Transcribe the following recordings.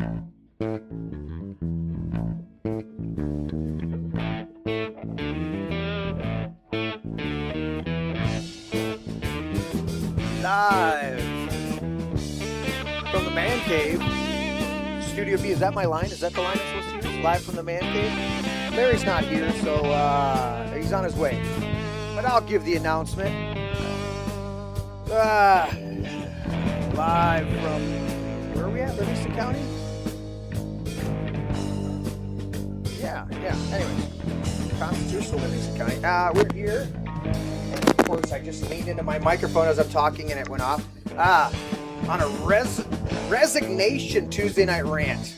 Live from the man cave, Studio B. Is that my line? Is that the line I'm supposed to use? Live from the man cave. Larry's not here, so he's on his way. But I'll give the announcement. Live from, where are we at? Livingston County? Yeah. Anyways, Constitutional Livingston County. We're here. And of course, I just leaned into my microphone as I'm talking and it went off. On a Resignation Tuesday night rant.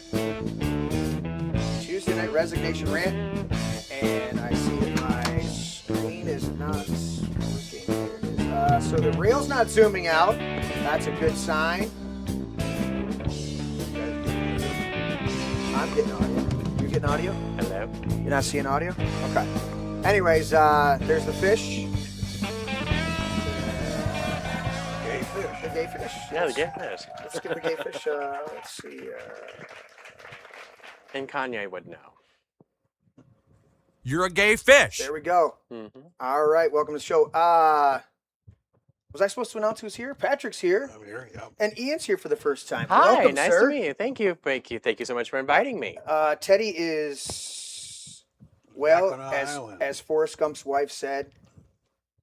Tuesday night Resignation rant. And I see that my screen is not working. There it is. So the rail's not zooming out. That's a good sign. I'm getting audio. You getting audio? Hello. You're not seeing audio? Okay. Anyways, there's the fish. Gay fish. The gay fish. Yeah, the gay fish. Let's get the gay fish. Let's see. And Kanye would know. You're a gay fish. There we go. Mm-hmm. All right, welcome to the show. Was I supposed to announce who's here? Patrick's here. I'm here, yeah. And Ian's here for the first time. Hi, Welcome, nice sir. to meet you. Thank you so much for inviting me. Teddy is, well, Back on the island. as Forrest Gump's wife said,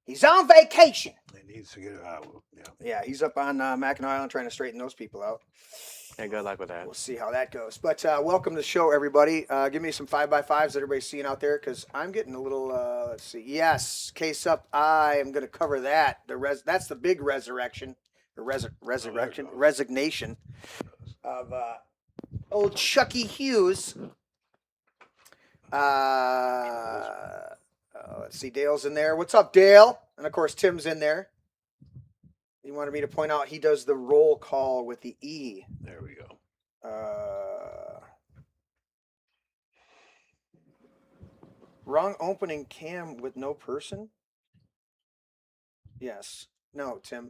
he's on vacation. He needs to get out. Yeah. Yeah, he's up on Mackinac Island trying to straighten those people out. Yeah, good luck with that. We'll see how that goes. But welcome to the show, everybody. Give me some 5x5s that everybody's seeing out there, because I'm getting a little, let's see. Yes, case up. I am going to cover that. That's the big resurrection, or resignation of old Chucky Hughes. Let's see, Dale's in there. What's up, Dale? And, of course, Tim's in there. He wanted me to point out he does the roll call with the E. There we go. Wrong opening cam with no person? Yes. No, Tim.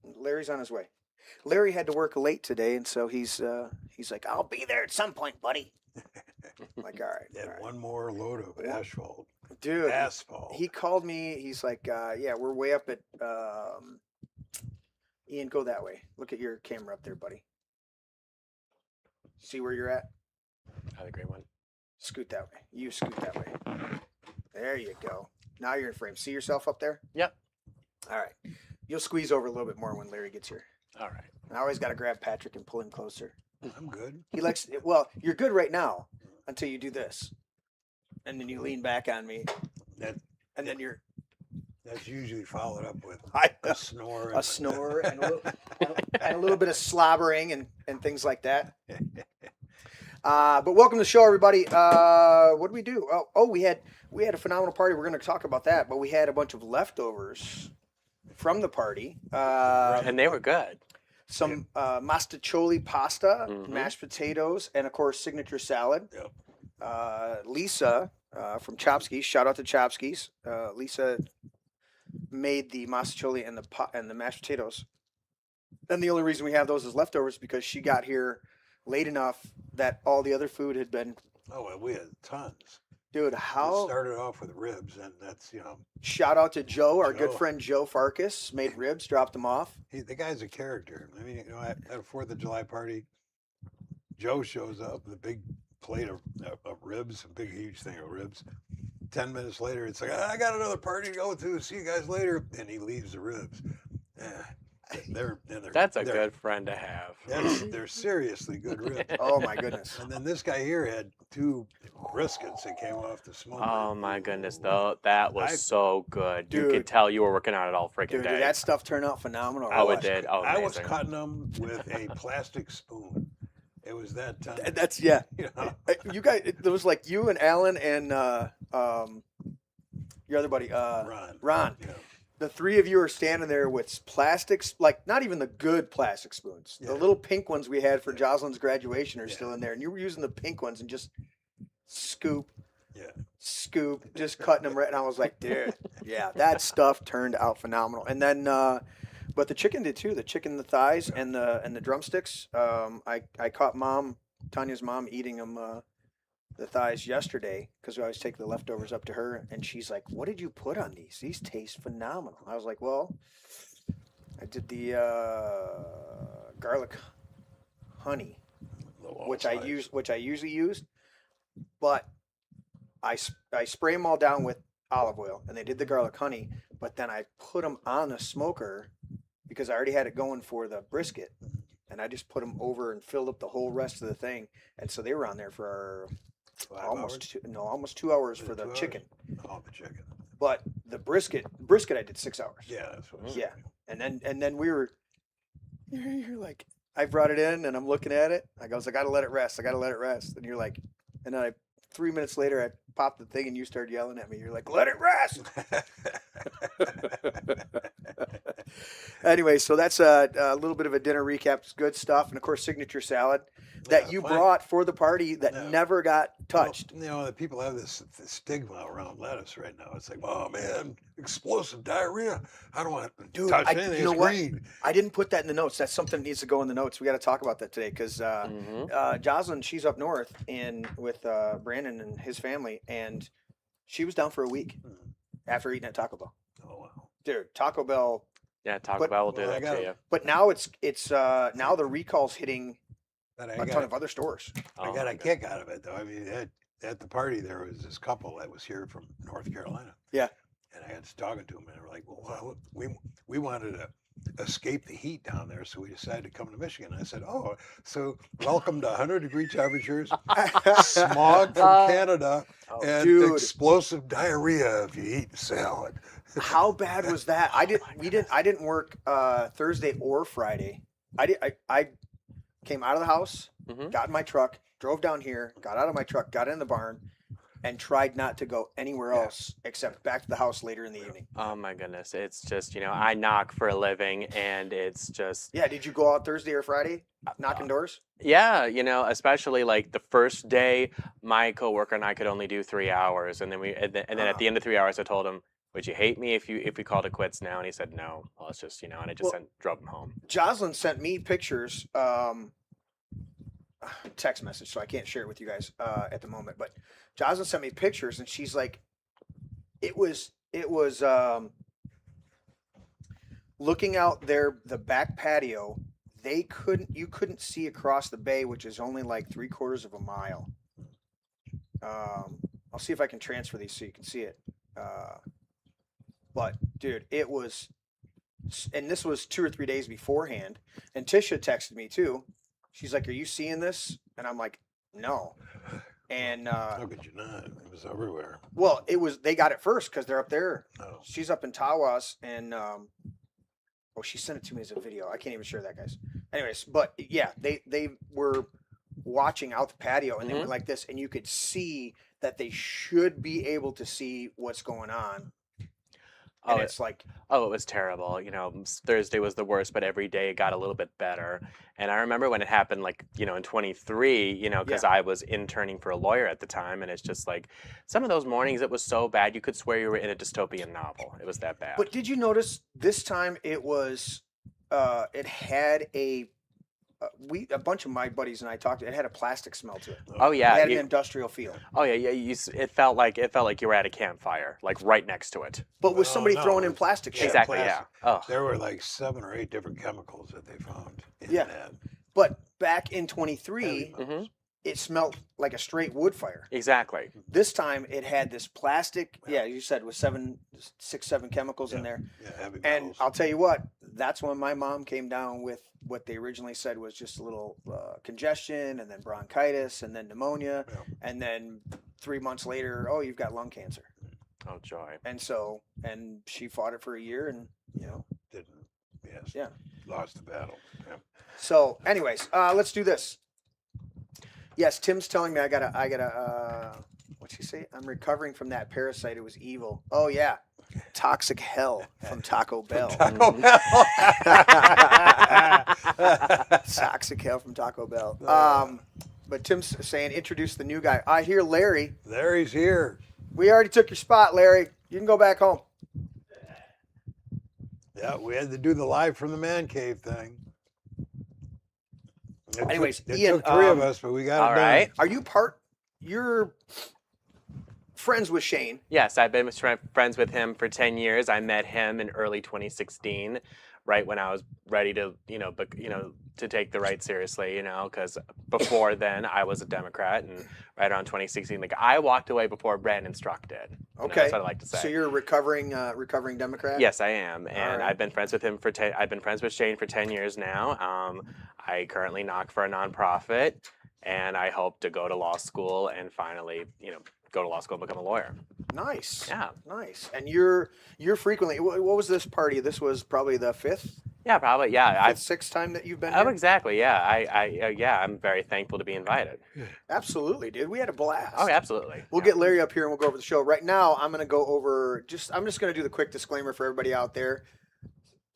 Larry's on his way. Larry had to work late today, and so he's like, I'll be there at some point, buddy. I'm like, all right. And all right. one more load of asphalt. Dude, Asphalt. he called me. He's like, yeah, we're way up at Ian, go that way. Look at your camera up there, buddy. See where you're at? Have a great one. Scoot that way. You scoot that way. There you go. Now you're in frame. See yourself up there? Yep. All right. You'll squeeze over a little bit more when Larry gets here. All right. I always got to grab Patrick and pull him closer. I'm good. He likes, well, you're good right now until you do this. And then you lean back on me. And then you're. That's usually followed up with a snore. A snore and a little bit of slobbering and things like that. But welcome to the show, everybody. What did we do? Oh, we had a phenomenal party. We're going to talk about that, but we had a bunch of leftovers from the party. And they were good. Some mastacholi pasta, mashed potatoes, and of course signature salad. Yep. Lisa from Chopsky's. Shout out to Chopsky's. Lisa made the mastacholi and the mashed potatoes. And the only reason we have those as leftovers is because she got here late enough that all the other food had been. Oh, well, we had tons. Dude, We how? started off with ribs, and that's, Shout out to Joe, our good Joe. friend Joe Farkas. Made ribs, dropped them off. the guy's a character. I mean, at a 4th of July party, Joe shows up with a big plate of ribs, a big, huge thing of ribs. 10 minutes later, it's like, I got another party to go to. See you guys later. And he leaves the ribs. That's a good friend to have. They're seriously good ribs. Oh my goodness. And then this guy here had 2 briskets that came off the smoker. Oh my goodness, though, that was so good. You Dude. could tell you were working on it all freaking Dude, day. did that stuff turn out phenomenal? Oh, it did. Oh, I was amazing. cutting them with a plastic spoon. It was that time. That's yeah. You know? You guys, it was like you and Alan and your other buddy, Ron. Yeah. The three of you are standing there with plastics, like not even the good plastic spoons. Yeah. The little pink ones we had for Jocelyn's graduation are still in there, and you were using the pink ones and just scoop, just cutting them right. And I was like, dude, yeah, that stuff turned out phenomenal. And then, but the chicken did too. The chicken, the thighs, and the drumsticks. I caught Mom Tanya's mom eating them, the thighs yesterday, because we always take the leftovers up to her, and she's like, "What did you put on these? These taste phenomenal." I was like, "Well, I did the garlic honey, which I usually use, but I spray them all down with olive oil, and they did the garlic honey, but then I put them on the smoker because I already had it going for the brisket, and I just put them over and filled up the whole rest of the thing, and so they were on there for almost 2 hours for the chicken. Oh, the chicken. But the brisket I did 6 hours. Yeah, that's what. Yeah, and then we were, you're like, I brought it in and I'm looking at it. I goes, I gotta let it rest. And you're like, and then 3 minutes later, I popped the thing and you started yelling at me. You're like, let it rest. Anyway, so that's a little bit of a dinner recap. It's good stuff. And of course, signature salad that you brought for the party that never got touched. Well, the people have this stigma around lettuce right now. It's like, oh man, explosive diarrhea. I don't want to touch anything. You know it's what? green. I didn't put that in the notes. That's something that needs to go in the notes. We got to talk about that today because Jocelyn, she's up north with Brandon and his family, and she was down for a week after eating at Taco Bell. Oh wow, dude, Taco Bell. Yeah, Taco Bell will do that to you. But now it's now the recall's hitting a ton of other stores. I got a kick out of it though. I mean, at the party there was this couple that was here from North Carolina. Yeah. And I got to talking to them, and they were like, "Well, we wanted to escape the heat down there, so we decided to come to Michigan." And I said, "Oh, so welcome to 100-degree temperatures, smog from Canada, and explosive diarrhea if you eat salad." How bad was that? I didn't work Thursday or Friday. I came out of the house, got in my truck, drove down here, got out of my truck, got in the barn, and tried not to go anywhere else except back to the house later in the evening. Oh my goodness. It's just, I knock for a living, and it's just... Yeah, did you go out Thursday or Friday knocking doors? Yeah, especially like the first day, my coworker and I could only do 3 hours, and then at the end of 3 hours I told him, "Would you hate me if we called it quits now?" And he said, "No." Well, it's just, and I just drove him home. Jocelyn sent me pictures, text message, so I can't share it with you guys at the moment. But Jocelyn sent me pictures, and she's like, it was looking out there, the back patio. You couldn't see across the bay, which is only like 3/4 of a mile. I'll see if I can transfer these so you can see it. But dude, it was, and this was 2 or 3 days beforehand. And Tisha texted me too. She's like, "Are you seeing this?" And I'm like, "No." And how could you not? It was everywhere. Well, they got it first because they're up there. Oh. She's up in Tawas, and she sent it to me as a video. I can't even share that, guys. Anyways, but yeah, they were watching out the patio, and they went like this, and you could see that they should be able to see what's going on. And it's like, it was terrible. Thursday was the worst, but every day it got a little bit better. And I remember when it happened, like, in 23, because I was interning for a lawyer at the time. And it's just like some of those mornings, it was so bad. You could swear you were in a dystopian novel. It was that bad. But did you notice this time it was, it had a bunch of my buddies and I talked. It had a plastic smell to it. Oh yeah, it had an industrial feel. Oh yeah. It felt like you were at a campfire, like right next to it. But with somebody throwing in plastic shit. Exactly. Plastic. Yeah. Oh. There were like 7 or 8 different chemicals that they found in that. But back in 23, it smelled like a straight wood fire. Exactly. This time it had this plastic. Yeah, you said with 7 chemicals in there. Yeah, heavy And metals. I'll tell you what, that's when my mom came down with what they originally said was just a little congestion, and then bronchitis, and then pneumonia, and then 3 months later, you've got lung cancer. Oh joy. And she fought it for a year, and Didn't. Yes. Yeah. Lost the battle. Yeah. So, anyways, let's do this. Yes, Tim's telling me I gotta. What'd she say? I'm recovering from that parasite. It was evil. Oh yeah, toxic hell from Taco Bell. Taco Bell. Toxic hell from Taco Bell. But Tim's saying introduce the new guy. I hear Larry. Larry's here. We already took your spot, Larry. You can go back home. Yeah, we had to do the live from the man cave thing. Anyways, it Ian, took three of us, but we got all it done. right. Are you you're friends with Shane? Yes, I've been friends with him for 10 years. I met him in early 2016, right when I was ready to, to take the right seriously, because before then I was a Democrat, and right around 2016, like I walked away before Brandon Struck did. Okay. That's what I like to say. So you're a recovering Democrat? Yes, I am, and right. I've been friends with him I've been friends with Shane for 10 years now. I currently knock for a nonprofit, and I hope to go to law school and finally, go to law school and become a lawyer. Nice. Yeah. Nice. And you're frequently. What was this party? This was probably the fifth. Yeah, probably. Yeah, Sixth time that you've been Oh, here? exactly. Yeah, I'm very thankful to be invited. Absolutely, dude. We had a blast. Oh, absolutely. We'll get Larry up here and we'll go over the show. Right now, I'm going to go over I'm just going to do the quick disclaimer for everybody out there.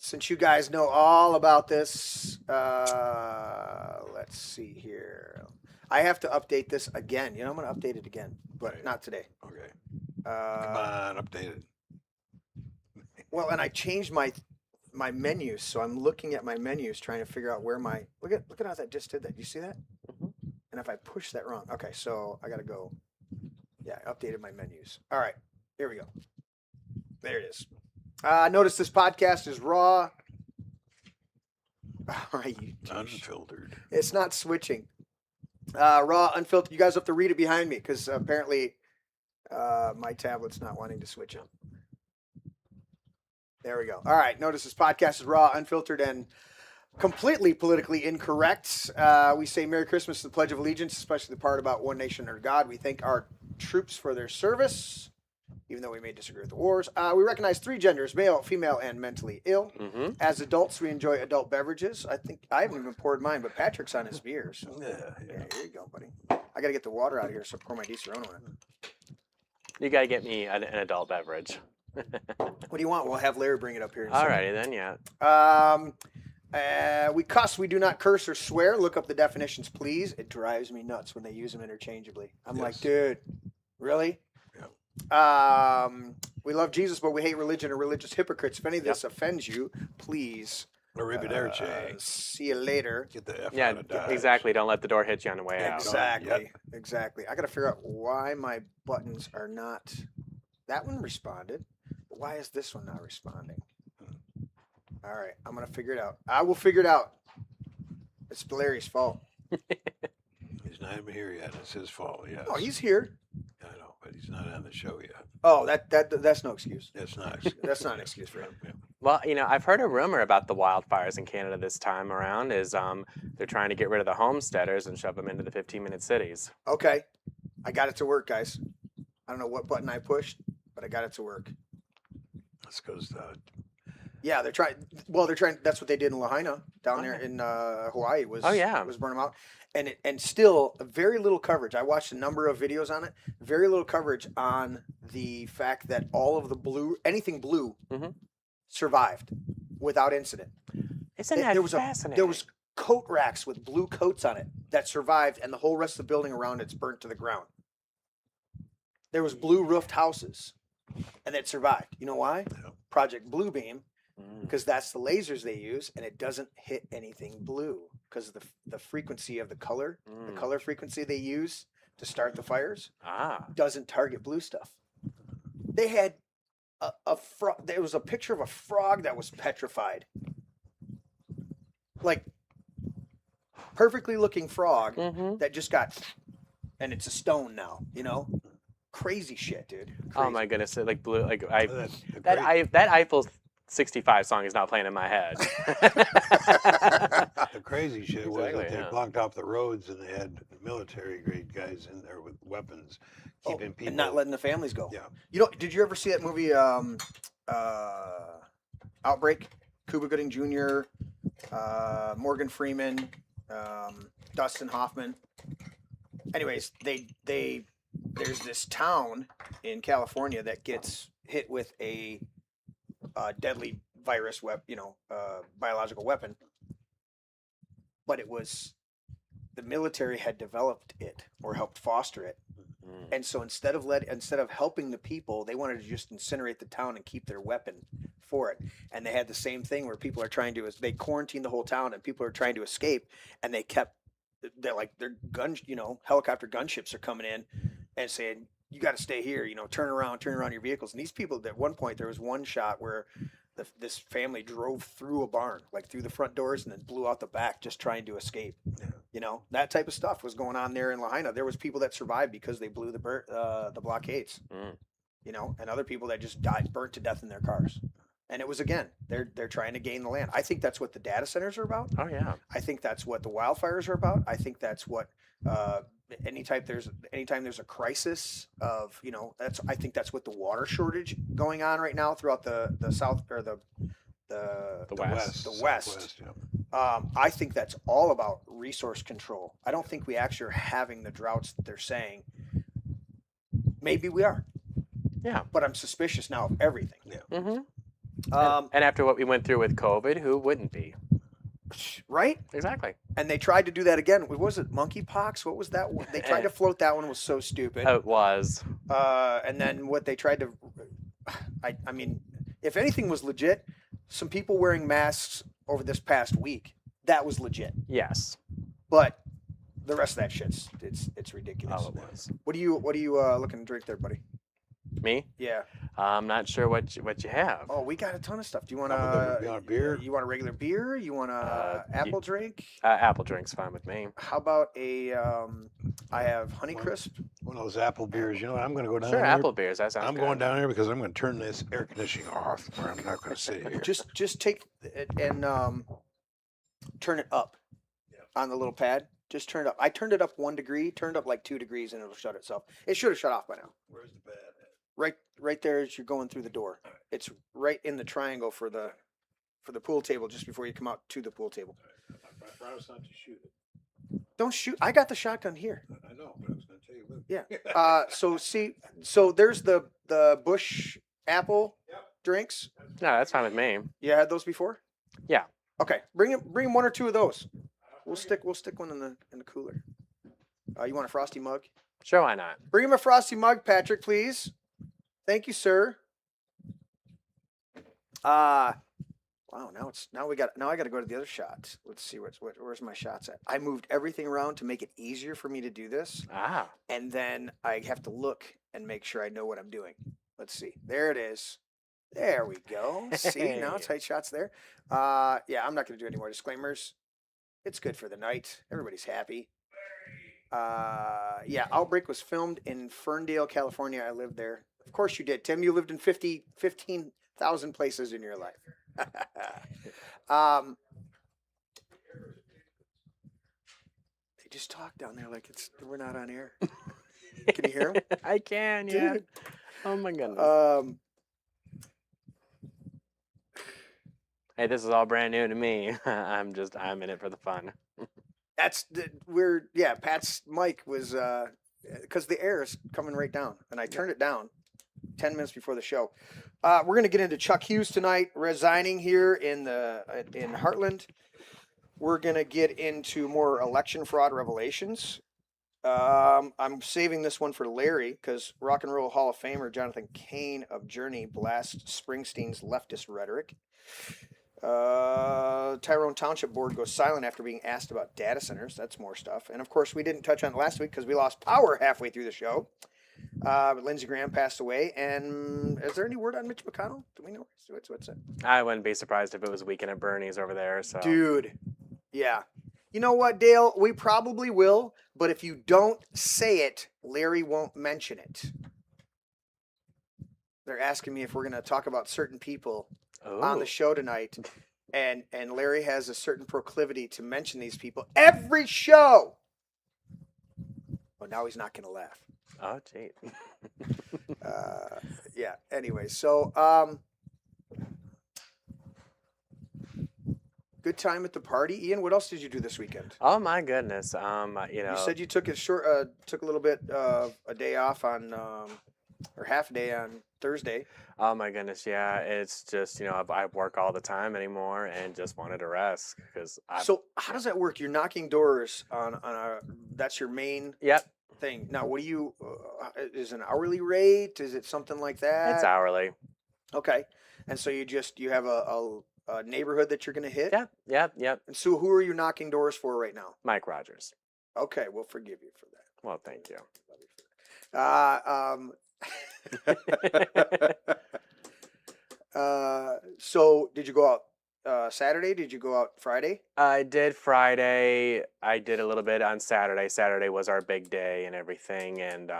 Since you guys know all about this, let's see here. I have to update this again. I'm going to update it again, but Right. not today. Okay. Come on, update it. Well, and I changed my menus, so I'm looking at my menus trying to figure out where my look at how that just did that. You see that? Mhm. And if I push that wrong, okay, so I gotta go. Yeah, I updated my menus. All right, here we go. There it is. Notice this podcast is raw. All right, you douche. Unfiltered. It's not switching. Raw, unfiltered. You guys have to read it behind me because apparently my tablet's not wanting to switch it. There we go. All right. Notice this podcast is raw, unfiltered, and completely politically incorrect. We say Merry Christmas to the Pledge of Allegiance, especially the part about one nation under God. We thank our troops for their service, even though we may disagree with the wars. We recognize three genders, male, female, and mentally ill. Mm-hmm. As adults, we enjoy adult beverages. I haven't even poured mine, but Patrick's on his beer. So. Yeah. Yeah, here you go, buddy. I got to get the water out of here, so pour my Di-Serrano in it. You got to get me an adult beverage. What do you want? We'll have Larry bring it up here in a All second. righty then, yeah. We cuss. We do not curse or swear. Look up the definitions, please. It drives me nuts when they use them interchangeably. I'm like, Yes. dude, really? Yeah. We love Jesus, but we hate religion or religious hypocrites. If any of this offends you, please. Arrivederci. See you later. Get the F Yeah, out of Dodge. exactly. Don't let the door hit you on the way out. Exactly. Exactly. I got to figure out why my buttons are not. That one responded. But why is this one not responding? All right. I'm going to figure it out. I will figure it out. It's Larry's fault. He's not even here yet. It's his fault. Yes. Oh, he's here. I know, but he's not on the show yet. Oh, that's no excuse. That's not. That's not an excuse for him. Yeah. Well, I've heard a rumor about the wildfires in Canada this time around is they're trying to get rid of the homesteaders and shove them into the 15-minute cities. Okay. I got it to work, guys. I don't know what button I pushed, but I got it to work. That's because Yeah, they're trying. Well, they're trying. That's what they did in Lahaina down there in Hawaii. Was was burn them out, and still very little coverage. I watched a number of videos on it. Very little coverage on the fact that all of the anything blue, Mhm. survived without incident. Isn't that fascinating? There was coat racks with blue coats on it that survived, and the whole rest of the building around it's burnt to the ground. There was blue roofed houses, and it survived. You know why? Yeah. Project Bluebeam. Mm. Because that's the lasers they use, and it doesn't hit anything blue because of the frequency of the color frequency they use to start the fires doesn't target blue stuff. They had a frog. There was a picture of a frog that was petrified, like perfectly looking frog that just got, and it's a stone now. Crazy shit, dude. Crazy. Oh my goodness! Like blue, like the that Eiffel 65 song is not playing in my head. the crazy shit was Exactly, that they yeah. blocked off the roads and they had military grade guys in there with weapons, keeping people and not letting the families go. Yeah. Did you ever see that movie, Outbreak? Cuba Gooding Jr., Morgan Freeman, Dustin Hoffman. Anyways, there's this town in California that gets hit with a deadly virus biological weapon, but it was the military had developed it or helped foster it, and so instead of helping the people, they wanted to just incinerate the town and keep their weapon for it. And they had the same thing where people are trying to they quarantined the whole town and people are trying to escape, and they kept they're like their helicopter gunships are coming in and saying, you got to stay here, turn around your vehicles. And these people, at one point, there was one shot where this family drove through a barn, like through the front doors, and then blew out the back just trying to escape. That type of stuff was going on there in Lahaina. There was people that survived because they blew the blockades, and other people that just died, burnt to death in their cars. And it was, again, they're trying to gain the land. I think that's what the data centers are about. Oh yeah. I think that's what the wildfires are about. I think that's what anytime there's a crisis of I think that's what the water shortage going on right now throughout the south or the West. Southwest, yeah. I think that's all about resource control. I don't think we actually are having the droughts that they're saying. Maybe we are. Yeah. But I'm suspicious now of everything. Yeah. Mm-hmm. And after what we went through with COVID, who wouldn't be? Right? Exactly. And they tried to do that again. What was it? Monkeypox? What was that one? They tried to float that one. It was so stupid. It was. And then what they tried to, I mean, if anything was legit, some people wearing masks over this past week, that was legit. Yes. But the rest of that shit's it's ridiculous. Oh, it was. What are you looking to drink there, buddy? Me? Yeah. I'm not sure what you have. Oh, we got a ton of stuff. Do you want You want a beer? You want a regular beer? You want a apple drink? Apple drink's fine with me. How about a? I have Honeycrisp. One of those apple beers. You know what? I'm going to go down Sure, there. apple beers. That sounds I'm good. going down there because I'm going to turn this air conditioning off, or I'm not going to sit here. Just take it and turn it up on the little pad. Just turn it up. I turned it up 1 degree. Turned up like 2 degrees, and it'll shut itself. It should have shut off by now. Where's the bad? Right there as you're going through the door. It's right in the triangle for the pool table, just before you come out to the pool table. I promise not to shoot it. Don't shoot. I got the shotgun here. I know, but I was going to tell you. Look. Yeah. So there's the Bush apple drinks. No, that's fine with me. You had those before? Yeah. Okay. Bring 1 or 2 of those. We'll stick one in the cooler. You want a frosty mug? Sure, why not? Bring him a frosty mug, Patrick, please. Thank you, sir. Wow. Now I got to go to the other shots. Let's see where's my shots at. I moved everything around to make it easier for me to do this, and then I have to look and make sure I know what I'm doing. Let's see. There it is. There we go. See, now tight shots there. Yeah, I'm not going to do any more disclaimers. It's good for the night. Everybody's happy. Yeah, Outbreak was filmed in Ferndale, California. I lived there. Of course you did, Tim. You lived in 15,000 places in your life. They just talk down there like we're not on air. Can you hear them? I can, yeah. Dude. Oh my goodness. Hey, this is all brand new to me. I'm in it for the fun. Pat's mic was because the air is coming right down, and I turned it down 10 minutes before the show. We're going to get into Chuck Hughes tonight, resigning here in Hartland. We're going to get into more election fraud revelations. I'm saving this one for Larry because Rock and Roll Hall of Famer Jonathan Cain of Journey blasts Springsteen's leftist rhetoric. Tyrone Township Board goes silent after being asked about data centers. That's more stuff. And of course, we didn't touch on it last week because we lost power halfway through the show. But Lindsey Graham passed away. And is there any word on Mitch McConnell? Do we know what's it? I wouldn't be surprised if it was Weekend at Bernie's over there. So, Dude, yeah. You know what, Dale? We probably will. But if you don't say it, Larry won't mention it. They're asking me if we're going to talk about certain people on the show tonight, and Larry has a certain proclivity to mention these people every show. Well, now he's not going to laugh. Oh, gee. Yeah. Anyway, so good time at the party, Ian. What else did you do this weekend? Oh my goodness. You said you took a little bit of a day off on or half a day on Thursday. Oh my goodness, yeah. It's just I work all the time anymore and just wanted to rest because. So how does that work? You're knocking doors on a. That's your main. Yep. Thing. Now, what do you? Is an hourly rate? Is it something like that? It's hourly. Okay, and so you have a neighborhood that you're going to hit. Yep. And so, who are you knocking doors for right now? Mike Rogers. Okay, we'll forgive you for that. Well, thank you. So did you go out Saturday? Did you go out Friday? I did Friday. I did a little bit on Saturday. Saturday was our big day and everything, and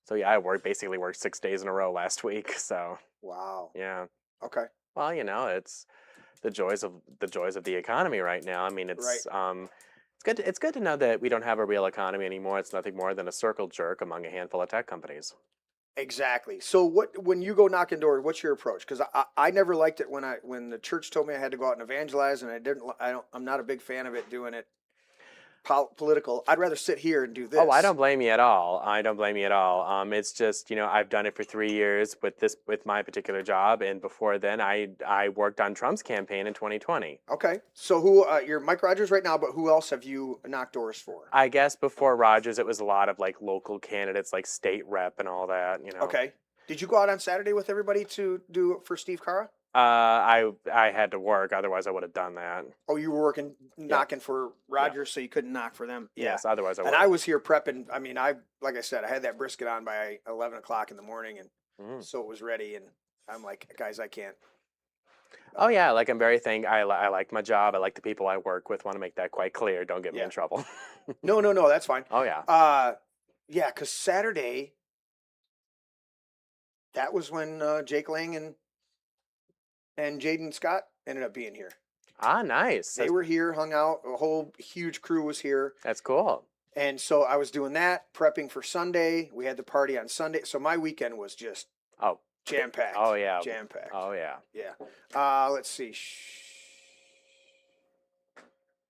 so yeah, I basically worked 6 days in a row last week. So Wow. yeah. Okay. Well, it's the joys of the economy right now. I mean, Right. it's good to know that we don't have a real economy anymore. It's nothing more than a circle jerk among a handful of tech companies. Exactly. So when you go knocking doors, what's your approach? Because I never liked it when the church told me I had to go out and evangelize, and I'm not a big fan of it doing it political. I'd rather sit here and do this. Oh, I don't blame you at all. I don't blame you at all. It's just, I've done it for 3 years with my particular job, and before then, I worked on Trump's campaign in 2020. Okay. So who you're Mike Rogers right now, but who else have you knocked doors for? I guess before Rogers, it was a lot of like local candidates, like state rep and all that. Okay. Did you go out on Saturday with everybody to do it for Steve Carra? I had to work, otherwise I would have done that. Oh, you were working knocking for Rogers, so you couldn't knock for them. Yeah. Yes, otherwise I would. And I was here prepping. I mean, like I said, I had that brisket on by 11 o'clock in the morning, and so it was ready. And I'm like, guys, I can't. Oh yeah, like I'm very I like my job. I like the people I work with. Want to make that quite clear. Don't get me in trouble. No, that's fine. Oh yeah. Yeah, because Saturday, that was when Jake Lang and Jaden Scott ended up being here. Ah, nice. They were here, hung out. A whole huge crew was here. That's cool. And so I was doing that, prepping for Sunday. We had the party on Sunday. So my weekend was just jam-packed. Oh, yeah. Jam-packed. Oh, yeah. Yeah. Let's see.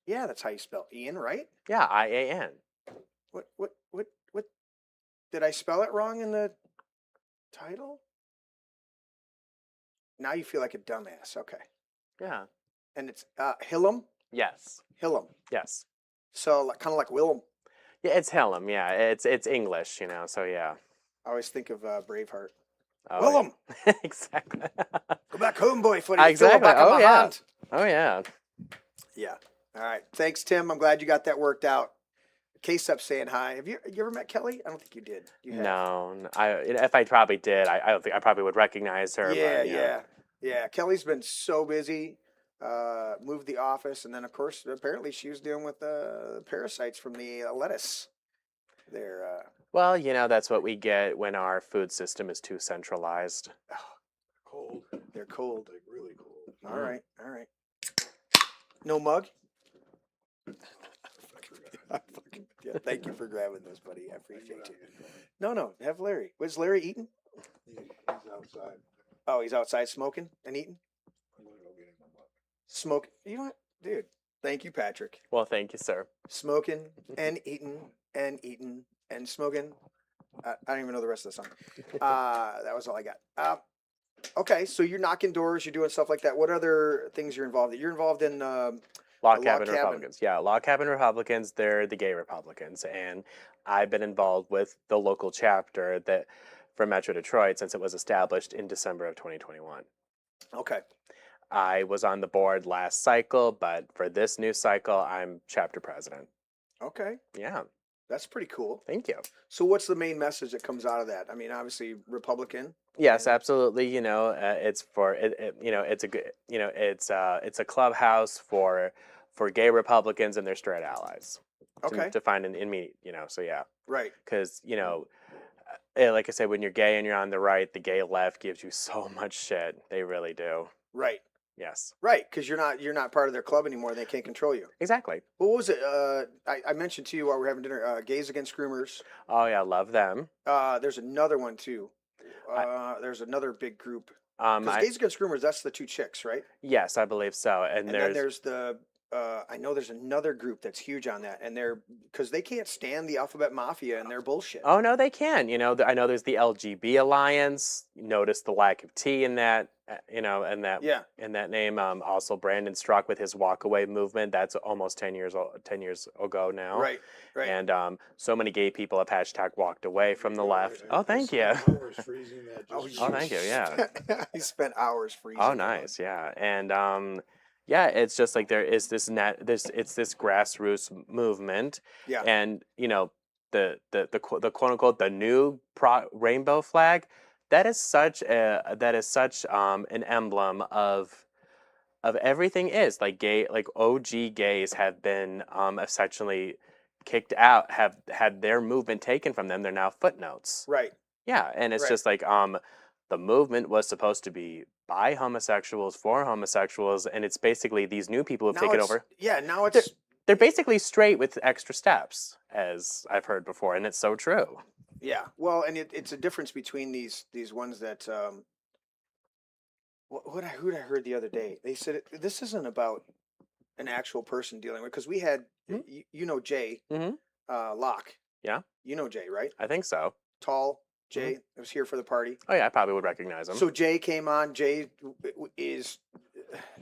Yeah, that's how you spell Ian, right? Yeah, IAN. What? Did I spell it wrong in the title? Now you feel like a dumbass. Okay. Yeah. And it's Hillam? Yes. Hillam. Yes. So kind of like Willem. Yeah, it's Hillam. Yeah, it's English, so yeah. I always think of Braveheart. Oh, Willem! Yeah. Exactly. Go back home, boy, footy. Exactly. Back on Oh, my yeah. hand. Oh, yeah. Yeah. All right. Thanks, Tim. I'm glad you got that worked out. Case up saying hi. Have you ever met Kelly? I don't think you did. You have. No. If I probably did, I don't think I probably would recognize her. Yeah, but, yeah. Kelly's been so busy. Moved the office, and then of course apparently she was dealing with the parasites from the lettuce. There. Well, that's what we get when our food system is too centralized. Cold. They're cold. Like really cold. All right. No mug. Yeah, thank you for grabbing this, buddy. I appreciate you. No, have Larry. Was Larry eating? He's outside. Oh, he's outside smoking and eating? I'm gonna go get him a mug. Smoking. You know what? Dude, thank you, Patrick. Well, thank you, sir. Smoking and eating and smoking. I don't even know the rest of the song. That was all I got. Okay, so you're knocking doors, you're doing stuff like that. What other things you're involved in? You're involved in Log Cabin Republicans. Yeah, Log Cabin Republicans, they're the gay Republicans. And I've been involved with the local chapter for Metro Detroit since it was established in December of 2021. Okay. I was on the board last cycle, but for this new cycle, I'm chapter president. Okay. Yeah. That's pretty cool. Thank you. So what's the main message that comes out of that? I mean, obviously Republican. Yes, absolutely. It's for it's a good, it's a clubhouse for gay Republicans and their straight allies. Okay. To find an immediate, so yeah. Right. Because like I said, when you're gay and you're on the right, the gay left gives you so much shit. They really do. Right. Yes. Right, because you're not part of their club anymore. They can't control you. Exactly. What was it? I mentioned to you while we were having dinner. Gays Against Groomers. Oh yeah, love them. There's another one too. There's another big group. Because Gays Against Groomers, that's the two chicks, right? Yes, I believe so. And then there's the. I know there's another group that's huge on that, and because they can't stand the Alphabet Mafia and their bullshit. Oh no, they can. I know there's the LGB Alliance. Notice the lack of T in that. And that name. Also, Brandon Struck with his Walkaway movement. That's almost 10 years ago now. Right. And so many gay people have hashtag walked away from the left. Oh, thank you. Hours freezing that Oh, thank you. Yeah. He spent hours freezing. Oh, nice. Yeah. And Yeah, it's just like there is it's this grassroots movement, Yeah. and the quote unquote the new rainbow flag, that is such an emblem of everything is like gay, like OG gays have been essentially kicked out, have had their movement taken from them. They're now footnotes. Right. Yeah, and it's Right. just like the movement was supposed to be by homosexuals for homosexuals, and it's basically these new people who've Now taken it's over. now They're it's they're basically straight with extra steps, as I've heard before, and it's so true. yeah. Well, and it's a difference between these ones that who I heard the other day. They said this isn't about an actual person dealing with, because we had you know Jay Mm-hmm. Locke. Yeah, You know Jay, right? I think so. Tall Mm-hmm. Jay that was here for the party. Oh yeah, I probably would recognize him. So Jay came on. Jay is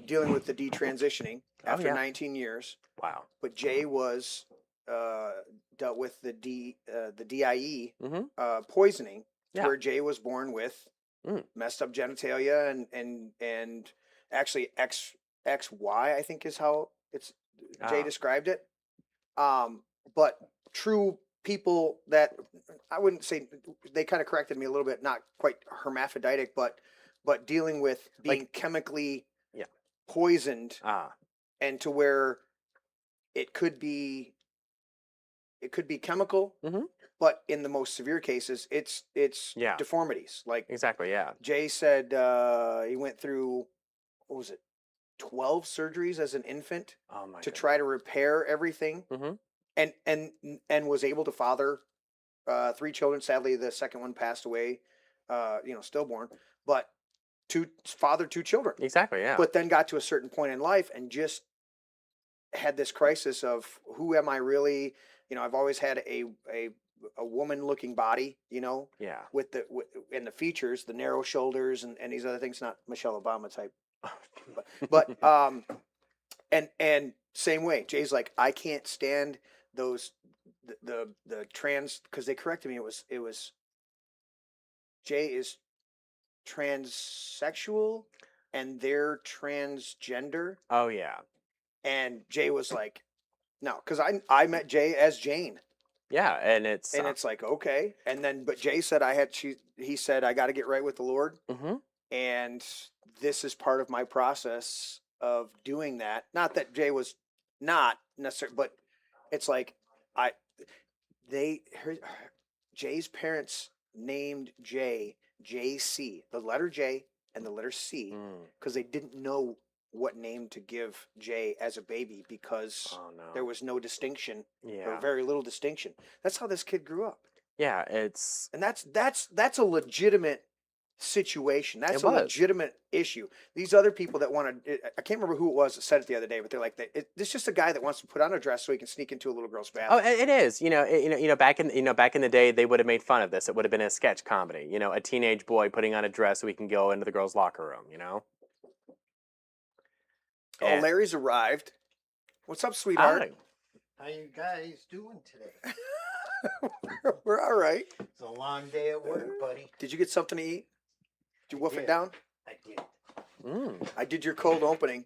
dealing with the detransitioning Oh after yeah. 19 years. Wow. But Jay was dealt with the DIE Mm-hmm. poisoning, Yeah. where Jay was born with messed up genitalia and actually XY, I think is how it's Jay described it. But true people that I wouldn't say, they kind of corrected me a little bit, not quite hermaphroditic, but dealing with being chemically poisoned, and to where it could be chemical, but in the most severe cases, it's deformities. Like Exactly. Yeah. Jay said, he went through, what was it, 12 surgeries as an infant Oh my. to try to repair everything, and was able to father 3 children. Sadly, the second one passed away, stillborn, but fathered 2 children. Exactly. Yeah. But then got to a certain point in life and just had this crisis of, who am I really? I've always had a woman looking body, Yeah. with and the features, the narrow shoulders and these other things, not Michelle Obama type, but and same way, Jay's like, I can't stand those, the trans, because they corrected me. It was Jay is transsexual and they're transgender. Oh yeah. And Jay was like, no, because I met Jay as Jane. Yeah, and it's like, okay. And then, but Jay said he said, I got to get right with the Lord. And this is part of my process of doing that. Not that Jay was not necessarily, but it's like, Jay's parents named Jay JC, the letter J and the letter C, because they didn't know what name to give Jay as a baby, because there was no distinction, or very little distinction. That's how this kid grew up. Yeah, and that's a legitimate situation. That's a legitimate issue. These other people that want to, I can't remember who it was that said it the other day, but they're like, it's just a guy that wants to put on a dress so he can sneak into a little girl's bathroom. Oh, it is. Back in the day, they would have made fun of this. It would have been a sketch comedy. A teenage boy putting on a dress so he can go into the girls' locker room. Oh, Larry's arrived. What's up, sweetheart? How you guys doing today? We're all right. It's a long day at work, buddy. Did you get something to eat? Did you wolf it down? I did. I did your cold opening.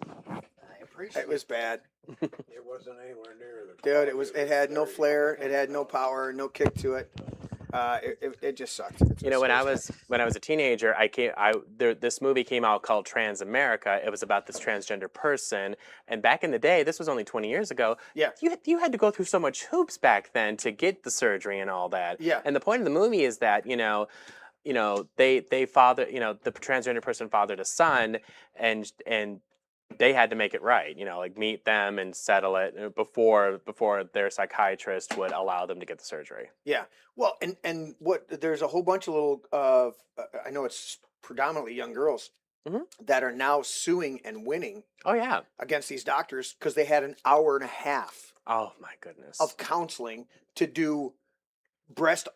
I appreciate it. It was bad. It wasn't anywhere near the. Dude, it had no flair. It had no power, no kick to it. It just sucked. When I was a teenager, this movie came out called Trans America. It was about this transgender person, and back in the day, this was only 20 years ago. Yeah, you had to go through so much hoops back then to get the surgery and all that. Yeah, and the point of the movie is that they father, the transgender person fathered a son, and they had to make it right, meet them and settle it before their psychiatrist would allow them to get the surgery. Yeah. Well, and there's a whole bunch of little, I know it's predominantly young girls that are now suing and winning. Oh yeah. Against these doctors, because they had an hour and a half. Oh my goodness. Of counseling to do breast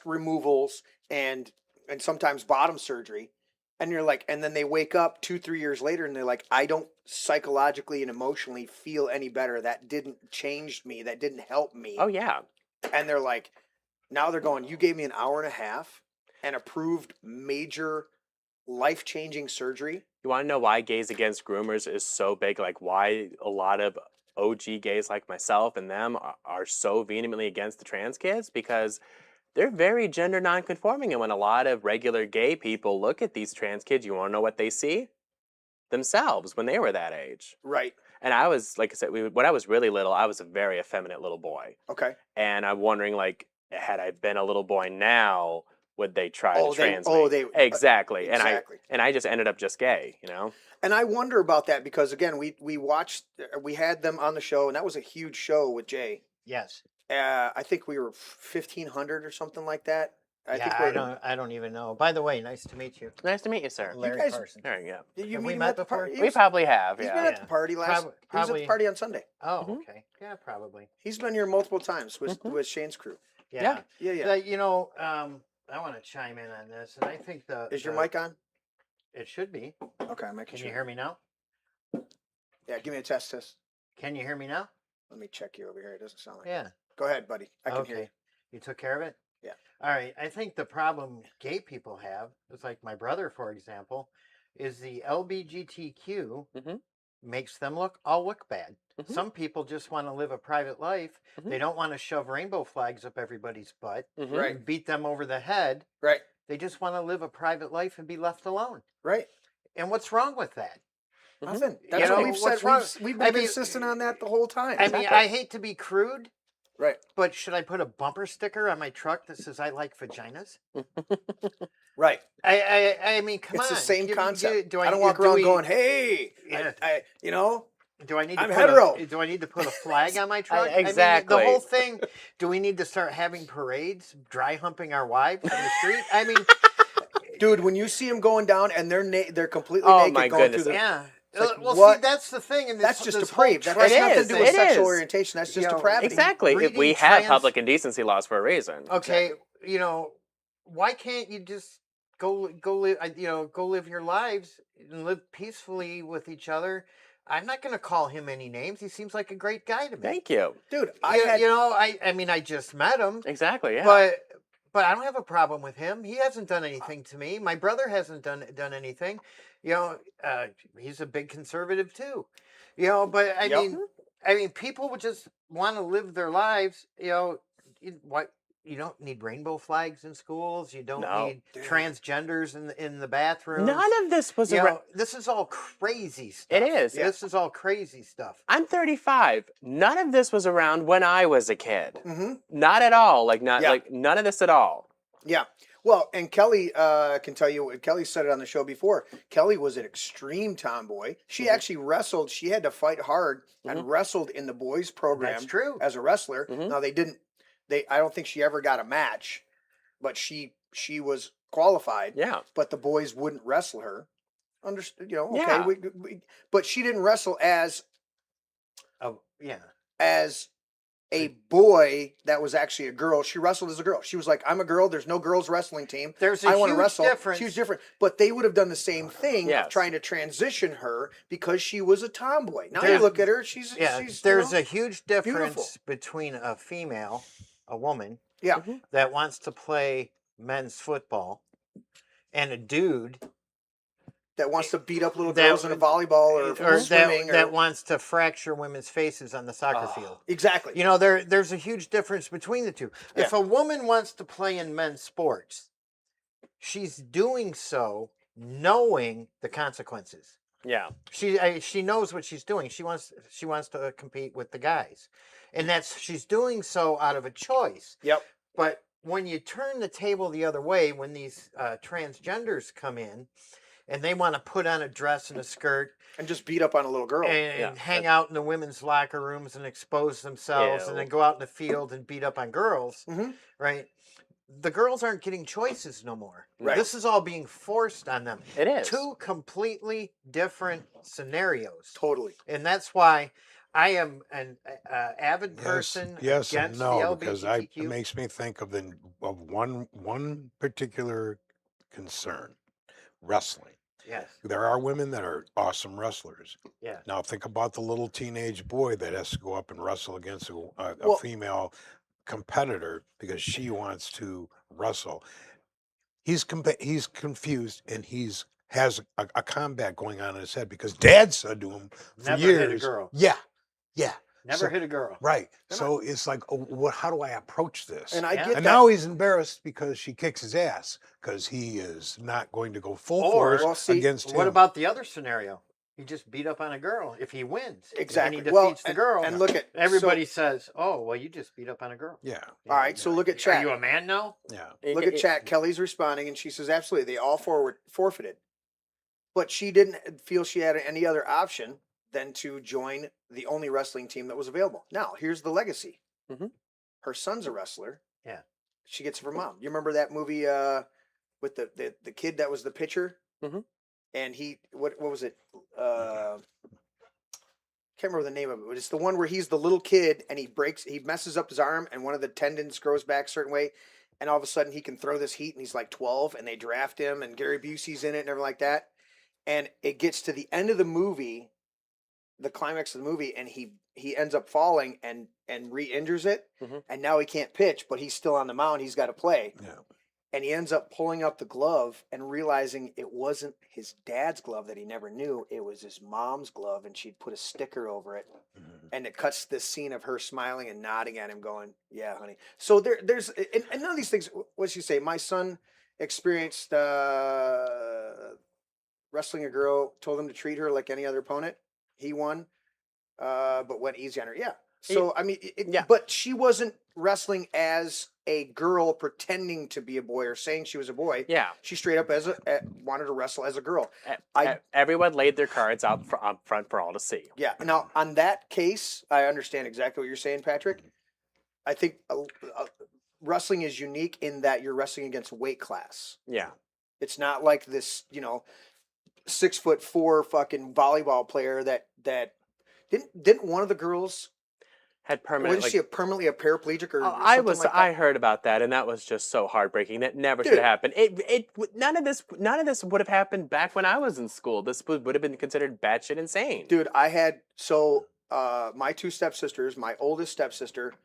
removals and sometimes bottom surgery. And you're like, and then they wake up 2-3 years later and they're like, I don't psychologically and emotionally feel any better. That didn't change me. That didn't help me. Oh, yeah. And they're like, now they're going, you gave me an hour and a half and approved major life-changing surgery. You want to know why Gays Against Groomers is so big? Like why a lot of OG gays like myself and them are so vehemently against the trans kids? Because they're very gender non-conforming, and when a lot of regular gay people look at these trans kids, you want to know what they see? Themselves when they were that age. Right. And I was, like I said, when I was really little, I was a very effeminate little boy. Okay. And I'm wondering, like, had I been a little boy now, would they try to trans me? Exactly. Exactly. And I just ended up just gay, you know? And I wonder about that because again, we watched, we had them on the show, and that was a huge show with Jay. Yes. I think we were 1,500 or something like that. I don't even know. By the way, nice to meet you. Nice to meet you, sir. Larry guys- Parsons. There you go. Did you Have meet we him met at the before? party? We probably have, He's yeah. been at the party last. He was at probably- the party on Sunday. Oh, Mhm. okay. Yeah, probably. He's been here multiple times with Mhm. with Shane's crew. Yeah. Yeah. You know, I want to chime in on this, and I think Is your mic on? It should be. Okay, I'm making Can sure. you hear me now? Yeah, give me a test. Can you hear me now? Let me check you over here. It doesn't sound like. Yeah. Go ahead, buddy. I can Okay. hear you. You took care of it? Yeah. All right. I think the problem gay people have, it's like my brother, for example, is the LBGTQ Mhm. makes them look bad. Mhm. Some people just want to live a private life. Mhm. They don't want to shove rainbow flags up everybody's butt Mhm. Right. and beat them over the head. Right. They just want to live a private life and be left alone. Right. And what's wrong with that? Mhm. Nothing. You That's know, what we've said. what's wrong? We've been I mean, consistent on that the whole time. I mean, Exactly. I hate to be crude, Right. but should I put a bumper sticker on my truck that says I like vaginas? Right. I mean, come on. It's the same concept. Do I don't walk around we- going, "Hey, Yeah. you know." Do I need to I'm put hetero. do I need to put a flag on my truck? Exactly. I mean, the whole thing. Do we need to start having parades, dry humping our wives on the street? I mean, Dude, when you see them going down and they're completely Oh, naked my going goodness. through the. yeah. like, well, what? see, that's the thing. And That's just this whole depraved. That has It nothing to is, do with it sexual is. orientation. That's just You know, depravity. Exactly. If we Reading have trans- public indecency laws for a reason. Okay, you know, why can't you just go live? Go live your lives and live peacefully with each other. I'm not going to call him any names. He seems like a great guy to me. Thank you. Dude, I mean, I just met him, Exactly, yeah. but I don't have a problem with him. He hasn't done anything to me. My brother hasn't done anything. You know, he's a big conservative too. You know, but I mean, people would just want to live their lives. You know, what? You don't need rainbow flags in schools. You don't need transgenders in the bathroom. None of this was around. This is all crazy stuff. It is. This is all crazy stuff. I'm 35. None of this was around when I was a kid. Mm-hmm. Not at all. Like none of this at all. Yeah. Well, and Kelly can tell you. Kelly said it on the show before. Kelly was an extreme tomboy. She actually wrestled. She had to fight hard and wrestled in the boys program. That's true. As a wrestler. Mhm. Now they didn't. I don't think she ever got a match, but she was qualified. Yeah. But the boys wouldn't wrestle her. Understood? You know. Okay. Yeah. But she didn't wrestle as Yeah. a boy that was actually a girl. She wrestled as a girl. She was like, "I'm a girl. There's no girls wrestling team. There's a I want to huge wrestle." difference. She was different, but they would have done the same thing, Yes. of trying to transition her because she was a tomboy. Now you There's- look at her; she's There's a huge difference beautiful. between a female, a woman, yeah, that wants to play men's football, and a dude that wants to beat up little that- girls in a volleyball or swimming that wants to fracture women's faces on the soccer field. exactly. You know, there's a huge difference between the two. If Yeah. a woman wants to play in men's sports, she's doing so knowing the consequences. Yeah. She knows what she's doing. She wants to compete with the guys, and she's doing so out of a choice. Yep. But when you turn the table the other way, when these transgenders come in, and they want to put on a dress and a skirt And just beat up on a little girl. and hang out in the women's locker rooms and expose themselves, and Ew. then go out in the field and beat up on girls, Mhm. right? The girls aren't getting choices no more. Right. This is all being forced on them. It is. Two completely different scenarios. Totally. And that's why I am an avid person Yes and against no, the because LGBTQ. it makes me think of one particular concern: wrestling. Yes. There are women that are awesome wrestlers. Yeah. Now think about the little teenage boy that has to go up and wrestle against a Well- female competitor because she wants to wrestle. He's confused and he's has a combat going on in his head because Dad said to him for Never years, hit a girl. yeah, yeah, Never so, hit a girl. right. And So it's like, oh, what? How do I approach this? And I Yeah. get And that. now he's embarrassed because she kicks his ass because he is not going to go full Or- force Well, see, against What him. about the other scenario? He just beat up on a girl if he wins. Exactly. And he Well, defeats the girl. and look at Everybody says, "Oh, well, you just beat up on a girl." Yeah, All right, so look at Are chat. you a man now? yeah. Look at chat. Kelly's responding, and she says, "Absolutely, they all forfeited, but she didn't feel she had any other option than to join the only wrestling team that was available." Now, here's the legacy. Mhm. Her son's a wrestler. Yeah. She gets it from mom. You remember that movie with the kid that was the pitcher? Mhm. And he what was it? Can't remember the name of it, but it's the one where he's the little kid and he messes up his arm and one of the tendons grows back a certain way, and all of a sudden he can throw this heat and he's like 12 and they draft him and Gary Busey's in it and everything like that. And it gets to the end of the movie, the climax of the movie, and he ends up falling and re-injures it, Mhm. and now he can't pitch, but he's still on the mound. He's got to play. Yeah. And he ends up pulling up the glove and realizing it wasn't his dad's glove that he never knew. It was his mom's glove, and she'd put a sticker over it. And it cuts this scene of her smiling and nodding at him, going, "Yeah, honey." So there's and none of these things. What did she say? My son experienced wrestling a girl, told him to treat her like any other opponent. He won, but went easy on her. Yeah. So I mean, Yeah. But she wasn't wrestling as a girl pretending to be a boy or saying she was a boy. Yeah. She straight up wanted to wrestle as a girl. Everyone laid their cards out up front for all to see. Yeah. Now on that case, I understand exactly what you're saying, Patrick. I think wrestling is unique in that you're wrestling against weight class. Yeah. It's not like this, 6'4" fucking volleyball player that didn't one of the girls Had permanent. was she permanently a paraplegic or I something like that? I heard about that, and that was just so heartbreaking. That never should have happened. None of this would have happened back when I was in school. This would have been considered batshit insane. Dude, I had my two stepsisters, my oldest stepsister,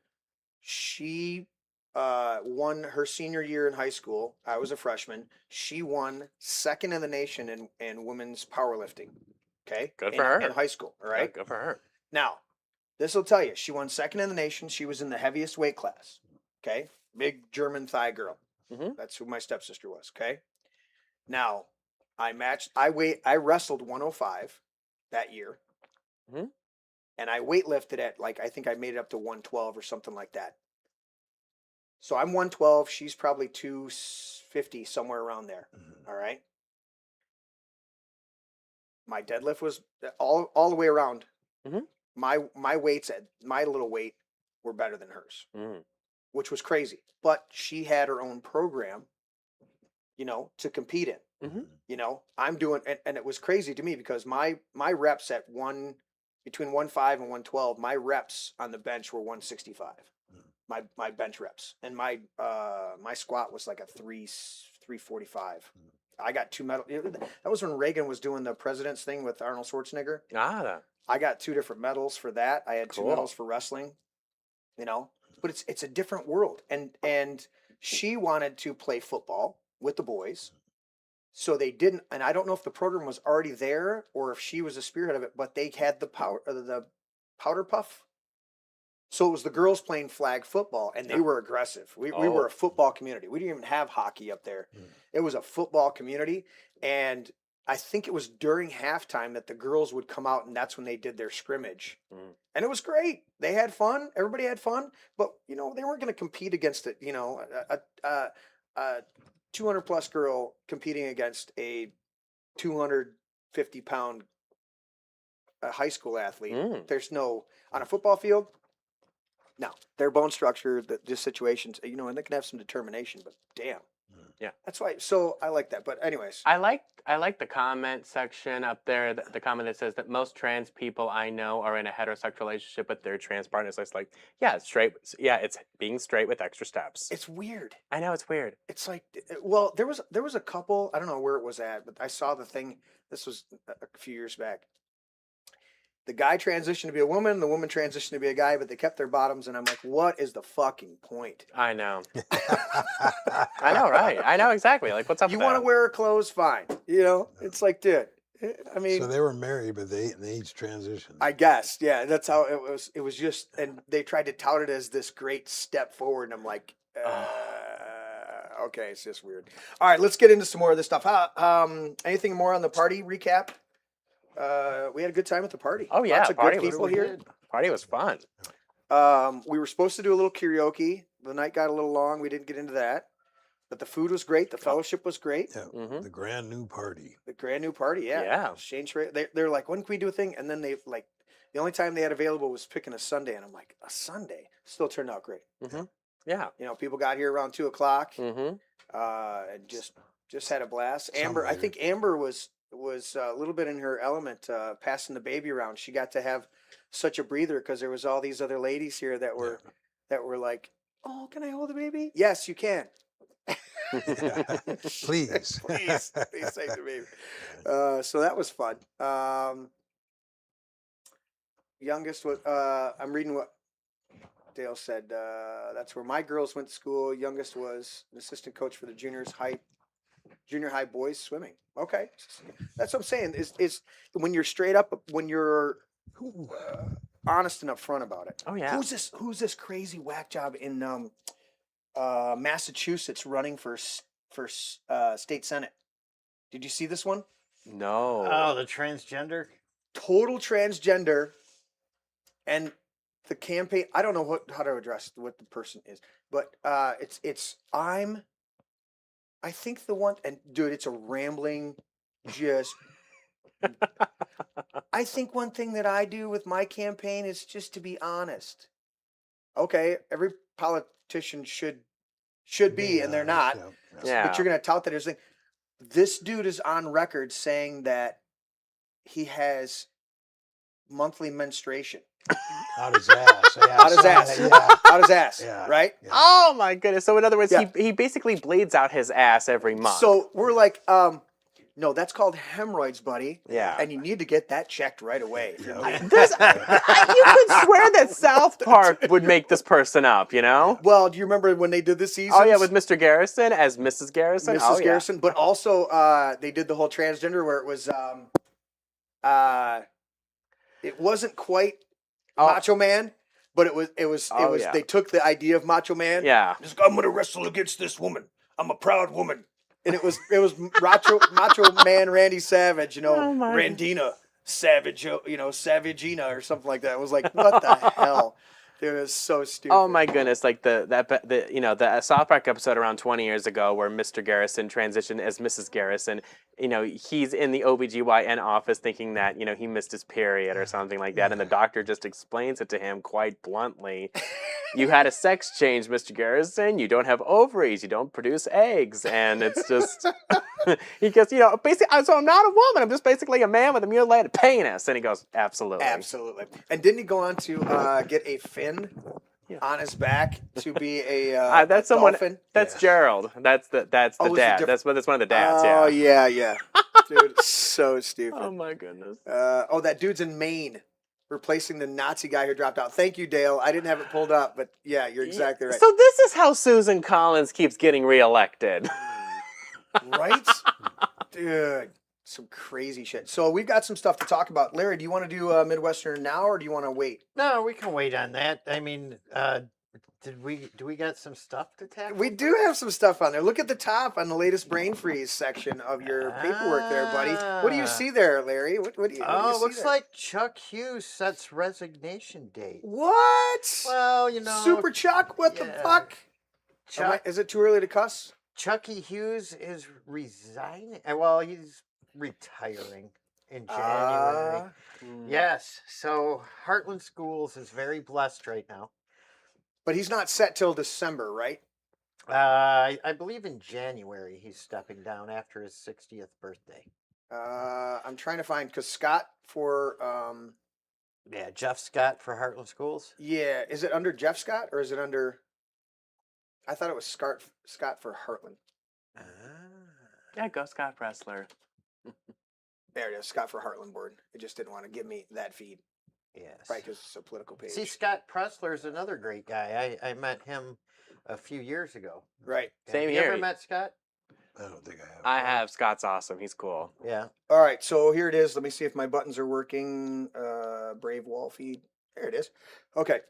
she won her senior year in high school. I was a freshman. She won second in the nation in women's powerlifting. Okay, Good for her. In high school. All right, Good for her. now this will tell you she won second in the nation. She was in the heaviest weight class. Okay, big German thigh girl. Mhm. That's who my stepsister was. Okay, now I wrestled 105 that year. Mhm. And I weightlifted at I think I made it up to 112 or something like that. So I'm 112. She's probably 250, somewhere around there. Mhm. All right. My deadlift was all the way around. Mhm. My weights at my little weight were better than hers, Mhm. which was crazy. But she had her own program, to compete in. Mhm. I'm doing, and it was crazy to me because my reps at between 1.5 and 112, my reps on the bench were 165. My bench reps, and my squat was like a 345. I got 2 medals. That was when Reagan was doing the president's thing with Arnold Schwarzenegger. I got 2 different medals for that. I had 2 Cool. medals for wrestling. But it's a different world, and she wanted to play football with the boys. So they didn't, and I don't know if the program was already there or if she was the spearhead of it, but they had the powder puff. So it was the girls playing flag football, and they were aggressive. We were a football community. We didn't even have hockey up there. It was a football community, and I think it was during halftime that the girls would come out, and that's when they did their scrimmage. And it was great. They had fun. Everybody had fun, but they weren't going to compete against it. A 200 plus girl competing against a 250-pound high school athlete. There's no on a football field. No, their bone structure, the situations, and they can have some determination, but damn. Yeah. That's why. So I like that. But anyways, I like the comment section up there. The comment that says that most trans people I know are in a heterosexual relationship with their trans partners. It's like, yeah, it's straight. Yeah, it's being straight with extra steps. it's weird. I know it's weird. It's like, well, there was a couple. I don't know where it was at, but I saw the thing. This was a few years back. The guy transitioned to be a woman, the woman transitioned to be a guy, but they kept their bottoms, and I'm like, what is the fucking point? I know. I know, right? I know exactly. Like, what's up You with want to that? wear clothes, fine. It's like, dude. I mean, So they were married, but they each transitioned. I guess, yeah, that's how it was. It was just, and they tried to tout it as this great step forward, and I'm like, okay, it's just weird. All right, let's get into some more of this stuff. Anything more on the party recap? We had a good time at the party. Oh, yeah, Lots of party good was- people here. Party was fun. We were supposed to do a little karaoke. The night got a little long. We didn't get into that, but the food was great. The fellowship was great. Yeah, the grand new party. The grand new party, yeah. Yeah. Shane Schrader, they're like, when can we do a thing? And then they like, the only time they had available was picking a Sunday, and I'm like, a Sunday? Still turned out great. Yeah. People got here around 2:00, Mm-hmm. and just had a blast. Some Amber, I later. think Amber was a little bit in her element, passing the baby around. She got to have such a breather because there was all these other ladies here that were like, oh, can I hold the baby? Yes, you can. Please. please take the baby. So that was fun. Youngest was I'm reading what Dale said. That's where my girls went to school. Youngest was an assistant coach for the junior high boys swimming. Okay, that's what I'm saying. Is when you're straight up, when you're honest and upfront about it. Oh, yeah. Who's this crazy whack job in Massachusetts running for state senate? Did you see this one? No. Oh, the transgender. Total transgender, and the campaign. I don't know how to address what the person is, but I think the one, and dude, it's a rambling, just. I think one thing that I do with my campaign is just to be honest. Okay, every politician should be, and they're not. Yeah. But you're gonna tout that as thing. This dude is on record saying that he has monthly menstruation. Out his ass. Yeah, Out his ass. Yeah. Out his ass. Yeah. Right? Yeah. Oh, my goodness. So, in other words, Yeah. he basically bleeds out his ass every month. So we're like, no, that's called hemorrhoids, buddy. Yeah. And you need to get that checked right away. You could swear that South Park would make this person up, you know? Well, do you remember when they did the season? Oh, yeah, with Mr. Garrison as Mrs. Garrison? Mrs. Oh, yeah. Garrison, but also they did the whole transgender where it was it wasn't quite Macho Man, but it was yeah. they took the idea of Macho Man. Yeah. Just, I'm gonna wrestle against this woman. I'm a proud woman. And it was Macho Man Randy Savage, Oh, my. Randina Savage, Savagina or something like that. It was like, what the hell? It was so stupid. Oh my goodness! Like the South Park episode around 20 years ago where Mr. Garrison transitioned as Mrs. Garrison. He's in the OBGYN office thinking that he missed his period or something like that, and the doctor just explains it to him quite bluntly. You had a sex change, Mr. Garrison. You don't have ovaries. You don't produce eggs, and it's just he goes, basically. So I'm not a woman. I'm just basically a man with a mutilated penis. And he goes, absolutely, absolutely. And didn't he go on to get a fin on his back to be a that's someone. dolphin? That's Gerald. That's the dad. different- That's one of the dads. Oh yeah. yeah. Dude, so stupid. Oh my goodness. That dude's in Maine, replacing the Nazi guy who dropped out. Thank you, Dale. I didn't have it pulled up, but yeah, you're exactly right. So this is how Susan Collins keeps getting reelected. Right? Dude, some crazy shit. So we've got some stuff to talk about. Larry, do you want to do Midwestern now, or do you want to wait? No, we can wait on that. I mean, do we got some stuff to tackle? We do have some stuff on there. Look at the top on the latest brain freeze section of your paperwork there, buddy. What do you see there, Larry? What do you Oh, see looks there? like Chuck Hughes sets resignation date. What? Well, Super Chuck, what the yeah. fuck? Chuck, Is it too early to cuss? Chucky Hughes is resigning. Well, he's retiring in January. Yes, so Hartland Schools is very blessed right now. But he's not set till December, right? I believe in January he's stepping down after his 60th birthday. I'm trying to find, because Scott for, Yeah, Jeff Scott for Hartland Schools. yeah, is it under Jeff Scott or is it under, I thought it was Scott for Hartland. Yeah, go Scott Pressler. There it is, Scott for Heartland Board. It just didn't want to give me that feed. Yes. Right, because it's a political page. See, Scott Pressler's another great guy. I met him a few years ago. Right. Same You here. ever met Scott? I don't think I have. I have. Scott's awesome. He's cool. Yeah. All right, so here it is. Let me see if my buttons are working. Brave wall feed. There it is. Okay.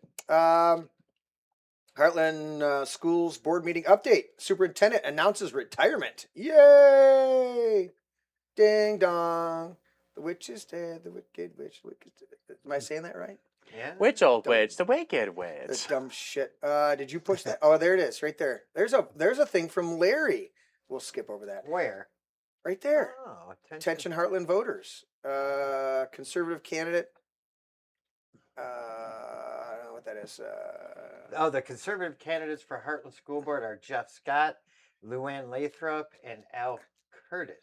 Hartland Schools Board meeting update. Superintendent announces retirement. Yay! Ding dong. The witch is dead. The wicked witch. Am I saying that right? Yeah. Which old Dumb- witch? The wicked The witch. dumb shit. Did you push that? Oh, there it is, right there. There's a thing from Larry. We'll skip over that. Where? Right there. Oh, Attention Heartland voters. Conservative candidate. I don't know what that is. Oh, the conservative candidates for Hartland School Board are Jeff Scott, Luann Lathrop, and Al Curtis.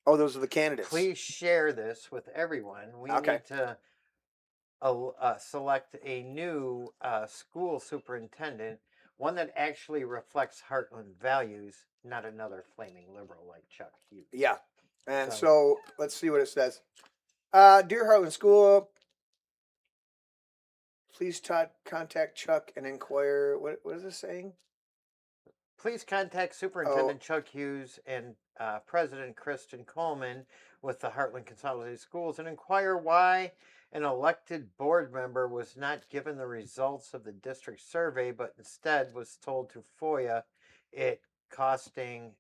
Oh, those are the candidates. Please share this with everyone. We Okay. need to select a new school superintendent, one that actually reflects Heartland values, not another flaming liberal like Chuck Hughes. Yeah. And So- so let's see what it says. Dear Hartland School, please contact Chuck and inquire. What is this saying? Please contact Superintendent Chuck Hughes and President Kristen Coleman with the Heartland Consolidated Schools and inquire why an elected board member was not given the results of the district survey, but instead was told to FOIA it, costing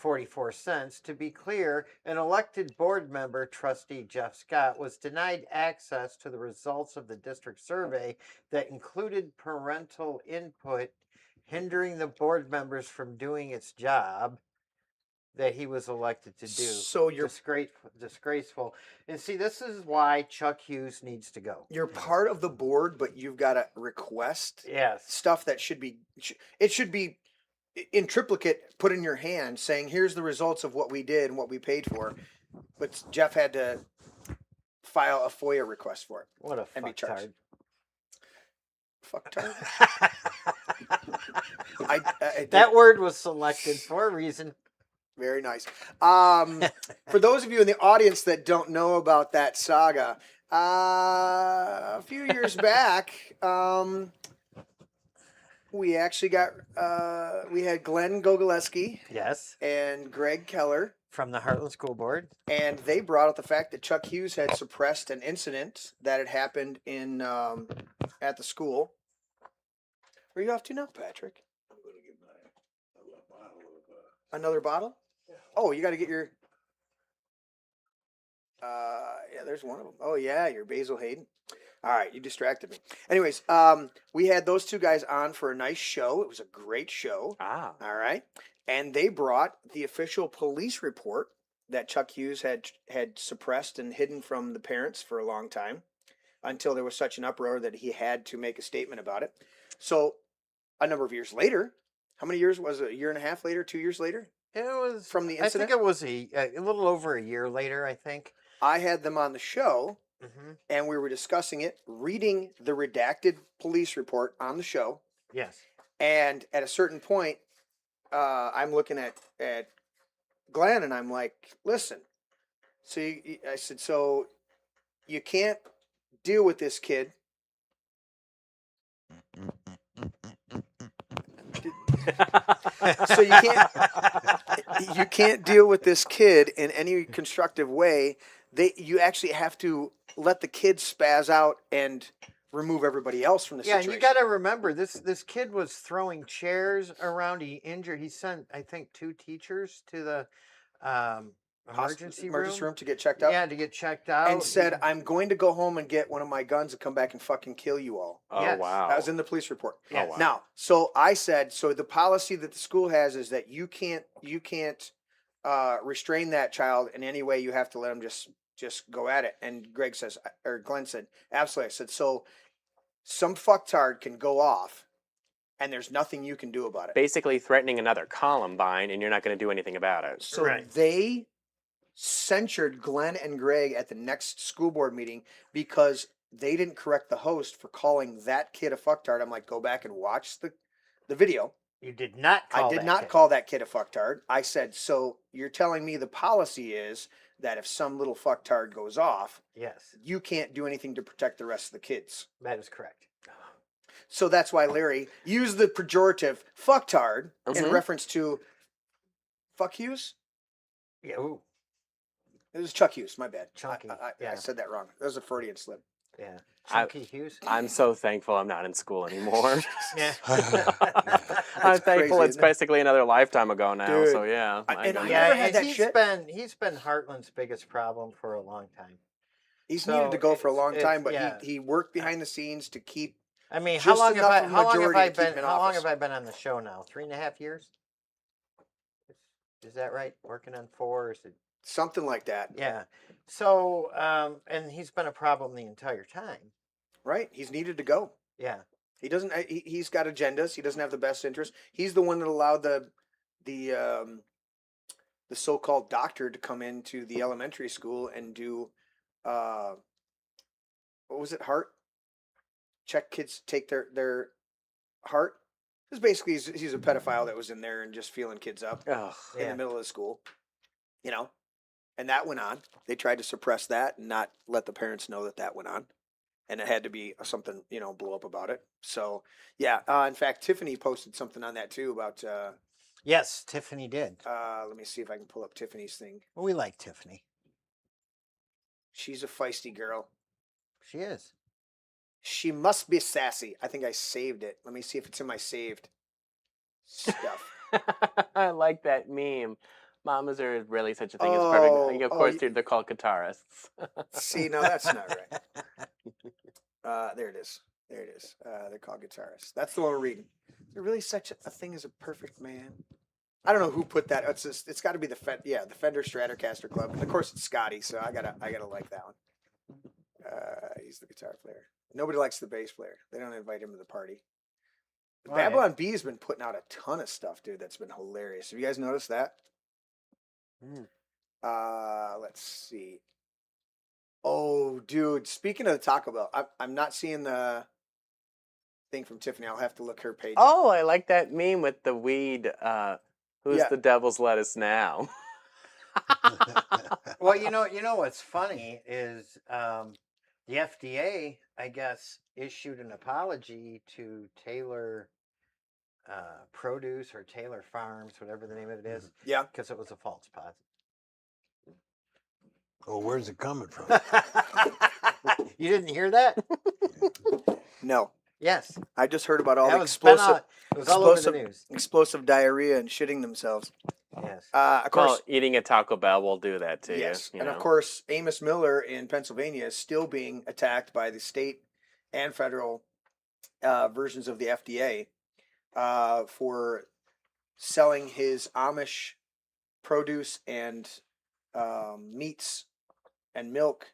$351.44. To be clear, an elected board member, trustee Jeff Scott, was denied access to the results of the district survey that included parental input, hindering the board members from doing its job that he was elected to do. So you're disgraceful. And see, this is why Chuck Hughes needs to go. you're part of the board, but you've got to request Yes. stuff that should be in triplicate put in your hand, saying here's the results of what we did and what we paid for. But Jeff had to file a FOIA request for it. What a And be charged. fucktard. Fucktard. That word was selected for a reason. Very nice. For those of you in the audience that don't know about that saga, a few years back, we actually we had Glenn Gogoleski Yes. and Greg Keller, From the Heartland School Board. and they brought up the fact that Chuck Hughes had suppressed an incident that had happened in at the school. Where are you off to now, Patrick? I'm going to get my bottle of. Another bottle? Oh, you got to get your. Yeah, there's one of them. Oh yeah, your Basil Hayden. All right, you distracted me. Anyways, we had those two guys on for a nice show. It was a great show. Ah. All right, and they brought the official police report that Chuck Hughes had suppressed and hidden from the parents for a long time, until there was such an uproar that he had to make a statement about it. So, a number of years later, how many years was it? A year and a half later? 2 years later? It was From the I think incident? it was a little over a year later. I think. I had them on the show, Mm-hmm. and we were discussing it, reading the redacted police report on the show. Yes. And at a certain point, I'm looking at Glenn, and I'm like, listen. So I said, so you can't deal with this kid. So you can't deal with this kid in any constructive way. You actually have to let the kid spaz out and remove everybody else from the Yeah, and situation. you got to remember this kid was throwing chairs around. He sent, I think, 2 teachers to the emergency room. to get checked out. Yeah, to get checked out. And said, I'm going to go home and get one of my guns and come back and fucking kill you all. Oh Yes. wow. That was in the police report. Yes. Oh, wow. Now, so I said, so the policy that the school has is that you can't restrain that child in any way. You have to let him just go at it. And Glenn said, absolutely. I said, so some fucktard can go off and there's nothing you can do about it. Basically threatening another Columbine, and you're not going to do anything about it. So Right. they censured Glenn and Greg at the next school board meeting because they didn't correct the host for calling that kid a fucktard. I'm like, go back and watch the video. You did not call I did that not kid. call that kid a fucktard. I said, so you're telling me the policy is that if some little fucktard goes off, Yes, you can't do anything to protect the rest of the kids. that is correct. So that's why Larry used the pejorative fucktard in reference to fuck Hughes. Yeah, ooh, It was Chuck Hughes. My bad. Chunky. I yeah, said that wrong. That was a Freudian slip. yeah. Chunky Hughes. I'm so thankful I'm not in school anymore. Yeah. I'm thankful crazy, it's isn't it? basically another lifetime ago now. Dude, So yeah, and I yeah, never had and that he's shit. he's been Hartland's biggest problem for a long time. He's So needed to go for a long it's- time, but yeah. he worked behind the scenes to keep. I mean, Just enough of a how long have majority I to keep been in how long office. have I been on the show now? 3.5 years? Is that right? Working on 4 or is it Something like that, yeah. So and he's been a problem the entire time. right? He's needed to go. Yeah. He doesn't. He's got agendas. He doesn't have the best interest. He's the one that allowed the so-called doctor to come into the elementary school and do, what was it? Heart check kids take their heart. Because basically he's a pedophile that was in there and just feeling kids up Ugh. in Yeah. the middle of the school, you know. And that went on. They tried to suppress that and not let the parents know that went on. And it had to be something, blow up about it. So, yeah. In fact, Tiffany posted something on that too about, Yes, Tiffany did. let me see if I can pull up Tiffany's thing. Well, we like Tiffany. She's a feisty girl. She is. She must be sassy. I think I saved it. Let me see if it's in my saved stuff. I like that meme. Mamas are really such a thing as perfect. Of course, they're called guitarists. See, no, that's not right. There it is. There it is. They're called guitarists. That's the one we're reading. Is there really such a thing as a perfect man? I don't know who put that. It's got to be the Fender Stratocaster Club. And of course, it's Scotty, so I gotta like that one. He's the guitar player. Nobody likes the bass player. They don't invite him to the party. Oh, yeah. Babylon B has been putting out a ton of stuff, dude. That's been hilarious. Have you guys noticed that? Let's see. Oh, dude. Speaking of the Taco Bell, I'm not seeing the thing from Tiffany. I'll have to look her page. Oh, I like that meme with the weed. Who's Yeah. the devil's lettuce now? Well, you know what's funny is the FDA, I guess, issued an apology to Taylor Produce or Taylor Farms, whatever the name of it is, Yeah. because it was a false positive. Oh, where's it coming from? You didn't hear that? No. Yes. I just heard about all That the was it was all over the news. explosive diarrhea and shitting themselves. Yes. Of course, Well, eating a Taco Bell will do that to yes. you. And know? of course, Amos Miller in Pennsylvania is still being attacked by the state and federal versions of the FDA for selling his Amish produce and meats and milk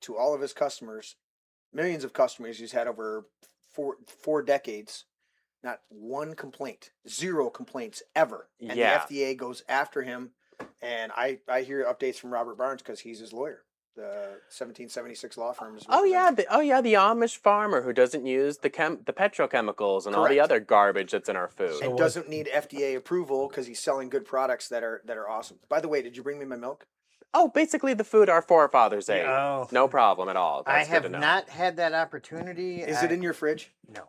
to all of his customers, millions of customers he's had over four decades. Not one complaint, 0 complaints ever. And Yeah. the FDA goes after him. And I hear updates from Robert Barnes because he's his lawyer. The 1776 law firm is. The Amish farmer who doesn't use the petrochemicals and all the Correct. other garbage that's in our food. And doesn't need FDA approval because he's selling good products that are awesome. By the way, did you bring me my milk? Oh, basically the food our forefathers ate. Oh. No problem at all. I That's good have to know. not had that opportunity. Is it in your fridge? No.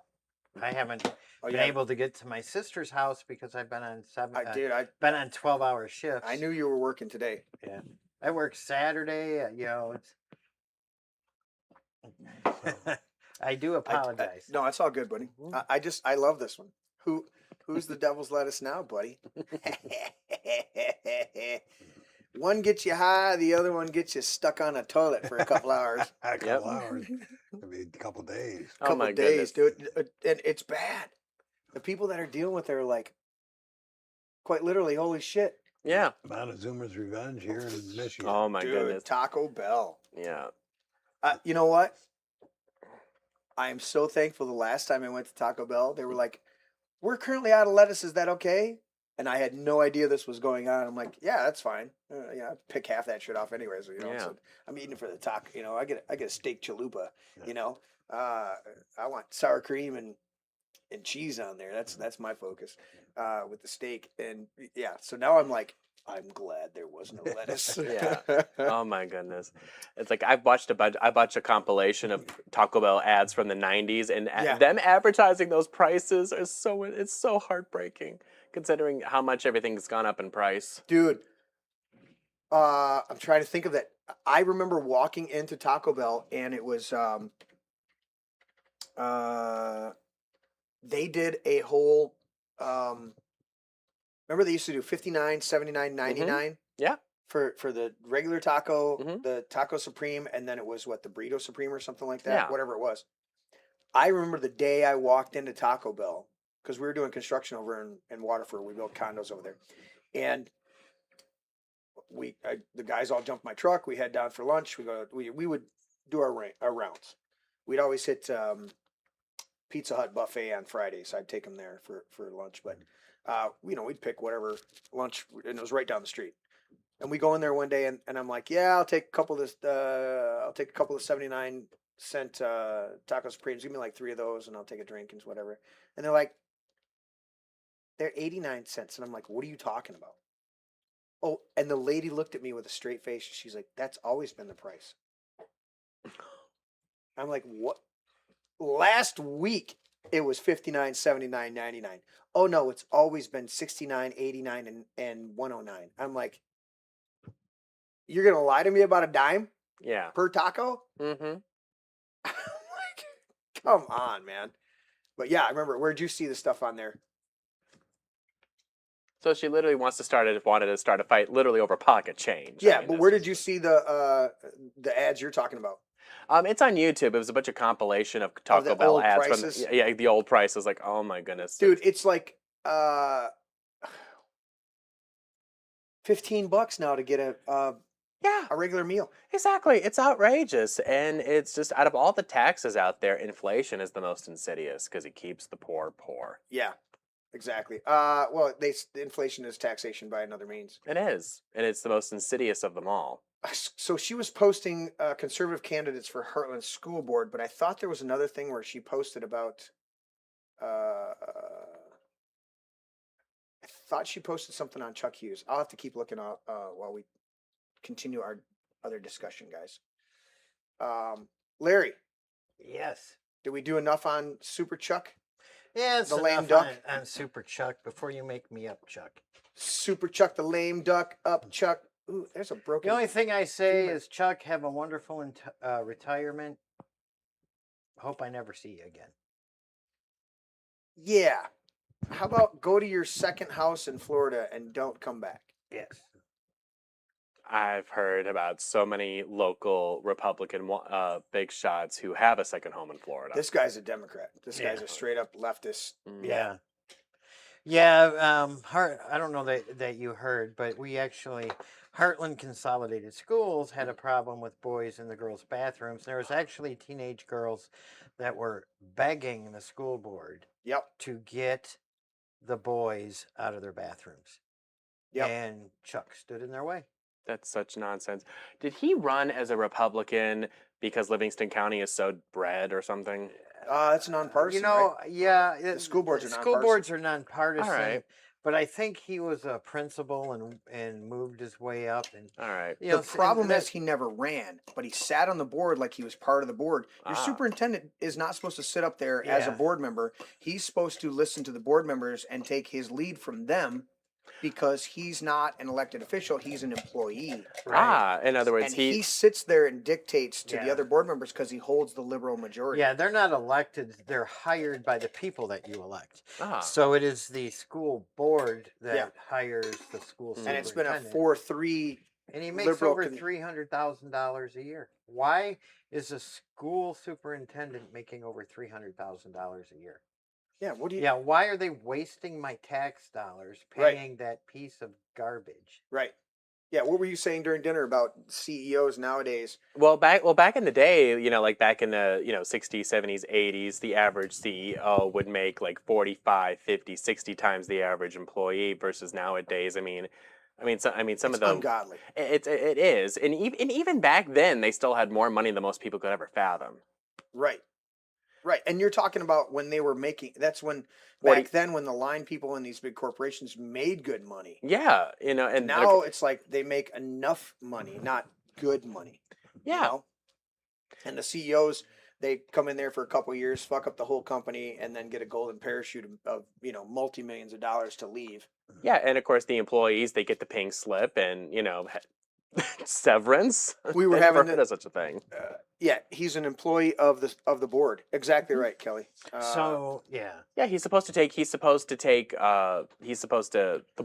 I haven't Oh, been yeah. able to get to my sister's house because I've been on I been on 12-hour shifts. I knew you were working today. Yeah. I work Saturday, it's I do apologize. No, it's all good, buddy. I love this one. Who's the devil's lettuce now, buddy? One gets you high, the other one gets you stuck on a toilet for a couple hours. A couple hours. Maybe a couple days. Oh my days, goodness. dude. And it's bad. The people that are dealing with it are like, quite literally, holy shit. Yeah. Montezuma's Revenge here in Michigan. Oh my Dude, goodness. Taco Bell. Yeah. You know what? I am so thankful the last time I went to Taco Bell, they were like, we're currently out of lettuce. Is that okay? And I had no idea this was going on. I'm like, yeah, that's fine. I pick half that shit off anyways. So I'm eating it for the taco. I get a steak chalupa. I want sour cream and and cheese on there. That's my focus with the steak. And yeah, so now I'm like, I'm glad there was no lettuce. Yeah. Oh my goodness. It's like I watched a compilation of Taco Bell ads from the 90s, and them advertising those prices are it's so heartbreaking considering how much everything's gone up in price. Dude, I'm trying to think of that. I remember walking into Taco Bell and it was they did a whole remember they used to do 59, 79, 99? Yeah. For the regular taco, Mhm. the Taco Supreme, and then it was what, the Burrito Supreme or something like that, Yeah. whatever it was. I remember the day I walked into Taco Bell because we were doing construction over in Waterford. We built condos over there, and the guys all jumped my truck. We head down for lunch. We would do our rounds. We'd always hit Pizza Hut buffet on Fridays. I'd take them there for lunch, but we'd pick whatever lunch, and it was right down the street. And we go in there one day, and I'm like, yeah, I'll take a couple of 79-cent Taco Supremes. Give me like 3 of those, and I'll take a drink and whatever. And they're like, they're 89 cents, and I'm like, what are you talking about? Oh, and the lady looked at me with a straight face. She's like, that's always been the price. I'm like, what? Last week it was 59, 79, 99. Oh no, it's always been 69, 89, and 109. I'm like, you're gonna lie to me about a dime? Yeah. Per taco? Mm-hmm. I'm like, come on, man. But yeah, I remember. Where'd you see the stuff on there? So she literally wanted to start a fight literally over pocket change. Yeah, but where did you see the ads you're talking about? It's on YouTube. It was a bunch of compilation of Taco Bell old ads prices? from the old prices. Like, oh my goodness, dude, it's like $15 now to get a regular meal. Exactly. It's outrageous, and it's just out of all the taxes out there, inflation is the most insidious because it keeps the poor poor. Yeah. Exactly. Inflation is taxation by another means. It is, and it's the most insidious of them all. So she was posting conservative candidates for Hartland School Board, but I thought there was another thing where she posted about. I thought she posted something on Chuck Hughes. I'll have to keep looking up while we continue our other discussion, guys. Larry. Yes. Did we do enough on Super Chuck? Yeah, it's the lame enough duck on Super Chuck before you make me up, Chuck. Super Chuck, the lame duck, up Chuck. Ooh, there's a broken. The only thing I say is, Chuck, have a wonderful retirement. Hope I never see you again. Yeah. How about go to your second house in Florida and don't come back? Yes. I've heard about so many local Republican big shots who have a second home in Florida. This guy's a Democrat. This guy's a straight up leftist. Yeah. Yeah. I don't know that you heard, but we actually, Hartland Consolidated Schools had a problem with boys in the girls' bathrooms. There was actually teenage girls that were begging the school board to get the boys out of their bathrooms. And Chuck stood in their way. That's such nonsense. Did he run as a Republican because Livingston County is so red or something? It's nonpartisan. Right? The school boards are nonpartisan. School boards are nonpartisan. All right. But I think he was a principal and moved his way up. And all right. The problem is he never ran, but he sat on the board like he was part of the board. Your superintendent is not supposed to sit up there as a board member. He's supposed to listen to the board members and take his lead from them. Because he's not an elected official, he's an employee. Right. In other words, and he sits there and dictates to the other board members because he holds the liberal majority. Yeah, they're not elected; they're hired by the people that you elect. So it is the school board that hires the school superintendent. And it's been a 4-3. And he makes over $300,000 a year. Why is a school superintendent making over $300,000 a year? Yeah, what do you? Yeah, why are they wasting my tax dollars paying that piece of garbage? Right. Yeah, what were you saying during dinner about CEOs nowadays? Well, back in the day, like back in the 60s, 70s, 80s, the average CEO would make like 45, 50, 60 times the average employee versus nowadays. Some of the ungodly. It is, and even back then, they still had more money than most people could ever fathom. Right. Right. And you're talking about when they were making, that's when, 40 back then when the line people in these big corporations made good money. Yeah, and Now it's like they make enough money, not good money. yeah. You know? And the CEOs, they come in there for a couple of years, fuck up the whole company, and then get a golden parachute of multi-millions of dollars to leave. Yeah, and of course the employees, they get the pink slip and severance. We were I've never having heard of such a thing. Yeah, he's an employee of the board. Exactly right, Kelly. So yeah, Yeah, the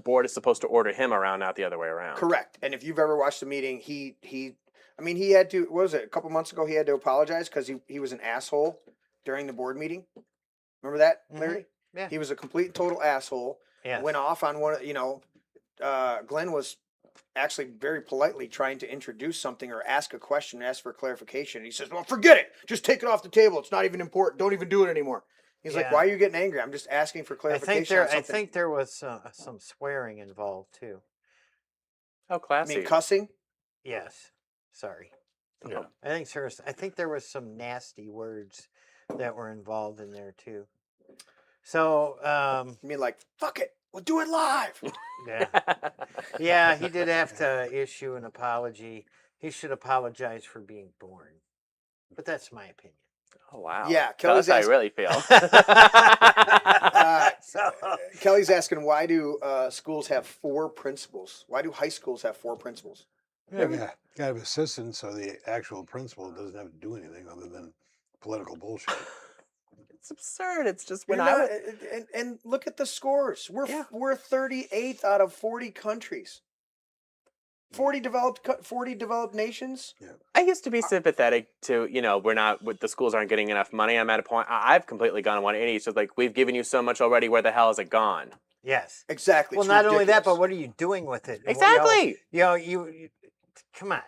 board is supposed to order him around, not the other way around. Correct. And if you've ever watched the meeting, he had to, what was it, a couple months ago, he had to apologize because he was an asshole during the board meeting. Remember that, Larry? Yeah. He was a complete total asshole. yeah. Went off on Glenn was actually very politely trying to introduce something or ask a question, ask for clarification. And he says, well, forget it. Just take it off the table. It's not even important. Don't even do it anymore. He's like, Yeah. why are you getting angry? I'm just asking for clarification. I think there was some swearing involved too. How I classy. mean, cussing. Yes. Sorry. Yeah. I think there was some nasty words that were involved in there too. So You mean like, fuck it. We'll do it live. yeah. Yeah, he did have to issue an apology. He should apologize for being born. But that's my opinion. Oh wow. Yeah, Kelly's Kelly's how I really feel. Kelly's asking, why do schools have 4 principals? Why do high schools have 4 principals? Yeah, got to have assistants so the actual principal doesn't have to do anything other than political bullshit. It's absurd. It's just You're when not- and look at the scores. We're Yeah. we're 38th out of 40 countries. 40 developed nations. I used to be sympathetic to, the schools aren't getting enough money. I'm at a point, I've completely gone 180. So like, we've given you so much already. Where the hell is it gone? Yes. Exactly. Well, It's not only that, ridiculous. but what are you doing with it? Exactly. You come on.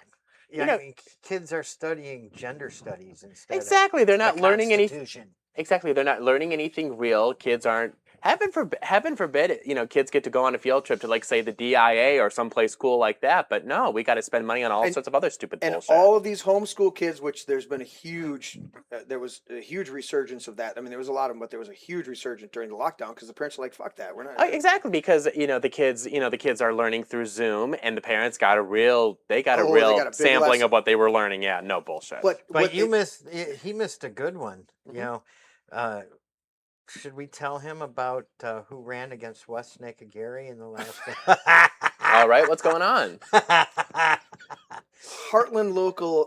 Yeah, You know- I mean, kids are studying gender studies instead. Exactly. They're Of not the learning anything. Constitution. Exactly. They're not learning anything real. Kids aren't. Heaven forbid, kids get to go on a field trip to, like, say, the DIA or someplace cool like that. But no, we got to spend money on all sorts of other stupid And bullshit. all of these homeschool kids, which there's been there was a huge resurgence of that. I mean, there was a lot of them, but there was a huge resurgence during the lockdown because the parents are like, "Fuck that, we're not." Exactly, because the kids are learning through Zoom, and the parents got a real they got a big sampling lesson. of what they were learning. Yeah, no bullshit. But He missed a good one. Mhm. Should we tell him about who ran against West Gary in the last? All right, what's going on? Heartland local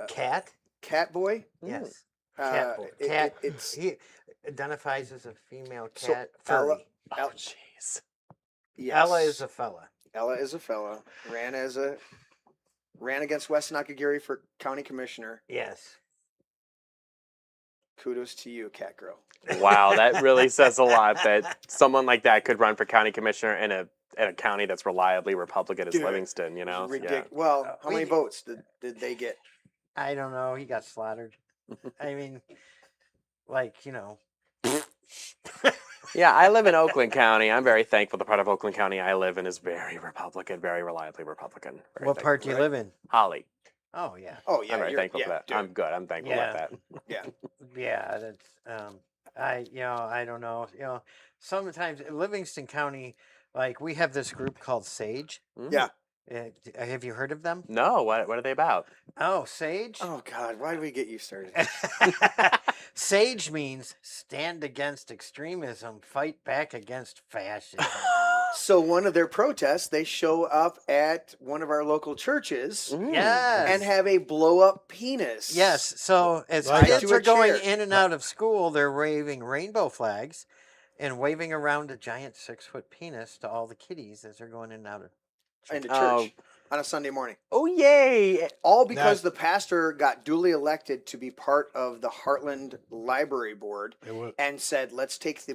Cat. cat boy. Yes. Uh, Cat boy. it- Cat. it's He identifies as a female So, cat. Ella- Furry. Oh, jeez. yes. Ella is a fella. Ella is a fella. Ran against West Gary for county commissioner. Yes. Kudos to you, cat girl. Wow, that really says a lot that someone like that could run for county commissioner in a county that's reliably Republican as Dude, Livingston. Yeah. Well, how we- many votes did they get? I don't know. He got slaughtered. I mean, Yeah, I live in Oakland County. I'm very thankful the part of Oakland County I live in is very Republican, very reliably Republican. Very what part do you thankful. live in? Holly. Oh yeah. Oh yeah, I'm very thankful for yeah, that. dude. I'm good. I'm thankful Yeah. about that. Yeah. Yeah, that's I don't know. Sometimes in Livingston County, like we have this group called Sage. Mm. Yeah. Have you heard of them? No, what are they about? Oh, Sage. Oh God, why did we get you started? Sage means stand against extremism, fight back against fascism. So one of their protests, they show up at one of our local churches Mm. Yes. and have a blow up penis. Yes. So as Like kids to a are going chair. in and out of school, they're waving rainbow flags and waving around a giant 6-foot penis to all the kiddies as they're going in and out of into Oh. church on a Sunday morning. Oh, yay! All because That- the pastor got duly elected to be part of the Hartland Library Board It was, and said, let's take the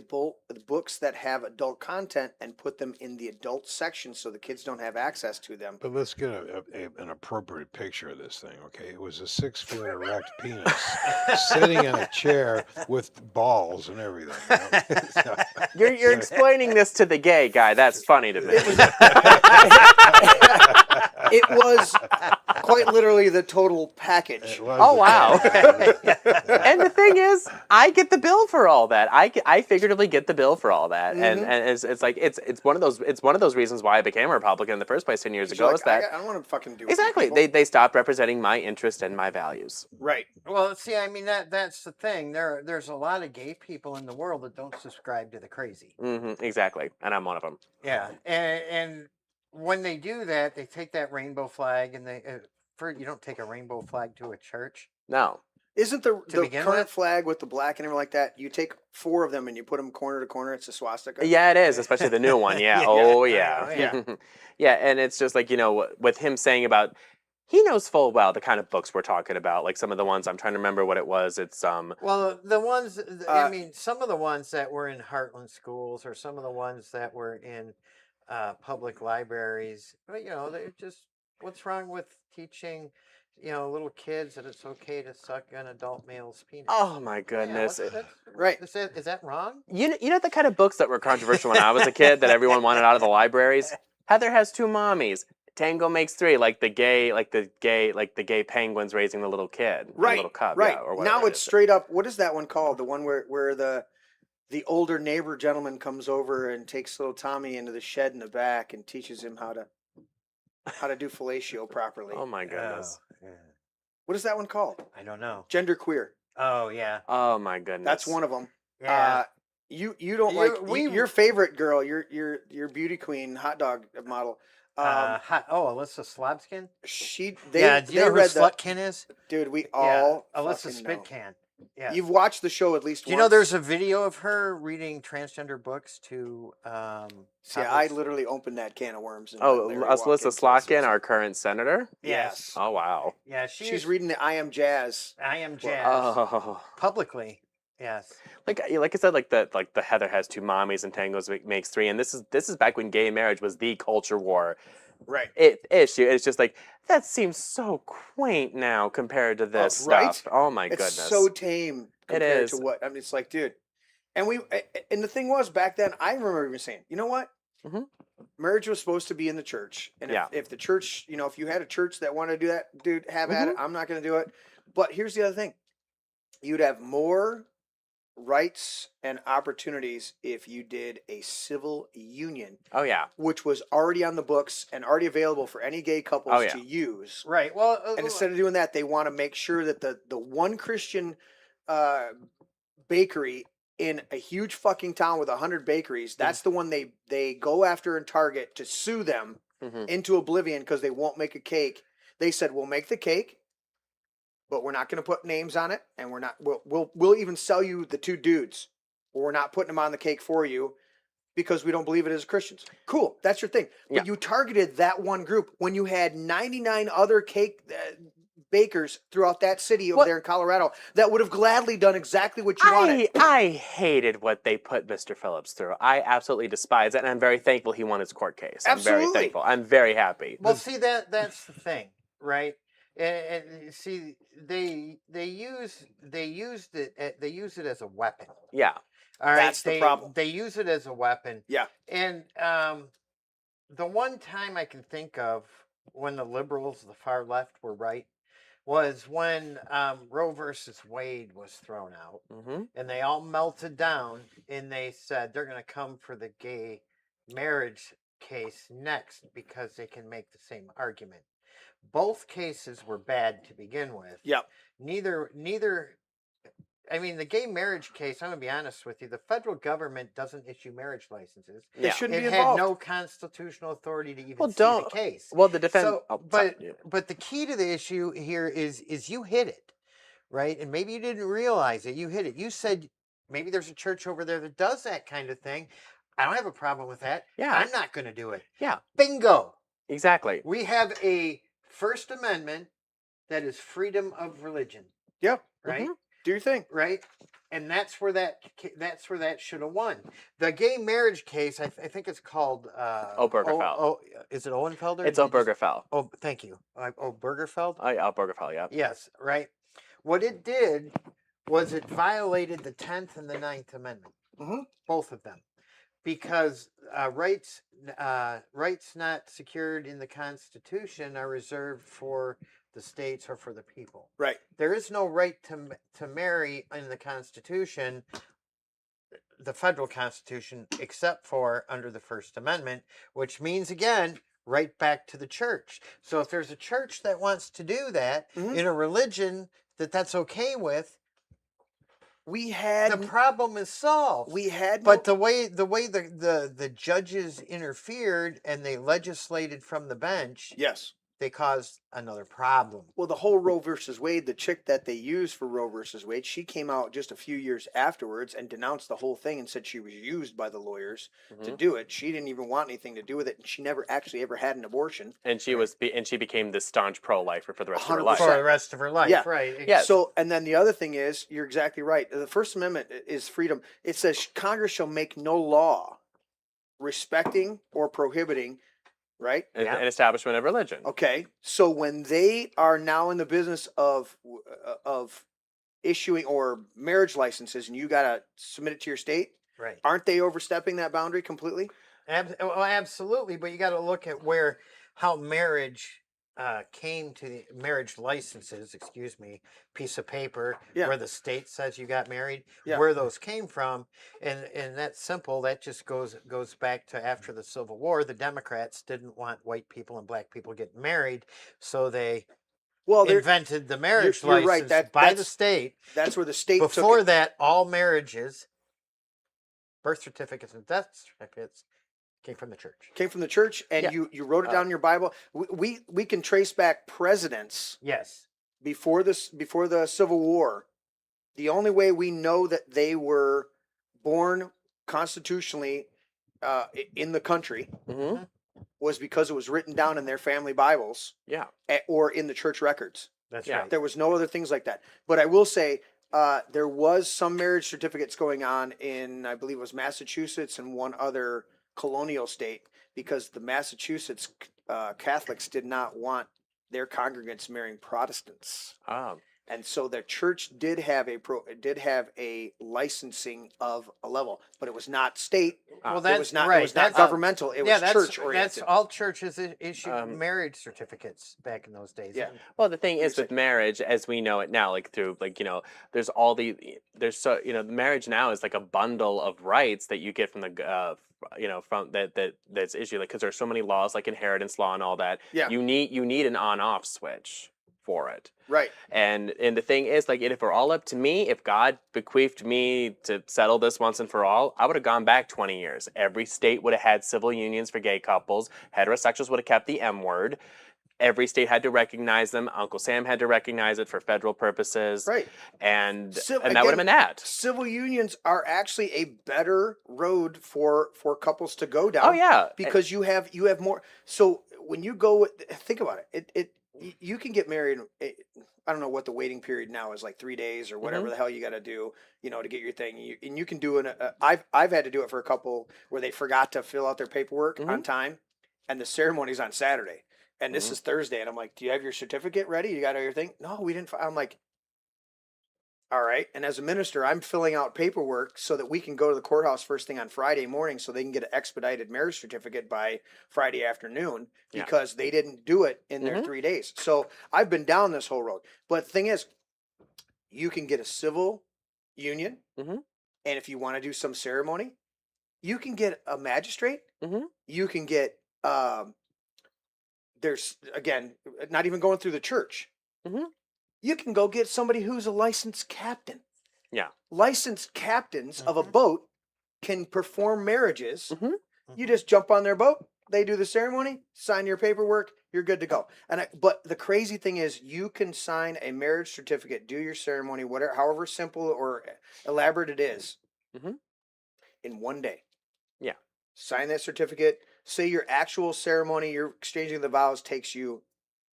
books that have adult content and put them in the adult section so the kids don't have access to them. but let's get an appropriate picture of this thing, okay? It was a 6-foot erect penis sitting in a chair with balls and everything. So- You're explaining this to the gay guy. That's funny to me. It was quite get literally the total package. Oh, wow. And the thing is, I get the bill for all that. I figuratively get the bill for all that, and it's like it's one of those reasons why I became a Republican in the first place 10 years ago. Like, is that I don't want to fucking do exactly they stopped representing my interest and my values. Right. Well, see, I mean that's the thing. There's a lot of gay people in the world that don't subscribe to the crazy. Exactly, and I'm one of them. Yeah, and when they do that, they take that rainbow flag and they. You don't take a rainbow flag to a church. No. Isn't the current with? flag with the black and everything like that? You take 4 of them and you put them corner to corner. It's a swastika. Yeah, it is, especially the new one. Yeah. Oh, yeah. Yeah. Yeah, and it's just like, with him saying about, he knows full well the kind of books we're talking about. Like some of the ones, I'm trying to remember what it was. It's Well, the ones I mean, some of the ones that were in Hartland schools, or some of the ones that were in public libraries. But they're just, what's wrong with teaching? Little kids that it's okay to suck an adult male's penis. Oh my goodness! Right? Is that wrong? You know the kind of books that were controversial when I was a kid that everyone wanted out of the libraries. Heather has 2 mommies. Tango makes 3. Like the gay penguins raising the little kid, Right? the little cub. Right. Yeah, or whatever Now it's straight up. What is that one called? The one where the older neighbor gentleman comes over and takes little Tommy into the shed in the back and teaches him how to do fellatio properly. Oh my goodness! Yeah. What is that one called? I don't know. Genderqueer. Oh yeah. Oh my goodness! That's one of them. Yeah. You don't your favorite girl, your beauty queen hot dog model. Alyssa Slobskin. Do you know who Slutkin is? Dude, we all Alyssa fucking know. Spitcan. Yeah. You've watched the show at least Do you once. know there's a video of her reading transgender books to See, I literally opened that can of worms. And Oh, let Larry walk Alyssa into Slotkin, this. our current senator. Yes. Oh wow. Yeah, she's reading the I Am Jazz. I Am Jazz. Oh. Publicly. Yes. Like I said, like the Heather has 2 mommies and Tangos makes 3, and this is back when gay marriage was the culture war Right. issue. It's just like that seems so quaint now compared to this stuff. Oh my goodness. It's so tame compared to what I mean. It's like, dude, and the thing was back then. I remember even saying, you know what? Mm-hmm. Marriage was supposed to be in the church, and if the church, if you had a church that wanted to do that, dude, have at it. I'm not going to do it. But here's the other thing: you'd have more rights and opportunities if you did a civil union. Oh yeah. Which was already on the books and already available for any gay couples to use. Right. Well, and instead of doing that, they want to make sure that the one Christian bakery in a huge fucking town with 100 bakeries, that's the one they go after and target to sue them into oblivion because they won't make a cake. They said, we'll make the cake, but we're not going to put names on it, and we'll even sell you the 2 dudes, but we're not putting them on the cake for you because we don't believe it as Christians. Cool, that's your thing. But you targeted that one group when you had 99 other cake bakers throughout that city over there in Colorado that would have gladly done exactly what you wanted. I hated what they put Mr. Phillips through. I absolutely despise it, and I'm very thankful he won his court case. Absolutely. I'm very thankful. I'm very happy. Well, see, that's the thing, right? And see, they used it as a weapon. Yeah. All right. That's the problem. They use it as a weapon. Yeah. And the one time I can think of when the liberals, the far left, were right was when Roe versus Wade was thrown out, and they all melted down, and they said they're going to come for the gay marriage case next because they can make the same argument. Both cases were bad to begin with. Yep. Neither. I mean, the gay marriage case, I'm going to be honest with you, the federal government doesn't issue marriage licenses. They shouldn't be It involved. had no constitutional authority to even see the case. Well, the defense... So, but the key to the issue here is you hit it, right? And maybe you didn't realize it. You hit it. You said, maybe there's a church over there that does that kind of thing. I don't have a problem with that. Yeah. I'm not going to do it. Yeah. Bingo. Exactly. We have a First Amendment that is freedom of religion. Yep. Right? Do your thing. Right? And that's where that should have won. The gay marriage case, I think it's called Obergefell. Is it Owenfelder? It's Obergefell. Oh, thank you. Obergefell? Obergefell, yeah. Yes, right. What it did was it violated the 10th and the 9th Amendment. Both of them. Because rights not secured in the Constitution are reserved for the states or for the people. Right. There is no right to marry in the Constitution, the federal Constitution, except for under the First Amendment, which means, again, right back to the church. So if there's a church that wants to do that in a religion that's okay with, the problem is solved. But the way the judges interfered and they legislated from the bench, yes, they caused another problem. Well, the whole Roe versus Wade, the chick that they used for Roe versus Wade, she came out just a few years afterwards and denounced the whole thing and said she was used by the lawyers to do it. She didn't even want anything to do with it, and she never actually ever had an abortion. And she she became this staunch pro-lifer for the rest of her 100%. life. For the rest of her life, Yeah. right? Yeah. So, and then the other thing is, you're exactly right. The First Amendment is freedom. It says Congress shall make no law respecting or prohibiting, right? An establishment of religion. Okay, so when they are now in the business of issuing or marriage licenses, and you got to submit it to your state, Right. aren't they overstepping that boundary completely? Well, absolutely, but you got to look at how marriage came to the marriage licenses. Excuse me, piece of paper where the state says you got married. Where those came from, and that's simple. That just goes back to after the Civil War. The Democrats didn't want white people and black people getting married, so they invented the marriage you're license right, by the state. That's where the state Before took it. that, all marriages, birth certificates and death certificates came from the church. Came from the church, and you wrote it down in your Bible. We can trace back presidents. Yes. Before the Civil War, the only way we know that they were born constitutionally in the country was because it was written down in their family Bibles. Yeah. Or in the church records. That's right. There was no other things like that. But I will say there was some marriage certificates going on in, I believe it was Massachusetts and one other colonial state, because the Massachusetts Catholics did not want their congregants marrying Protestants. And so the church did have a licensing of a level, but it was not state. Well, that's it was not, right. It was not governmental. It was church oriented. That's all churches issued marriage certificates back in those days. Yeah. Well, the thing is with marriage, as we know it now, like through there's all marriage now is like a bundle of rights that you get from the from that's issued, like, because there's so many laws like inheritance law and all that. Yeah. You need an on-off switch for it. Right. And the thing is, like, if it were all up to me, if God bequeathed me to settle this once and for all, I would have gone back 20 years. Every state would have had civil unions for gay couples. Heterosexuals would have kept the M word. Every state had to recognize them. Uncle Sam had to recognize it for federal purposes. Right. And that would have been that. Civil unions are actually a better road for couples to go down. Oh, yeah. Because you have more. So when you go, think about it. You can get married. I don't know what the waiting period now is, like 3 days or whatever the hell you got to do, to get your thing. And you can do I've had to do it for a couple where they forgot to fill out their paperwork on time, and the ceremony's on Saturday, and this is Thursday, and I'm like, do you have your certificate ready? You got all your thing? No, we didn't. I'm like, all right. And as a minister, I'm filling out paperwork so that we can go to the courthouse first thing on Friday morning so they can get an expedited marriage certificate by Friday afternoon because they didn't do it in their 3 days. So I've been down this whole road. But the thing is, you can get a civil union, and if you want to do some ceremony, you can get a magistrate. You can get, there's, again, not even going through the church. You can go get somebody who's a licensed captain. Yeah. Licensed captains of a boat can perform marriages. You just jump on their boat, they do the ceremony, sign your paperwork, you're good to go. But the crazy thing is, you can sign a marriage certificate, do your ceremony, whatever, however simple or elaborate it is, in 1 day. Yeah. Sign that certificate. Say your actual ceremony, you're exchanging the vows, takes you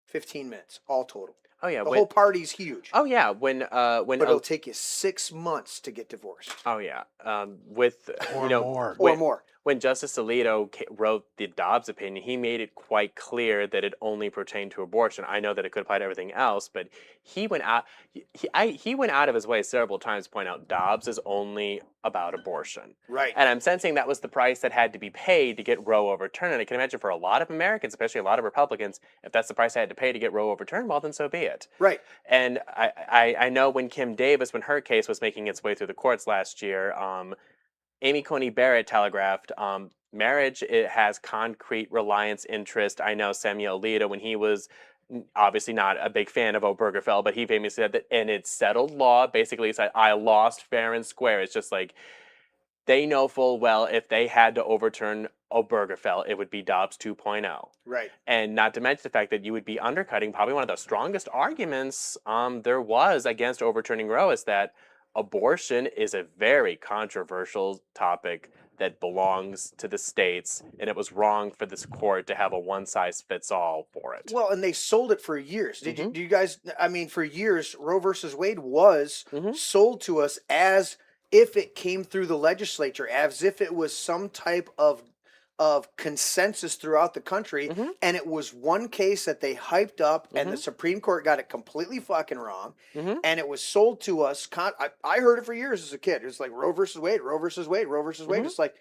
15 minutes, all total. Oh yeah, The whole party's huge. Oh yeah, when But it'll take you 6 months to get divorced. Oh yeah, with Or you know more. Or more. when Justice Alito wrote the Dobbs opinion, he made it quite clear that it only pertained to abortion. I know that it could apply to everything else, but he went out he went out of his way several times to point out Dobbs is only about abortion. Right. And I'm sensing that was the price that had to be paid to get Roe overturned. And I can imagine for a lot of Americans, especially a lot of Republicans, if that's the price I had to pay to get Roe overturned, well, then so be it. Right. And I know when Kim Davis, when her case was making its way through the courts last year, Amy Coney Barrett telegraphed, marriage, it has concrete reliance interest. I know Samuel Alito, when he was obviously not a big fan of Obergefell, but he famously said that, and it's settled law, basically said, I lost fair and square. It's just like, they know full well if they had to overturn Obergefell, it would be Dobbs 2.0. Right. And not to mention the fact that you would be undercutting probably one of the strongest arguments there was against overturning Roe is that abortion is a very controversial topic that belongs to the states, and it was wrong for this court to have a one-size-fits-all for it. Well, and they sold it for years. Do you guys, I mean, for years, Roe versus Wade was sold to us as if it came through the legislature, as if it was some type of consensus throughout the country, and it was one case that they hyped up, and the Supreme Court got it completely fucking wrong, and it was sold to us. I heard it for years as a kid. It was like Roe versus Wade, Roe versus Wade, Roe versus Wade. It's like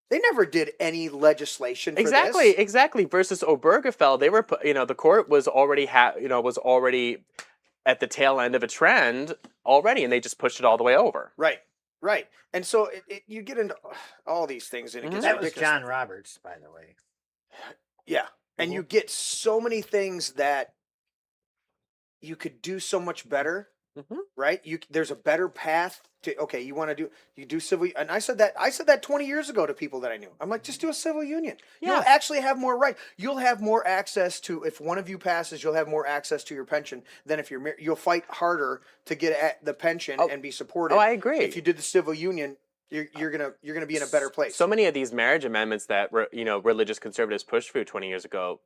they never did any legislation for this. Exactly. Versus Obergefell, they were, the court was already was already at the tail end of a trend already, and they just pushed it all the way over. Right. And so you get into all these things, and it gets That ridiculous. was John Roberts, by the way. Yeah. And you get so many things that you could do so much better, right? There's a better path to, okay, you do civil, and I said that 20 years ago to people that I knew. I'm like, just do a civil union. Yeah. You'll actually have more right. You'll have more access to, if one of you passes, you'll have more access to your pension than if you'll fight harder to get at the pension and be supported. Oh, I agree. If you did the civil union, you're gonna be in a better place. So many of these marriage amendments that religious conservatives pushed through 20 years ago,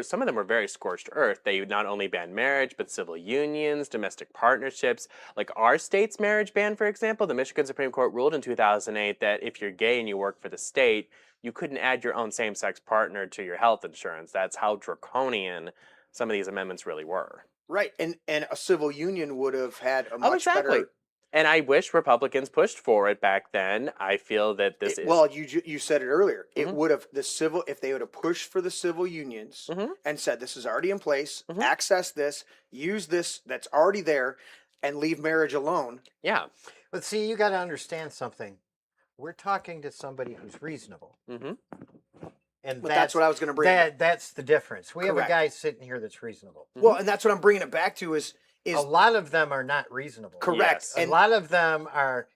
some of them were very scorched earth. They not only banned marriage, but civil unions, domestic partnerships. Like our state's marriage ban, for example, the Michigan Supreme Court ruled in 2008 that if you're gay and you work for the state, you couldn't add your own same-sex partner to your health insurance. That's how draconian some of these amendments really were. Right, and a civil union would have had a much better. And I wish Republicans pushed for it back then. I feel that this is... Well, you said it earlier. It would have, if they would have pushed for the civil unions and said, this is already in place, access this, use this that's already there, and leave marriage alone. Yeah. But see, you got to understand something. We're talking to somebody who's reasonable. And that's what I was going to bring. That's the difference. We have a Correct. guy sitting here that's reasonable. Well, and that's what I'm bringing it back to is a lot of them are not reasonable. Correct. Yes. A lot of them are,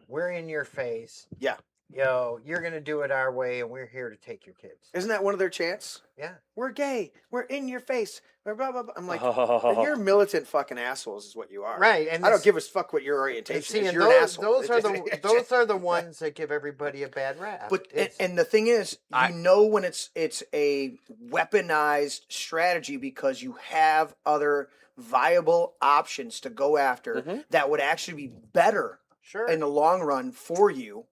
we're in your face. Yeah. You're going to do it our way, and we're here to take your kids. Isn't that one of their chants? Yeah. We're gay. We're in your face. Blah, blah, blah. I'm like, you're militant fucking assholes is what you are. Right. And I don't give a fuck what your orientation see, is. and You're an asshole. those are the ones that give everybody a bad rap. But and the thing is, when it's a weaponized strategy because you have other viable options to go after that would actually be better in the long run for you.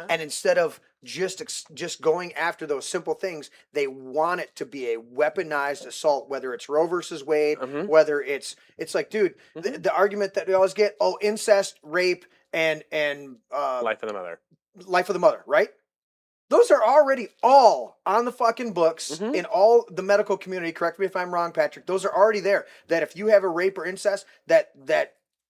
And instead of just going after those simple things, they want it to be a weaponized assault, whether it's Roe versus Wade, whether it's like, dude, the argument that we always get, incest, rape, and life of the mother, right? Those are already all on the fucking books in all the medical community. Correct me if I'm wrong, Patrick. Those are already there. That if you have a rape or incest, that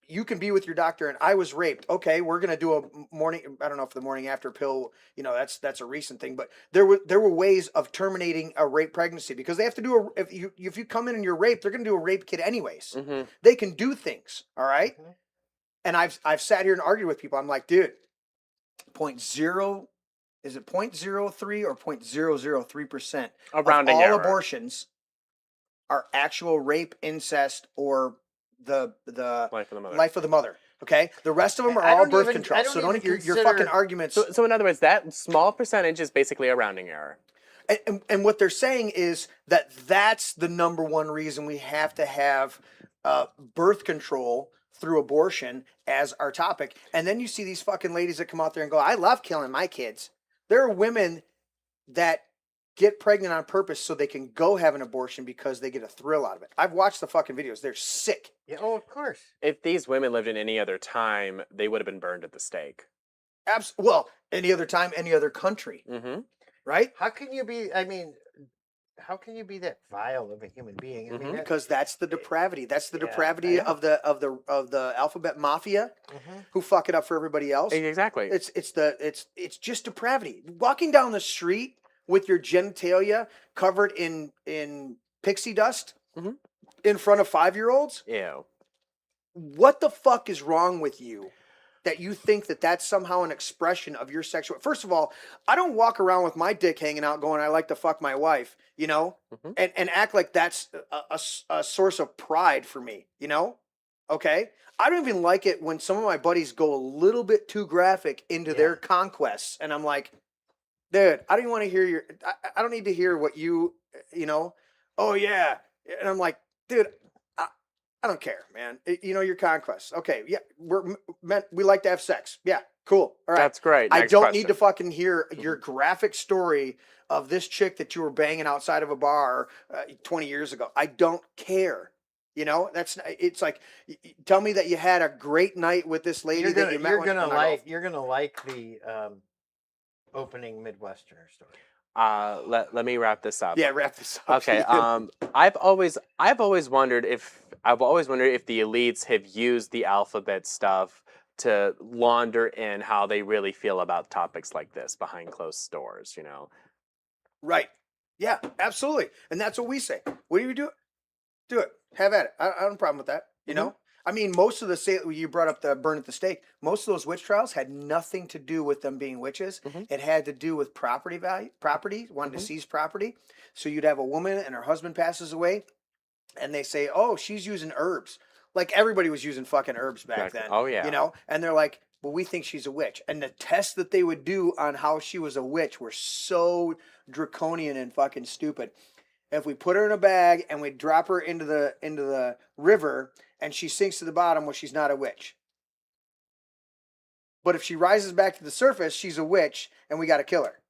you can be with your doctor and I was raped. Okay, we're gonna do a morning. I don't know if the morning after pill. That's a recent thing, but there were ways of terminating a rape pregnancy because they have to do if you come in and you're raped, they're gonna do a rape kit anyways. They can do things. All right. And I've sat here and argued with people. I'm like, dude, 0.0. Is it 0.03 or 0.003% of all abortions are actual rape, incest, or the life of the mother? Okay, the rest of them are all birth control. So don't your fucking arguments. So in other words, that small percentage is basically a rounding error. And what they're saying is that that's the number one reason we have to have birth control through abortion as our topic. And then you see these fucking ladies that come out there and go, I love killing my kids. There are women that get pregnant on purpose so they can go have an abortion because they get a thrill out of it. I've watched the fucking videos. They're sick. Yeah, oh, of course. If these women lived in any other time, they would have been burned at the stake. Well, any other time, any other country, Mm-hmm. right? How can you be? I mean, how can you be that vile of a human being? I mean, Because that's the depravity. That's the Yeah, depravity yeah. of the alphabet mafia Mhm. who fuck it up for everybody else. Exactly. It's just depravity. Walking down the street with your genitalia covered in pixie dust Mhm. in front of 5-year-olds. Ew. What the fuck is wrong with you that you think that that's somehow an expression of your sexual? First of all, I don't walk around with my dick hanging out going, I like to fuck my wife, you know, Mhm. and act like that's a source of pride for me, you know? Okay. I don't even like it when some of my buddies go a little bit too graphic into their conquests. And I'm like, dude, I don't even want to hear I don't need to hear what you know, oh yeah. And I'm like, dude, I don't care, man. You know, your conquests. Okay, yeah, we like to have sex. Yeah, cool. All right. That's great. I Next don't question. need to fucking hear your graphic story of this chick that you were banging outside of a bar 20 years ago. I don't care. You know, it's like, tell me that you had a great night with this lady that you met. You're gonna like the opening Midwesterner story. Let me wrap this up. Yeah, wrap this up. Okay. I've always wondered if the elites have used the alphabet stuff to launder in how they really feel about topics like this behind closed doors. You know. Right. Yeah, absolutely. And that's what we say. What do you do? Do it. Have at it. I don't have a problem with that. You know? I mean, most of you brought up the burn at the stake. Most of those witch trials had nothing to do with them being witches. It had to do with property value, wanted to seize property. So you'd have a woman and her husband passes away and they say, oh, she's using herbs. Like everybody was using fucking herbs back then. Oh, yeah. You know? And they're like, well, we think she's a witch. And the tests that they would do on how she was a witch were so draconian and fucking stupid. If we put her in a bag and we drop her into the river and she sinks to the bottom, well, she's not a witch. But if she rises back to the surface, she's a witch and we got to kill her.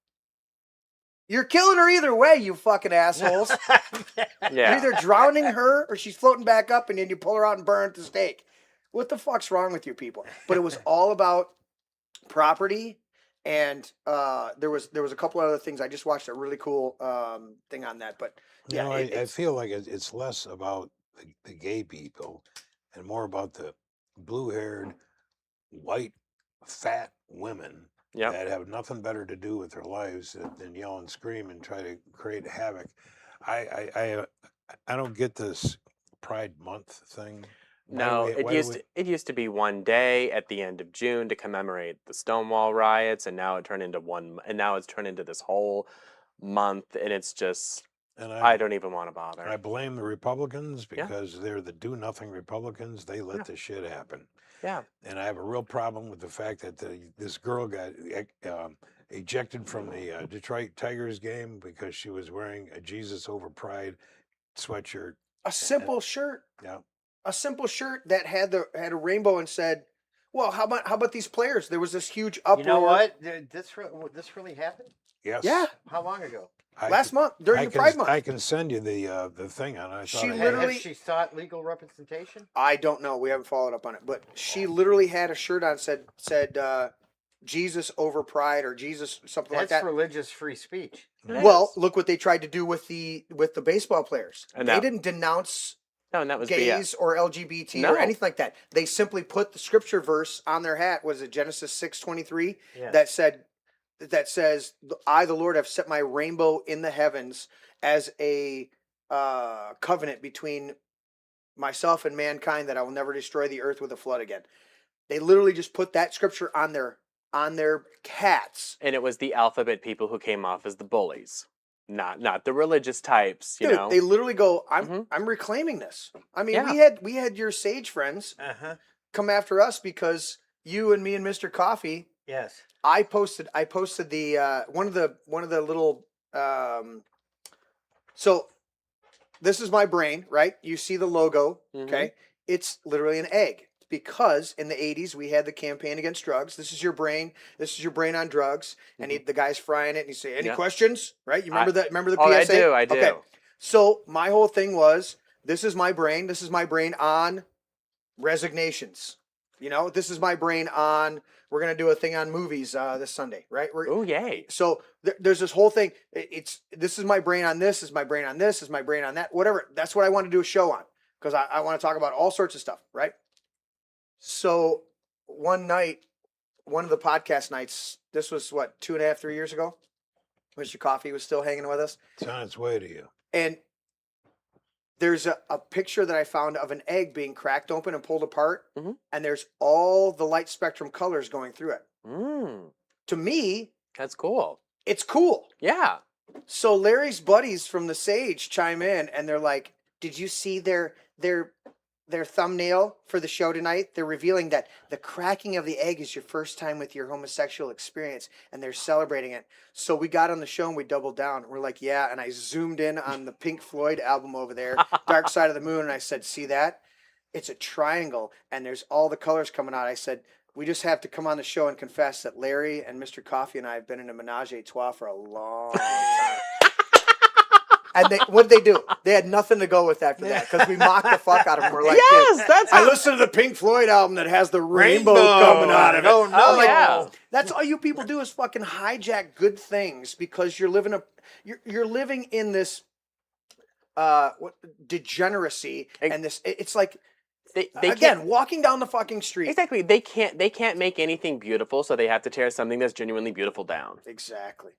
You're killing her either way, you fucking assholes. Yeah. You're either drowning her or she's floating back up and then you pull her out and burn her at the stake. What the fuck's wrong with you people? But it was all about property. And there was a couple other things. I just watched a really cool thing on that. But yeah, You know, I feel like it's less about the gay people and more about the blue-haired, white, fat women Yep. that have nothing better to do with their lives than yell and scream and try to create havoc. I don't get this Pride Month thing. No, it used to be one day at the end of June to commemorate the Stonewall riots, and now it's turned into this whole month, and it's just I don't even want to bother. I blame the Republicans because they're the do-nothing Republicans. They let the shit happen. Yeah. And I have a real problem with the fact that this girl got ejected from the Detroit Tigers game because she was wearing a Jesus Over Pride sweatshirt. a simple shirt. Yeah. A simple shirt that had a rainbow and said, "Well, how about these players?" There was this huge uproar. You know what? This really happened? Yes. Yeah, How long ago? last month during the Pride Month. I can send you the thing on it. I thought She I had it. literally- Has she sought legal representation? I don't know. We haven't followed up on it, but she literally had a shirt on said Jesus over pride or Jesus something like That's that. religious free speech. Well, look what they tried to do with the baseball players. And they that- didn't denounce No, and that was gays or LGBT No. or anything like that. They simply put the scripture verse on their hat. Was it Genesis 6:23 Yeah. that says, "I, the Lord, have set my rainbow in the heavens as a covenant between myself and mankind, that I will never destroy the earth with a flood again." They literally just put that scripture on their hats. And it was the alphabet people who came off as the bullies, not the religious types. You Dude, know, they literally go, "I'm Mhm. I'm reclaiming this." I mean, Yeah. we had your sage friends Uh-huh. come after us because you and me and Mr. Coffee. Yes. I posted the one of the little So this is my brain, right? You see the logo, okay? It's literally an egg because in the 80s we had the campaign against drugs. This is your brain. This is your brain on drugs. And the guy's frying it and you say, any questions? Right? You remember that? Remember the PSA? I do. Okay. So my whole thing was, this is my brain. This is my brain on resignations. You know, this is my brain on, we're going to do a thing on movies this Sunday, right? Oh, yay. So there's this whole thing. This is my brain on this, is my brain on this, is my brain on that, whatever. That's what I want to do a show on because I want to talk about all sorts of stuff, right? So one night, one of the podcast nights, this was what, 2.5, 3 years ago? Mr. Coffee was still hanging with us. It's on its way to you. And there's a picture that I found of an egg being cracked open and pulled apart, and there's all the light spectrum colors going through it. To me, that's cool. It's cool. Yeah. So Larry's buddies from the Sage chime in, and they're like, "Did you see their thumbnail for the show tonight? They're revealing that the cracking of the egg is your first time with your homosexual experience, and they're celebrating it." So we got on the show and we doubled down. We're like, yeah, and I zoomed in on the Pink Floyd album over there, Dark Side of the Moon, and I said, see that? It's a triangle, and there's all the colors coming out. I said, we just have to come on the show and confess that Larry and Mr. Coffee and I have been in a menage a trois for a long time. And what'd they do? They had nothing to go with after that because we mocked the fuck out of them. We're like, yes, that's I listened to the Pink Floyd album that has the rainbow coming out of it. Oh, no. Like, yeah. That's all you people do is fucking hijack good things because you're living in this degeneracy and this. It's like they again walking down the fucking street. Exactly. They can't make anything beautiful, so they have to tear something that's genuinely beautiful down. Exactly.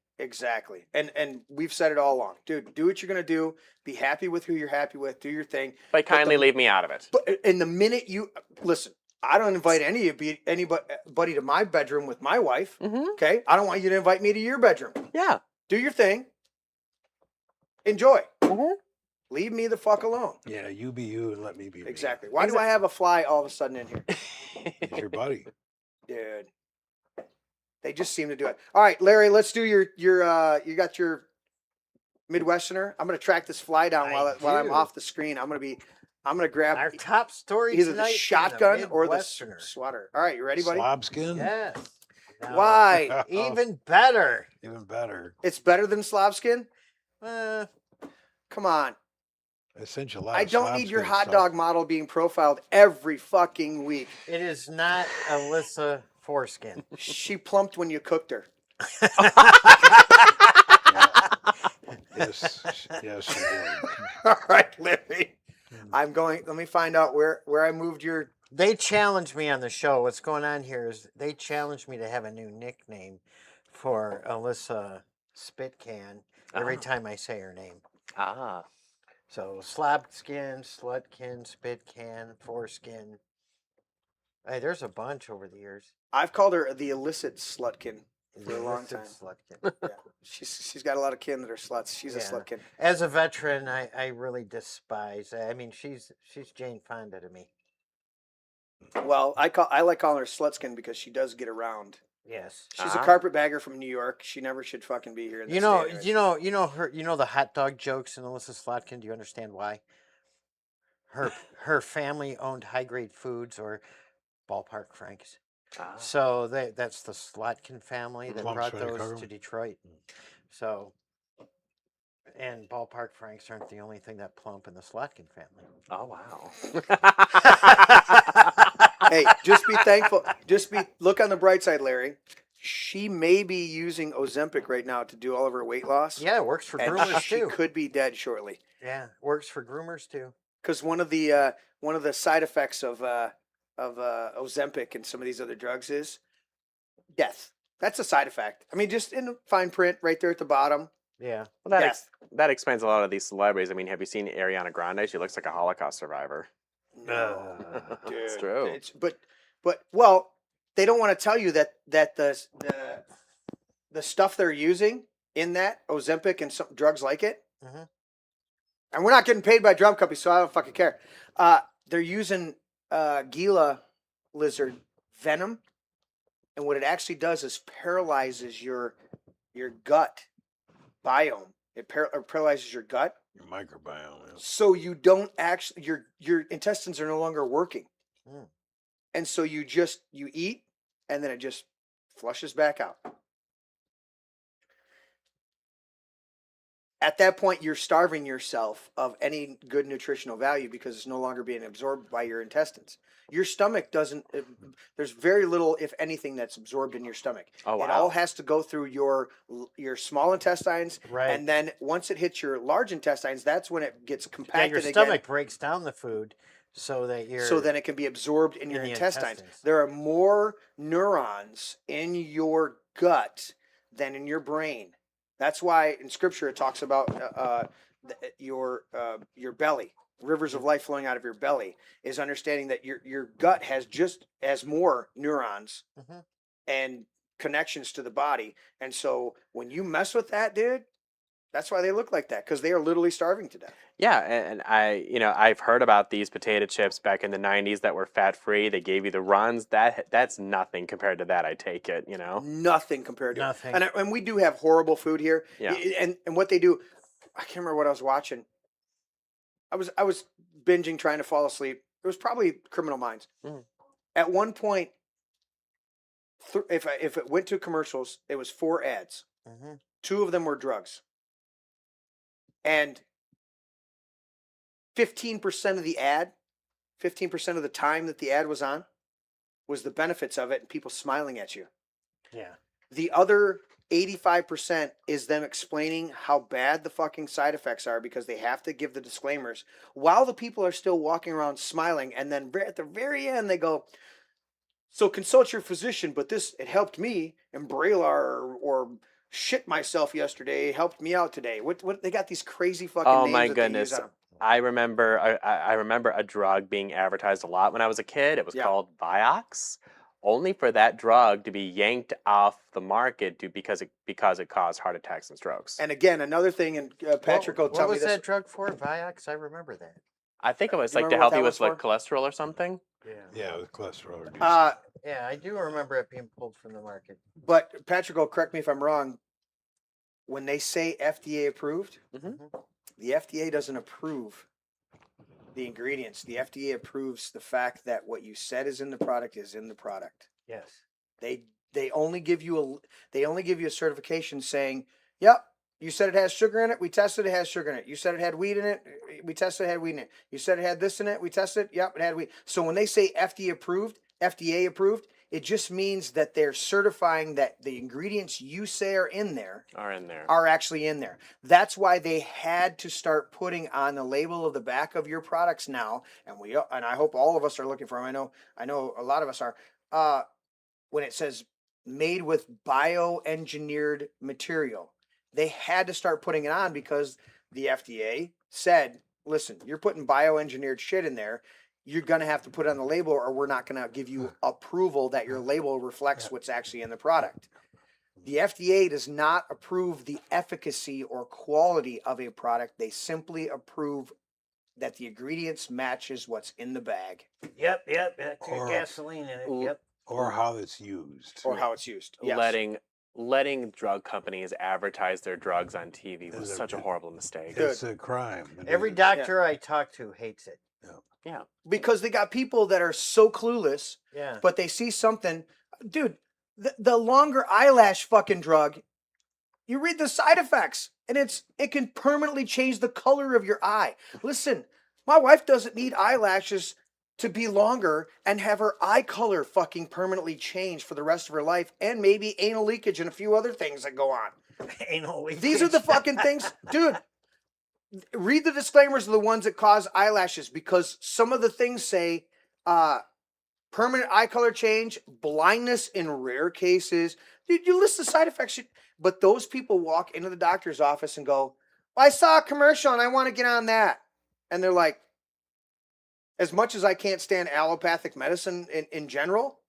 And we've said it all along. Dude, do what you're going to do. Be happy with who you're happy with. Do your thing. But kindly leave me out of it. But in the minute you... Listen, I don't invite anybody to my bedroom with my wife. Okay? I don't want you to invite me to your bedroom. Yeah. Do your thing. Enjoy. Leave me the fuck alone. Yeah, you be you and let me be me. Exactly. Why do I have a fly all of a sudden in here? He's your buddy. Dude. They just seem to do it. All right, Larry, let's do you got your Midwesterner. I'm going to track this fly down while I'm off the screen. I'm going to grab our top story either tonight the shotgun or the Midwesterner. swatter. All right, you ready, buddy? Slobskin? Yes. No. Why? Even better. Even better. It's better than slobskin? Come on. I sent you a lot I of don't need your Slobskin hot stuff. dog model being profiled every fucking week. It is not Alyssa Foreskin. She plumped when you cooked her. Yes, she did. All right, Larry. Let me find out where I moved your... They challenged me on the show. What's going on here is they challenged me to have a new nickname for Alyssa Spitcan every time I say her name. Ah. So Slobskin, Slutkin, Spitcan, Foreskin. Hey, there's a bunch over the years. I've called her the illicit slutkin for a long time. Slutkin. Yeah. She's got a lot of kin that are sluts. She's a slutkin. As a veteran, I really despise. I mean, she's Jane Fonda to me. Well, I like calling her slutskin because she does get around. Yes. She's a carpetbagger from New York. She never should fucking be here. In this You know, day and age. you know the hot dog jokes in Alyssa Slotkin. Do you understand why? Her family owned High Grade Foods or Ballpark Franks. So that's the Slotkin family that brought those to Detroit. So, and Ballpark Franks aren't the only thing that plump in the Slotkin family. Oh wow. Hey, just be thankful. Look on the bright side, Larry. She may be using Ozempic right now to do all of her weight loss. Yeah, it works for and groomers she too. could be dead shortly. Yeah, works for groomers too. Because one of the side effects of Ozempic and some of these other drugs is death. That's a side effect. I mean, just in the fine print right there at the bottom. Yeah. Well, Death. that explains a lot of these celebrities. I mean, have you seen Ariana Grande? She looks like a Holocaust survivor. No, dude. It's true. But well, they don't want to tell you that the stuff they're using in that Ozempic and some drugs like it, and we're not getting paid by drum companies, so I don't fucking care. They're using Gila lizard venom, and what it actually does is paralyzes your gut biome. It paralyzes your gut. Your microbiome. Yeah. So you don't actually, your intestines are no longer working. Mm. And so you eat and then it just flushes back out. At that point, you're starving yourself of any good nutritional value because it's no longer being absorbed by your intestines. Your stomach doesn't, there's very little, if anything, that's absorbed in your stomach. Oh, wow. It all has to go through your small intestines. Right. And then once it hits your large intestines, that's when it gets Yeah, compacted your again. stomach breaks down the food so that So then it can be absorbed in your the intestines. intestines. There are more neurons in your gut than in your brain. That's why in Scripture it talks about your belly, rivers of life flowing out of your belly, is understanding that your gut has just as more neurons Mhm. and connections to the body. And so when you mess with that, dude, that's why they look like that, because they are literally starving to death. Yeah, and I've heard about these potato chips back in the 90s that were fat free. They gave you the runs. That's nothing compared to that, I take it, Nothing compared to Nothing. it. And we do have horrible food here. Yeah. And what they do, I can't remember what I was watching. I was binging trying to fall asleep. It was probably Criminal Minds. Mhm. At one point, if it went to commercials, it was 4 ads. Mm-hmm. 2 of them were drugs. And 15% of the ad, 15% of the time that the ad was on, was the benefits of it and people smiling at you. Yeah. The other 85% is them explaining how bad the fucking side effects are because they have to give the disclaimers while the people are still walking around smiling. And then at the very end, they go, so consult your physician, but it helped me. And Brailar or shit myself yesterday helped me out today. What they got these crazy fucking Oh names my that they use goodness. on 'em. I remember a drug being advertised a lot when I was a kid. It was Yeah. called Vioxx, only for that drug to be yanked off the market because it caused heart attacks and strokes. And again, another thing, and Patrick will tell what me was this. that drug for? Vioxx? I remember that. I think it was Do you like to remember what help that you was with like for? cholesterol or something. Yeah. Yeah, with cholesterol reduced. Yeah, I do remember it being pulled from the market. But Patrick will correct me if I'm wrong. When they say FDA approved, Mhm. the FDA doesn't approve the ingredients. The FDA approves the fact that what you said is in the product is in the product. Yes. They only give you a certification saying, "Yep, you said it has sugar in it. We tested it has sugar in it. You said it had wheat in it. We tested it had wheat in it. You said it had this in it. We tested it. Yep, it had wheat." So when they say FDA approved, it just means that they're certifying that the ingredients you say are in there are actually in there. That's why they had to start putting on the label of the back of your products now, and I hope all of us are looking for them. I know a lot of us are. When it says made with bioengineered material, they had to start putting it on because the FDA said, "Listen, you're putting bioengineered shit in there. You're going to have to put it on the label or we're not going to give you approval that your label reflects what's actually in the product." The FDA does not approve the efficacy or quality of a product. They simply approve that the ingredients matches what's in the bag Yep. That's Or- gasoline in it. Yep. Or how it's used. or how it's used. Yes. Letting drug companies advertise their drugs on TV was Is such a it- horrible mistake. It's a crime. It Every is. doctor I talk to hates it. Yeah. Because they got people that are so clueless, Yeah. but they see something. Dude, the longer eyelash fucking drug, you read the side effects and it can permanently change the color of your eye. Listen, my wife doesn't need eyelashes to be longer and have her eye color fucking permanently change for the rest of her life, and maybe anal leakage and a few other things that go on. Anal leakage. These are the fucking things, dude. Read the disclaimers of the ones that cause eyelashes, because some of the things say permanent eye color change, blindness in rare cases. Dude, you list the side effects, but those people walk into the doctor's office and go, "Well, I saw a commercial and I want to get on that." And they're like, as much as I can't stand allopathic medicine in general,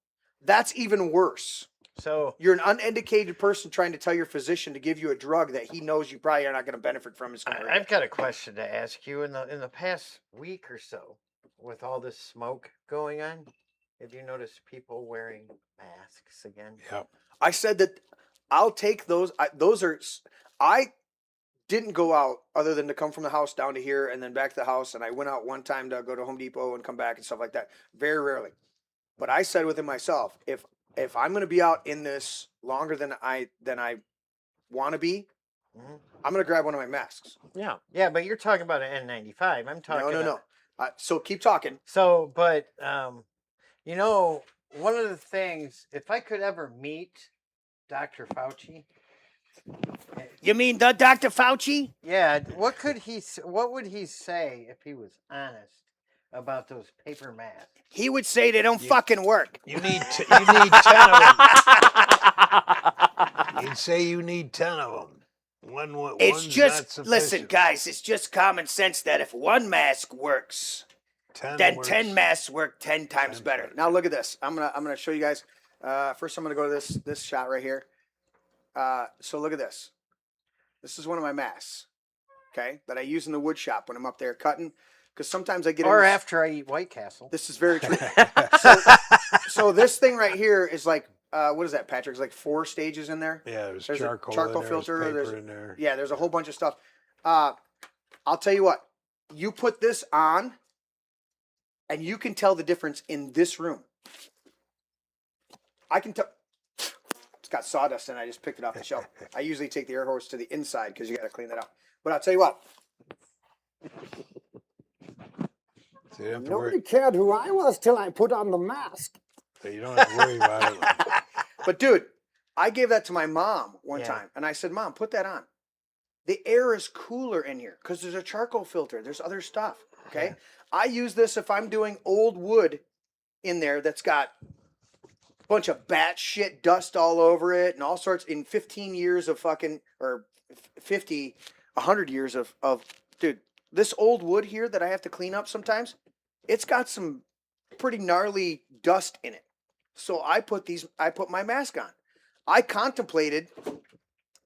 that's even worse. So You're an uneducated person trying to tell your physician to give you a drug that he knows you probably are not going to benefit from. It's going to hurt you. I've got a question to ask you. In the past week or so, with all this smoke going on, have you noticed people wearing masks again? Yep. I said that I'll take those. didn't go out other than to come from the house down to here and then back to the house. And I went out one time to go to Home Depot and come back and stuff like that. Very rarely. But I said within myself, if I'm going to be out in this longer than I want to be, I'm going to grab one of my masks. Yeah. Yeah, but you're talking about an N95. I'm talking. No. So keep talking. So, but you know, one of the things, if I could ever meet Dr. Fauci. You mean the Dr. Fauci? Yeah, what would he say if he was honest about those paper masks? He would say they don't fucking work. You need 10 of them. He'd say you need 10 of them. It's one's just, not listen, sufficient. guys, it's just common sense that if one mask works, 10 then works. 10 masks work 10 times 10 better. better. Now look at this. I'm gonna show you guys. First, I'm gonna go to this shot right here. So look at this. This is one of my masks, okay, that I use in the wood shop when I'm up there cutting, because sometimes I get Or in this- after I eat White Castle. This is very true. So this thing right here is like, what is that, Patrick? It's like 4 stages in there. Yeah, there's a charcoal charcoal in there, filter. there's paper in there. Yeah, there's a whole bunch of stuff. I'll tell you what. You put this on, and you can tell the difference in this room. I can tell. It's got sawdust, and I just picked it off the shelf. I usually take the air hose to the inside because you got to clean that out. But I'll tell you what. So you don't have to Nobody worry. cared who I was till I put on the mask. So you don't have to worry about it. But dude, I gave that to my mom one Yeah. time, and I said, "Mom, put that on. The air is cooler in here because there's a charcoal filter. There's other stuff. Okay, Yeah. I use this if I'm doing old wood in there that's got a bunch of bat shit dust all over it and all sorts. In 15 years of fucking, or 50, 100 years of dude, this old wood here that I have to clean up sometimes, it's got some pretty gnarly dust in it. So I put my mask on. I contemplated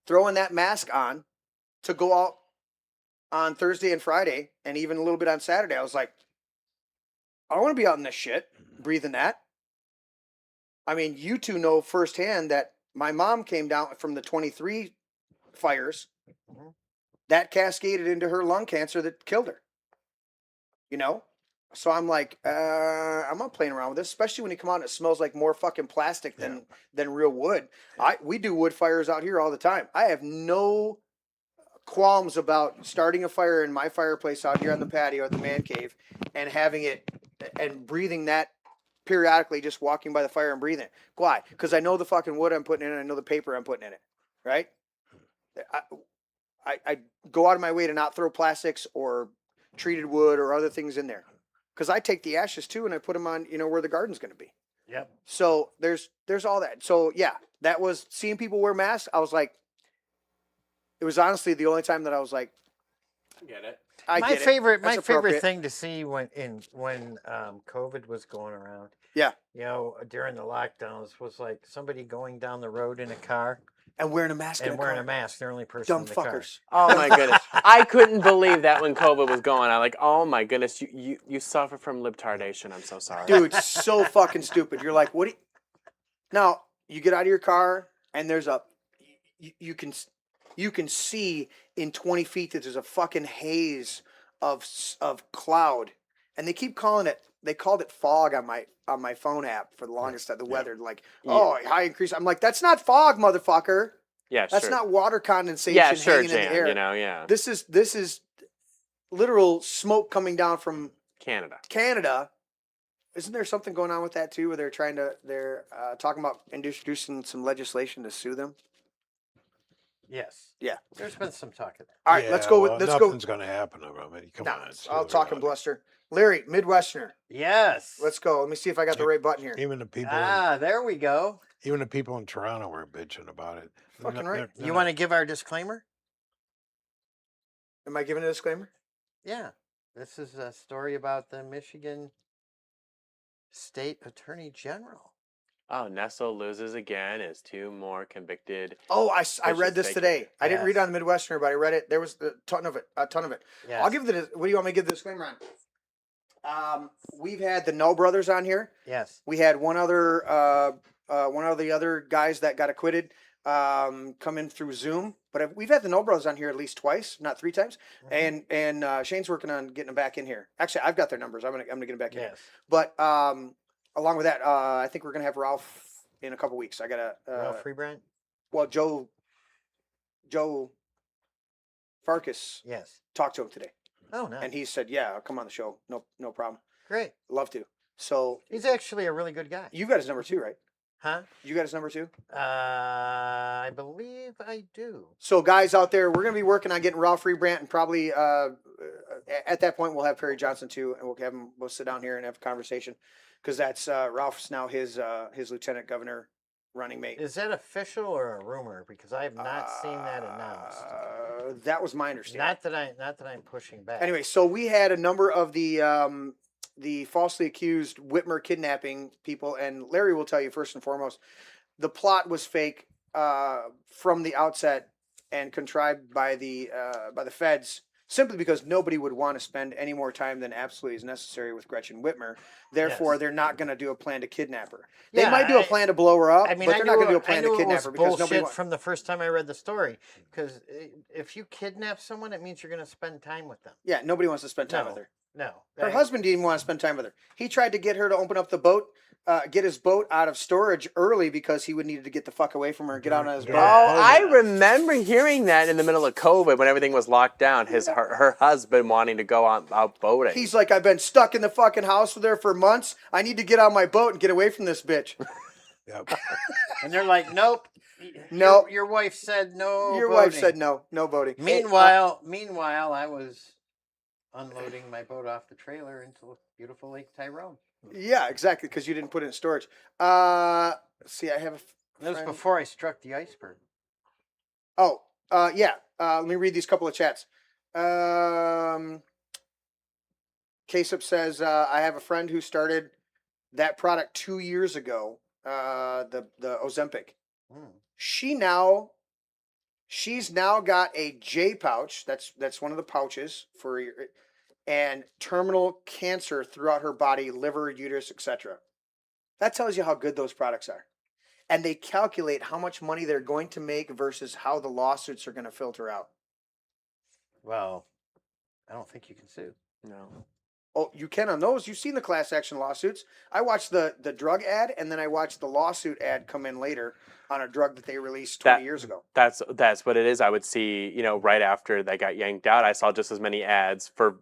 throwing that mask on to go out on Thursday and Friday, and even a little bit on Saturday. I was like, I want to be out in this shit, breathing that. I mean, you two know firsthand that my mom came down from the 23 fires. That cascaded into her lung cancer that killed her. You know? So I'm like, I'm not playing around with this, especially when you come out and it smells like more fucking plastic than real wood. We do wood fires out here all the time. I have no qualms about starting a fire in my fireplace out here on the patio at the man cave and having it and breathing that periodically, just walking by the fire and breathing it. Why? Because I know the fucking wood I'm putting in it. I know the paper I'm putting in it. Right? I go out of my way to not throw plastics or treated wood or other things in there. Because I take the ashes too and I put them on, where the garden's going to be. Yep. So there's all that. So yeah, that was seeing people wear masks. I was like, it was honestly the only time that I was like, I get it. My favorite That's appropriate. thing to see when COVID was going around. Yeah. During the lockdowns was like somebody going down the road in a car And wearing a mask. and wearing a mask. The only person Dumb in the car. fuckers. Oh my goodness. I couldn't believe that when COVID was going. I'm like, oh my goodness, you suffer from libtardation. I'm so sorry. Dude, so fucking stupid. You're like, what? Now you get out of your car and there's you can see in 20 feet that there's a fucking haze of cloud, and they keep calling it. They called it fog on my phone app for the longest time. The weather, like, high increase. I'm like, that's not fog, motherfucker. Yeah, That's sure. not water condensation. Yeah, sure, hanging in the air. Jan. Yeah. This is literal smoke coming down from Canada. Isn't there something going on with that too, where they're talking about introducing some legislation to sue them? Yes. Yeah. There's been some talk of that. All right, let's go. Nothing's going to happen. I mean, come on. it's I'll really talk and not. bluster. Larry, Midwesterner. Yes. Let's go. Let me see if I got the right button here. Even the people, there we go. even the people in Toronto were bitching about it. Fucking right. You want to give our disclaimer? Am I giving a disclaimer? Yeah. This is a story about the Michigan State Attorney General. Oh, Nessel loses again as 2 more convicted. Oh, I read this Vicious today. bacon. I didn't read it on the Midwesterner, but I read it. There was a ton of it. Yes. I'll give what do you want me to give the disclaimer on? We've had the Null brothers on here. Yes. We had one of the other guys that got acquitted. come in through Zoom. But we've had the Noel Brothers on here at least twice, not 3 times. And Shane's working on getting them back in here. Actually, I've got their numbers. I'm gonna get them back in. Yes. But along with that, I think we're gonna have Ralph in a couple weeks. I gotta Ralph Freebrand? well, Joe Farkas Yes. talked to him today, Oh, nice. and he said, "Yeah, I'll come on the show. No problem. Great. Love to." So He's actually a really good guy. you got his number too, right? Huh? You got his number too. I believe I do. So guys out there, we're gonna be working on getting Ralph Freebrand, and probably at that point we'll have Perry Johnson too, and we'll have him. We'll sit down here and have a conversation, because that's Ralph's now his lieutenant governor running mate. Is that official or a rumor? Because I have not seen that announced. That was my understanding. Not that I'm pushing back. Anyway, so we had a number of the falsely accused Whitmer kidnapping people, and Larry will tell you first and foremost, the plot was fake from the outset and contrived by the feds, simply because nobody would want to spend any more time than absolutely is necessary with Gretchen Whitmer. Therefore, Yes. they're not going to do a plan to kidnap her. They Yeah, might do a plan to blow her up, I mean, but I they're not going to do a I plan knew to it kidnap was her because nobody. bullshit from the first time I read the story. Because if you kidnap someone, it means you're going to spend time with them. Yeah, nobody wants to spend time No. with her. No. Her husband didn't even want to spend time with her. He tried to get her to open up the boat, get his boat out of storage early because he would need to get the fuck away from her and get out on his boat. Oh, I remember hearing that in the middle of COVID when everything was locked down. Her husband wanting to go out boating. He's like, I've been stuck in the fucking house with her for months. I need to get on my boat and get away from this bitch. Yep. And they're like, nope. Nope. Your wife said no. Your boating. wife said no boating. Meanwhile, I was unloading my boat off the trailer into beautiful Lake Tyrone. Yeah, exactly, because you didn't put it in storage. See, I have a That was friend- before I struck the iceberg. Oh, yeah. Let me read these couple of chats. Kaseup says, I have a friend who started that product 2 years ago, the Ozempic. She's now got a J pouch. That's one of the pouches for your, and terminal cancer throughout her body, liver, uterus, etc. That tells you how good those products are. And they calculate how much money they're going to make versus how the lawsuits are going to filter out. Well, I don't think you can sue. No. Oh, you can on those. You've seen the class action lawsuits. I watched the drug ad, and then I watched the lawsuit ad come in later on a drug that they released 20 years ago. That's what it is. I would see, right after they got yanked out, I saw just as many ads for,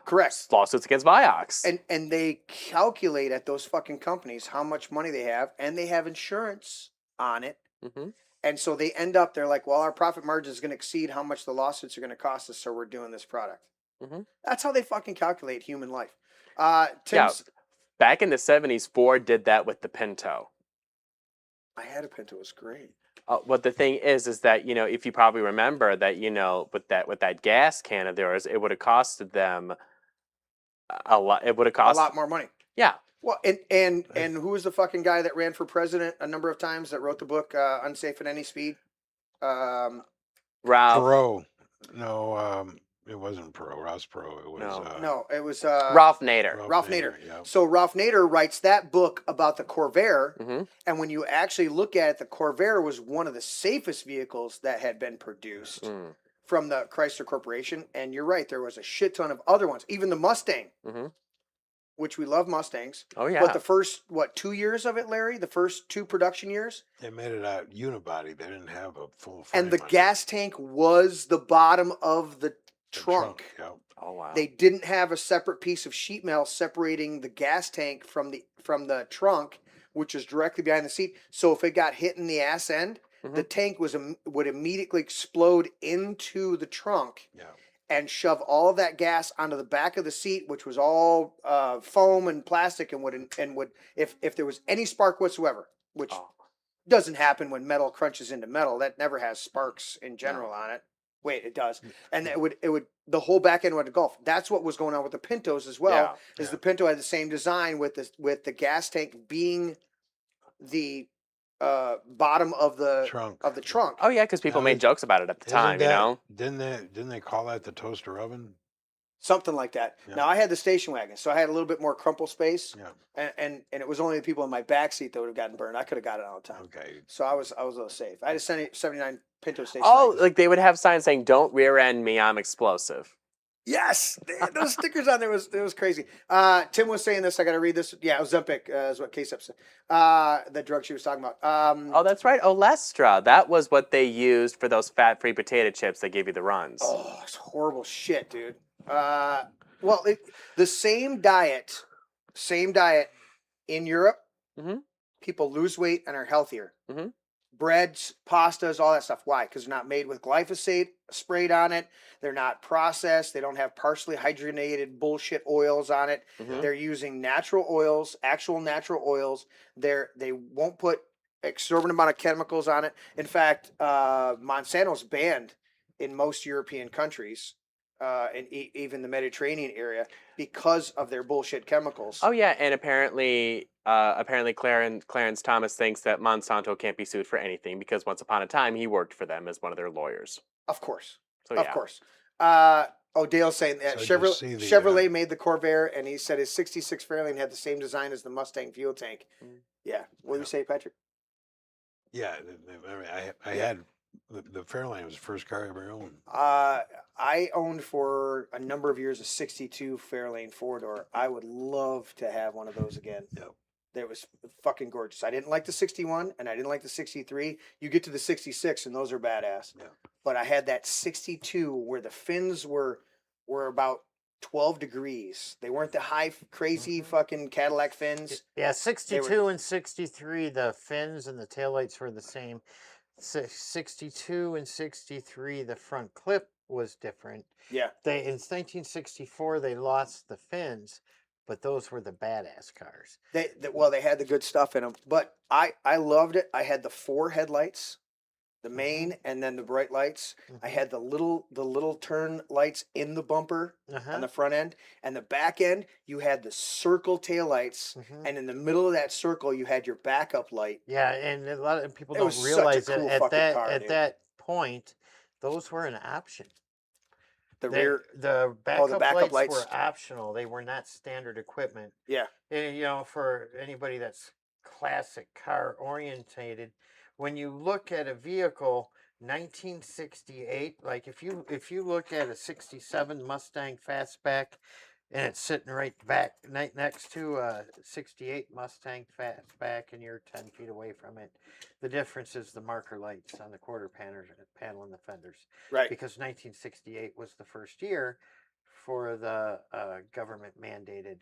Correct. lawsuits against Vioxx. And they calculate at those fucking companies how much money they have, and they have insurance on it. Mm-hmm. And so they end up, they're like, well, our profit margin is going to exceed how much the lawsuits are going to cost us, so we're doing this product. Mm-hmm. That's how they fucking calculate human life. Back in the 70s, Ford did that with the Pinto. I had a Pinto. It was great. What the thing is that, if you probably remember that, with that gas can of theirs, it would have costed them a lot. It would have cost a lot more money. Yeah. Well, and who was the fucking guy that ran for president a number of times that wrote the book Unsafe at Any Speed? Ralph. Perot. No, it wasn't Perot. Ross Perot. It was No, it was Ralph Nader. Ralph Nader. Yeah. So Ralph Nader writes that book about the Corvair, Mm-hmm. and when you actually look at it, the Corvair was one of the safest vehicles that had been produced from the Chrysler Corporation. And you're right, there was a shit ton of other ones, even the Mustang, which we love Mustangs. Oh yeah. But the first 2 years of it, Larry, the first 2 production years, They made it out unibody. They didn't have a full. and the frame on it. gas tank was the bottom of the The trunk. Yeah. Oh wow. They didn't have a separate piece of sheet metal separating the gas tank from the trunk, which is directly behind the seat. So if it got hit in the ass end, the tank would immediately explode into the trunk Yeah. and shove all of that gas onto the back of the seat, which was all foam and plastic, and would if there was any spark whatsoever, which doesn't happen when metal crunches into metal. That never has sparks in general on it. Wait, it does. And it would the whole back end would engulf. That's what was going on with the Pintos as well. Yeah. The Pinto had the same design with the gas tank being the bottom of the trunk. Oh yeah, because people made jokes about it at the time. Didn't they call that the toaster oven? Something like that. Yeah. Now I had the station wagon, so I had a little bit more crumple space, Yeah. and it was only the people in my back seat that would have gotten burned. I could have got it all the time. Okay. So I was a little safe. I had a 79 Pinto station Oh, wagon. like they would have signs saying "Don't rear end me, I'm explosive." Yes, they had those stickers on there. It was crazy. Tim was saying this. I got to read this. Yeah, Ozempic is what K-Sep said. The drug she was talking about. Oh, that's right, Olestra. That was what they used for those fat-free potato chips that gave you the runs. Oh, it's horrible shit, dude. Well, the same diet in Europe. Mm-hmm. People lose weight and are healthier. Mm-hmm. Breads, pastas, all that stuff. Why? Because they're not made with glyphosate sprayed on it. They're not processed. They don't have partially hydrogenated bullshit oils on it. Mm-hmm. They're using natural oils, actual natural oils. They won't put exorbitant amount of chemicals on it. In fact, Monsanto's banned in most European countries, and even the Mediterranean area, because of their bullshit chemicals. Oh yeah, and apparently Clarence Thomas thinks that Monsanto can't be sued for anything because once upon a time he worked for them as one of their lawyers. Of course. So yeah. Of course. Dale's saying that So just see the, Chevrolet made the Corvair, and he said his 66 Fairlane had the same design as the Mustang fuel tank. Yeah. What do you say, Patrick? Yeah, I had the Fairlane was the first car I ever owned. I owned for a number of years a 62 Fairlane 4-door. I would love to have one of those again. Yep. That was fucking gorgeous. I didn't like the 61 and I didn't like the 63. You get to the 66 and those are badass. Yeah. But I had that 62 where the fins were about 12 degrees. They weren't the high crazy fucking Cadillac fins. Yeah, 62 and 63, the fins and the taillights were the same. 62 and 63, the front clip was different. Yeah. In 1964 they lost the fins, but those were the badass cars. They had the good stuff in them, but I loved it. I had the 4 headlights, the main, and then the bright lights. I had the little turn lights in the bumper on the front end, and the back end you had the circle tail lights, and in the middle of that circle you had your backup light. Yeah, and a lot of people It don't was realize such a cool that fucking car, at dude. that point, those were an option. The backup lights were lights. optional. They were not standard equipment. Yeah. And, for anybody that's classic car orientated, when you look at a vehicle, 1968, like if you look at a 67 Mustang Fastback, and it's sitting right back next to a 68 Mustang Fastback, and you're 10 feet away from it. The difference is the marker lights on the quarter panel and the fenders. Right. Because 1968 was the first year for the government mandated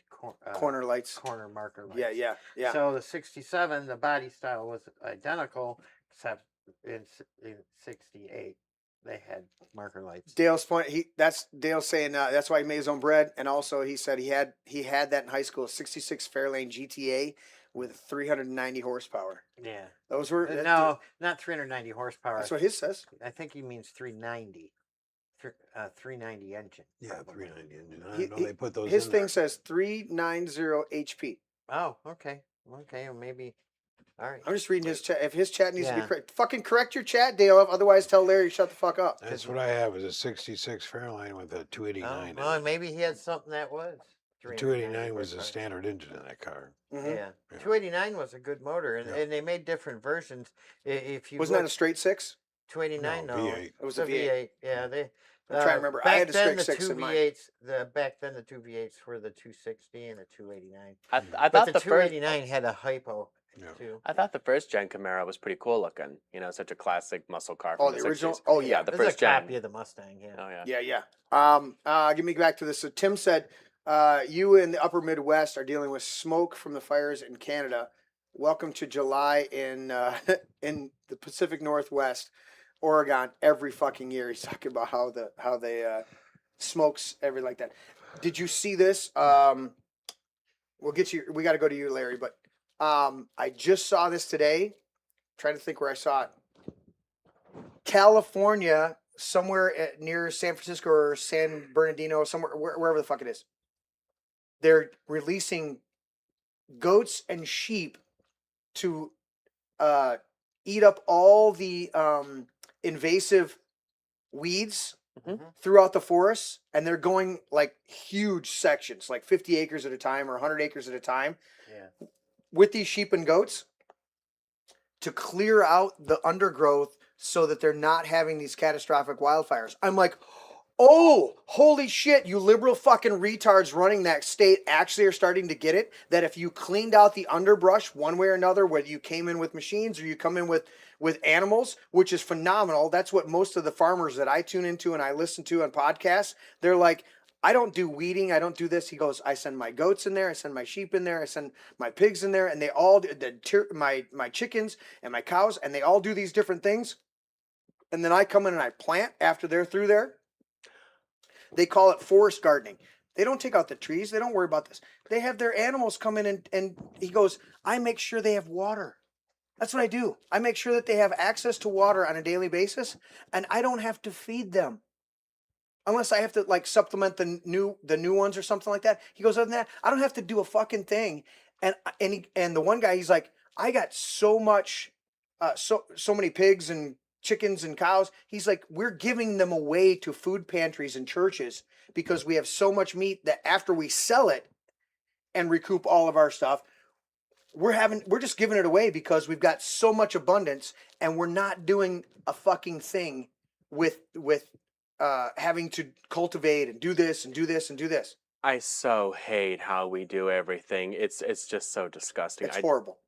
Corner lights. corner marker lights. Yeah. So the 67, the body style was identical, except in 68 they had marker lights. Dale's point. That's Dale saying that's why he made his own bread, and also he said he had that in high school, a 66 Fairlane GTA with 390 horsepower. Yeah. Those were No, not 390 horsepower. That's what his says. I think he means 390. 390 engine. Yeah, 390 engine. I know they put those. His in thing there. says 390 HP. Oh, okay. Okay, well, maybe. All right. I'm just reading his chat. If his chat needs to be correct, fucking correct your chat, Dale. Otherwise, tell Larry to shut the fuck up. That's what I have is a 66 Fairlane with a 289. Well, maybe he had something that was. The 289 was a standard engine in that car. Mm-hmm. Yeah. 289 was a good motor, and they made different versions. If you Wasn't that a straight 6? 289? No, V8. It was a V8. Yeah, they. I'm trying to remember. I had a straight 6 in mine. Back then the two V8s were the 260 and the 289. I But thought the the first 289 had a hypo too. I thought the first gen Camaro was pretty cool looking. Such a classic muscle car. Oh, From the original? 60s. Oh, yeah, the This is first a gen. copy of the Mustang. Yeah. Oh yeah. Yeah. Give me back to this. So Tim said, you in the upper Midwest are dealing with smoke from the fires in Canada. Welcome to July in in the Pacific Northwest, Oregon, every fucking year. He's talking about how they smokes everything like that. Did you see this? We'll get you. We got to go to you, Larry. But I just saw this today. Trying to think where I saw it. California, somewhere near San Francisco or San Bernardino, somewhere wherever the fuck it is. They're releasing goats and sheep to eat up all the invasive weeds throughout the forests, and they're going like huge sections, like 50 acres at a time or 100 acres at a time, with these sheep and goats to clear out the undergrowth so that they're not having these catastrophic wildfires. I'm like, oh, holy shit, you liberal fucking retards running that state actually are starting to get it, that if you cleaned out the underbrush one way or another, whether you came in with machines or you come in with animals, which is phenomenal. That's what most of the farmers that I tune into and I listen to on podcasts, they're like, I don't do weeding. I don't do this. He goes, I send my goats in there. I send my sheep in there. I send my pigs in there. And they all, my chickens and my cows, and they all do these different things. And then I come in and I plant after they're through there. They call it forest gardening. They don't take out the trees. They don't worry about this. They have their animals come in and he goes, I make sure they have water. That's what I do. I make sure that they have access to water on a daily basis, and I don't have to feed them. Unless I have to like supplement the new ones or something like that. He goes, other than that, I don't have to do a fucking thing. And the one guy, he's like, I got so much, so many pigs and chickens and cows. He's like, we're giving them away to food pantries and churches because we have so much meat that after we sell it and recoup all of our stuff, we're just giving it away because we've got so much abundance, and we're not doing a fucking thing with having to cultivate and do this and do this and do this. I so hate how we do everything. It's just so disgusting. It's horrible.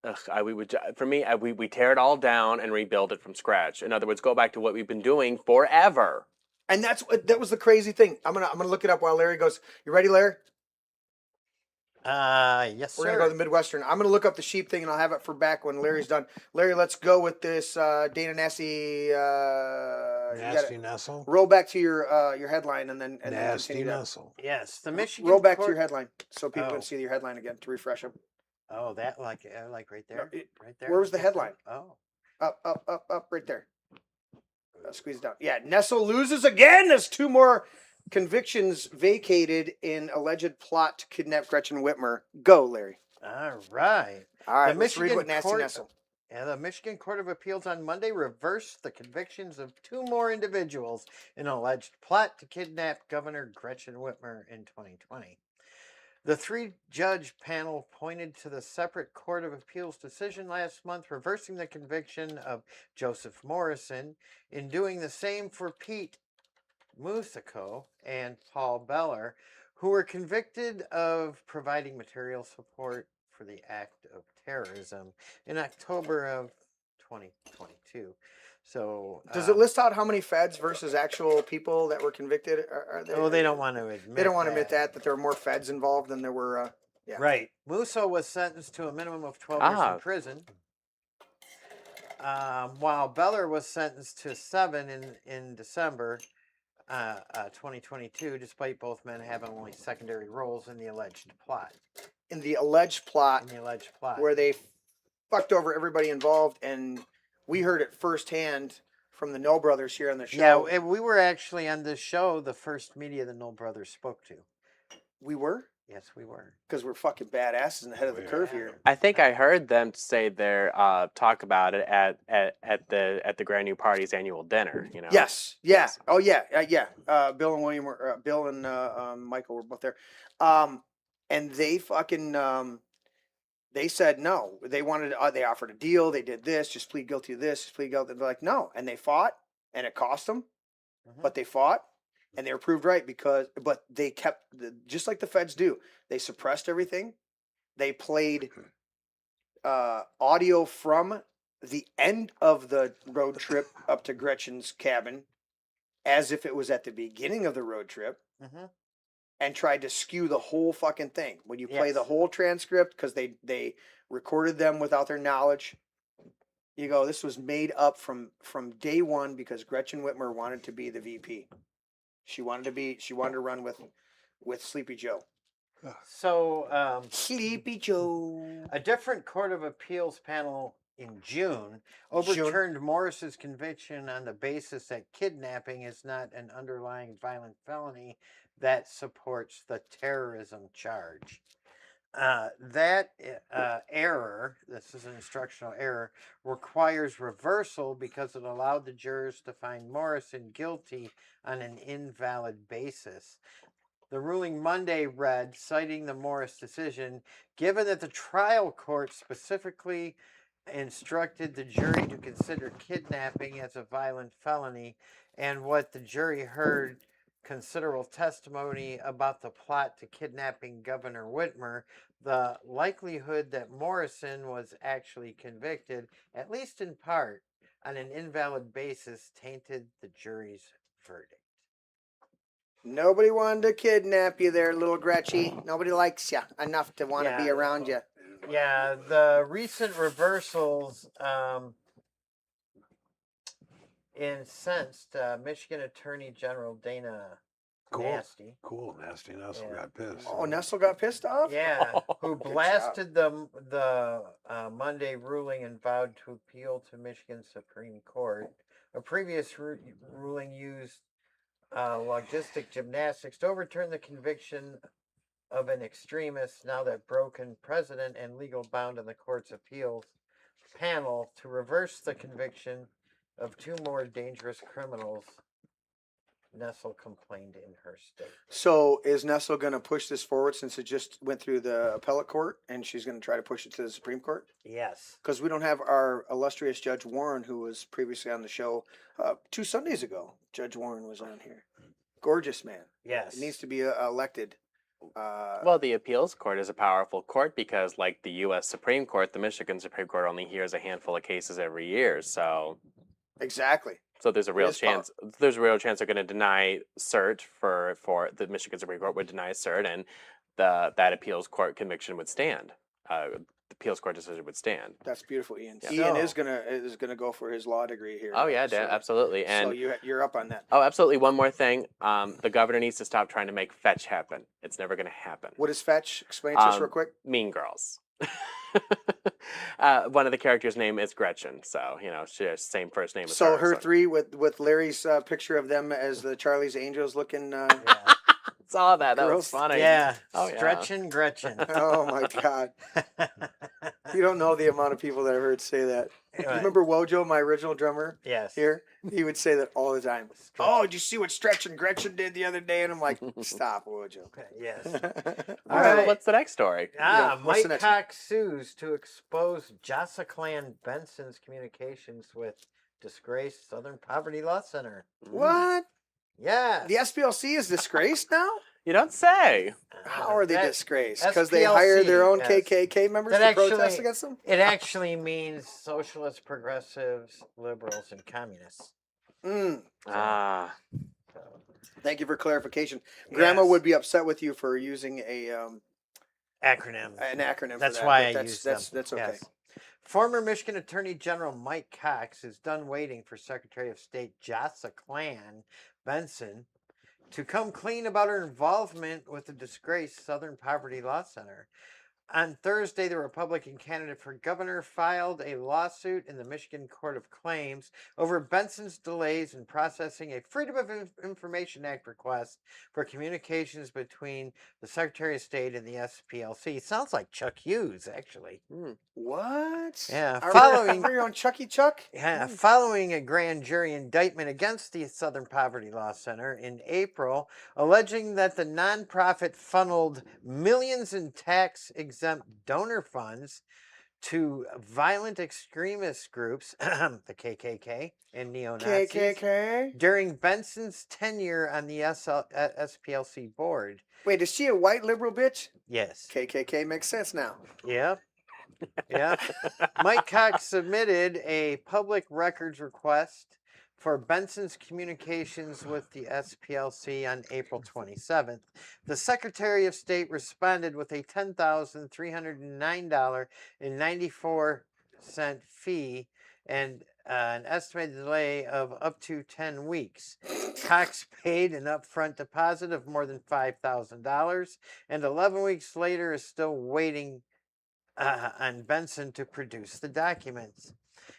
We tear it all down and rebuild it from scratch. In other words, go back to what we've been doing forever. And that was the crazy thing. I'm gonna look it up while Larry goes. You ready, Larry? Yes, We're gonna go to the Midwestern. I'm gonna look up the sheep thing, and I'll have it for back when Larry's done. Larry, let's go with this Dana Nasty. Nasty Nestle. Roll back to your headline, and then Nasty continue Nestle. Yes, the Michigan. Roll back to your headline so people can see your headline again to refresh them. Oh, that like right there, right there. Where was the headline? Oh, Up, right there. Squeeze it down. Yeah, Nestle loses again. There's 2 more convictions vacated in alleged plot to kidnap Gretchen Whitmer. Go, Larry. all right. All right, The let's read Michigan what Nasty court- Nestle. Yeah, the Michigan Court of Appeals on Monday reversed the convictions of 2 more individuals in an alleged plot to kidnap Governor Gretchen Whitmer in 2020. The 3-judge panel pointed to the separate Court of Appeals decision last month, reversing the conviction of Joseph Morrison, in doing the same for Pete Musico and Paul Beller, who were convicted of providing material support for the act of terrorism in October of 2022. So Does it list out how many feds versus actual people that were convicted? Are they, they don't want to admit. They don't want to admit that there were more feds involved than there were. Yeah. Right. Musso was sentenced to a minimum of 12 years in prison, while Beller was sentenced to 7 in December 2022, despite both men having only secondary roles in the alleged plot. In the alleged plot. In the alleged plot. Where they fucked over everybody involved, and we heard it firsthand from the Knoll brothers here on the show. Yeah, we were actually on this show the first media the Knoll brothers spoke to. We were? Yes, we were. Because we're fucking badasses and ahead of the curve here. I think I heard them say their talk about it at the Grand New Party's annual dinner. You know. Yes. Yeah. Yes. Oh yeah. Yeah. Bill and William were. Bill and Michael were both there. And they fucking. They said no. They wanted. They offered a deal. They did this. Just plead guilty to this. Just plead guilty. They're like no, and they fought, and it cost them. But they fought, and they were proved right but they kept just like the feds do. They suppressed everything. They played audio from the end of the road trip up to Gretchen's cabin, as if it was at the beginning of the road trip. And tried to skew the whole fucking thing. When you play the whole transcript, because they recorded them without their knowledge, you go, this was made up from day one because Gretchen Whitmer wanted to be the VP. She wanted to run with Sleepy Joe. So Sleepy Joe. A different Court of Appeals panel in June overturned Morris's conviction on the basis that kidnapping is not an underlying violent felony that supports the terrorism charge. that error, this is an instructional error, requires reversal because it allowed the jurors to find Morrison guilty on an invalid basis. The ruling Monday read, citing the Morris decision, given that the trial court specifically instructed the jury to consider kidnapping as a violent felony, and what the jury heard considerable testimony about the plot to kidnapping Governor Whitmer, the likelihood that Morrison was actually convicted, at least in part, on an invalid basis, tainted the jury's verdict. Nobody wanted to kidnap you there, little Gretchy. Nobody likes you enough to want to be around you. Yeah, the recent reversals incensed Michigan Attorney General Dana Nasty. Cool, Nasty Nestle got pissed. Oh, Nestle got pissed off? Yeah, who blasted the Monday ruling and vowed to appeal to Michigan Supreme Court. A previous ruling used logistic gymnastics to overturn the conviction of an extremist, now that broken precedent and legal bound on the court's appeals panel to reverse the conviction of two more dangerous criminals, Nestle complained in her statement. So is Nestle going to push this forward since it just went through the appellate court and she's going to try to push it to the Supreme Court? Yes. Because we don't have our illustrious Judge Warren, who was previously on the show 2 Sundays ago. Judge Warren was on here. Gorgeous man. Yes. It needs to be elected. Well, the appeals court is a powerful court because, like the U.S. Supreme Court, the Michigan Supreme Court only hears a handful of cases every year. So exactly. So there's a real chance. There's a real chance they're going to deny cert for the Michigan Supreme Court would deny cert, and that appeals court conviction would stand. The appeals court decision would stand. That's beautiful, Ian. Yeah. Ian is gonna go for his law degree here. Oh yeah, so, absolutely. And so you're up on that. Oh, absolutely. One more thing. The governor needs to stop trying to make fetch happen. It's never going to happen. What is fetch? Explain it to us real quick. Mean Girls. One of the characters' name is Gretchen, so she has the same first name as her. So her three with Larry's picture of them as the Charlie's Angels looking. Yeah. Saw that. That was Girls? funny. Yeah. Oh, yeah. Stretchin' Gretchen. Oh my God! You don't know the amount of people that I've heard say that. You Right. remember Wojo, my original drummer Yes. here? He would say that all the time. Oh, did you see what Stretch and Gretchen did the other day? And I'm like, stop, Wojo. Yes. All All right. right. What's the next story? what's the Mike next Cox sues to expose Jocelyn Benson's communications with disgraced Southern Poverty Law Center. What? Yeah. The SPLC is disgraced now? You don't say. How are they That- disgraced? Because they SPLC, hire their own yes. KKK members That to protest actually- against them? It actually means socialists, progressives, liberals, and communists. Ah. Thank you for clarification. Grandma Yes. would be upset with you for using Acronym. an acronym. That's for that, why but I use them. That's okay. Yes. Former Michigan Attorney General Mike Cox is done waiting for Secretary of State Jocelyn Benson to come clean about her involvement with the disgraced Southern Poverty Law Center. On Thursday, the Republican candidate for governor filed a lawsuit in the Michigan Court of Claims over Benson's delays in processing a Freedom of Information Act request for communications between the Secretary of State and the SPLC. Sounds like Chuck Hughes, actually. What? Yeah, Are you on Chucky Chuck? Yeah, following a grand jury indictment against the Southern Poverty Law Center in April, alleging that the nonprofit funneled millions in tax-exempt donor funds to violent extremist groups, the KKK and neo-Nazis, KKK? during Benson's tenure on the SPLC board. Wait, is she a white liberal bitch? Yes. KKK makes sense now. Yep. Yeah. Mike Cox submitted a public records request for Benson's communications with the SPLC on April 27th. The Secretary of State responded with a $10,309.94 fee and an estimated delay of up to 10 weeks. Cox paid an upfront deposit of more than $5,000 and 11 weeks later is still waiting on Benson to produce the documents.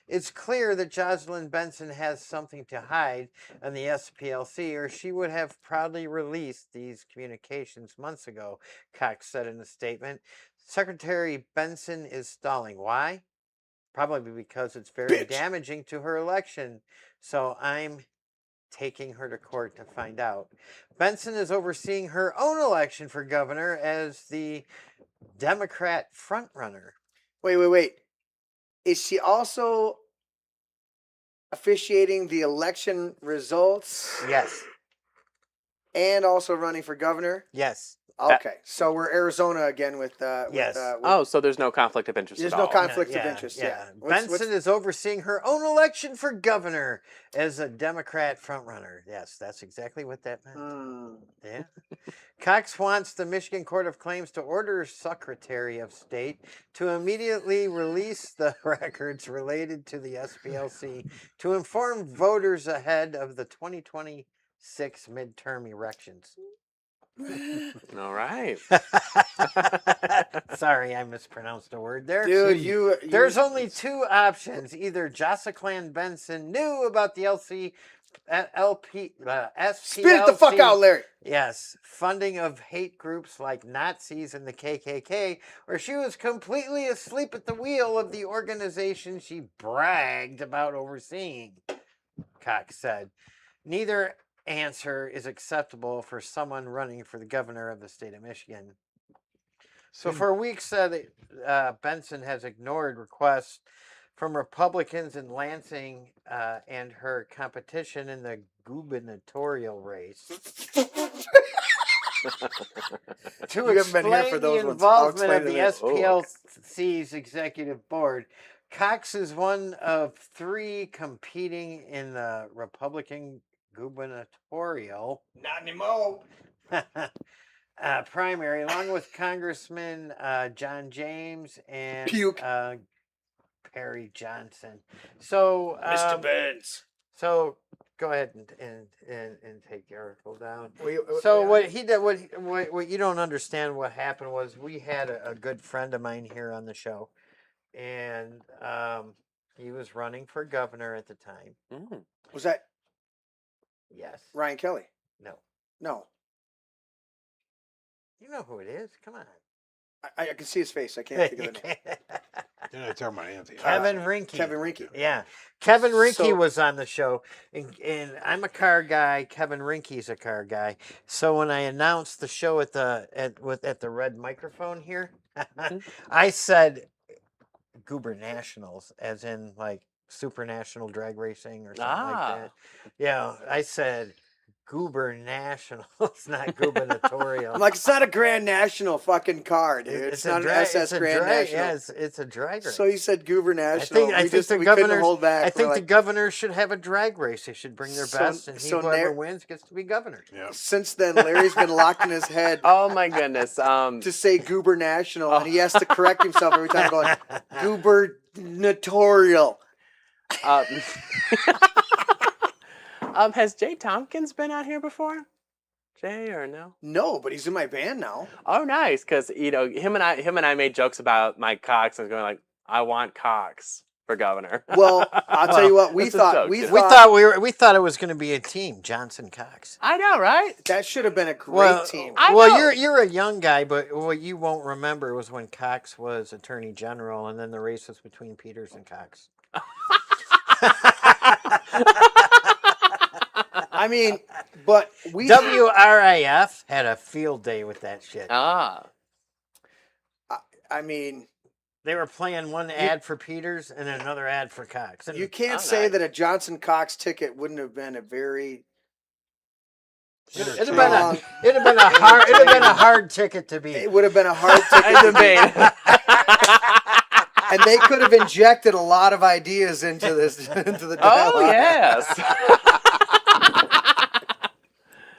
It's clear that Jocelyn Benson has something to hide on the SPLC, or she would have proudly released these communications months ago, Cox said in a statement. Secretary Benson is stalling. Why? Probably because it's very Bitch. damaging to her election. So I'm taking her to court to find out. Benson is overseeing her own election for governor as the Democrat frontrunner. Wait. Is she also officiating the election results Yes. and also running for governor? Yes. Okay, so we're Arizona again with Yes. Oh, so there's no conflict of interest there's at no all. conflict of Yeah, interest. yeah. Yeah. Benson is overseeing her own election for governor as a Democrat frontrunner. Yes, that's exactly what that meant. Yeah. Cox wants the Michigan Court of Claims to order Secretary of State to immediately release the records related to the SPLC to inform voters ahead of the 2026 midterm elections. All right. Sorry, I mispronounced a word there. Dude, you There's only two options. Either Jocelyn Benson knew about the SPLC. spit it the fuck out, Larry. Yes, funding of hate groups like Nazis and the KKK, or she was completely asleep at the wheel of the organization she bragged about overseeing, Cox said. Neither answer is acceptable for someone running for the governor of the state of Michigan. So for weeks, Benson has ignored requests from Republicans in Lansing and her competition in the gubernatorial race. To You haven't been here explain for the those ones. I'll involvement of explain the it later. SPLC's executive board, Cox is one of three competing in the Republican gubernatorial Not anymore. primary, along with Congressman John James and Puke. Perry Johnson. So, Mr. Benz. so go ahead and take the article down. So So what he did, what you don't understand, what happened was we had a good friend of mine here on the show, and he was running for governor at the time. was that Yes. Ryan Kelly? No. No. You know who it is. Come on. I can see his face. I can't think of the name. Then I talking about Anthony. Kevin Rinke. Kevin Rinke. Yeah. Kevin Rinke So- was on the show, and I'm a car guy. Kevin Rinke's a car guy. So when I announced the show at the red microphone here, I said Goober Nationals, as in like Super National Drag Racing or something like that. Yeah, I said Goober Nationals, not gubernatorial. I'm like, it's not a Grand National fucking car, dude. It's not an SS Grand National. Yeah, it's a drag race. So you said Goober I National. think we the couldn't governors. hold back. I We're think the like, governors should have a drag race. They should bring their So- best, and so whoever Nar- wins gets to be governor. Yeah. since then, Larry's been locked in his head Oh my goodness. to say Goober National, and he has to correct himself every time, going gubernatorial. Has Jay Tompkins been out here before? Jay or no? No, but he's in my band now. Oh, nice, because him and I made jokes about Mike Cox and going like, I want Cox for governor. Well, I'll tell you what, we It's a thought joke, we you know? thought We thought it was going to be a team, Johnson Cox. I know, right? that should have been a great team. I know. You're a young guy, but what you won't remember was when Cox was Attorney General, and then the race was between Peters and Cox. I mean, but we WRIF had a field day with that shit. Ah. I mean, They were playing one ad for Peters and another ad for Cox. And you can't Oh, say nice. that a Johnson Cox ticket wouldn't have been a very it'd have strong. been a hard ticket to beat. It would have been a hard ticket I to beat. debate. And they could have injected a lot of ideas into this into the dialogue. Oh, yes.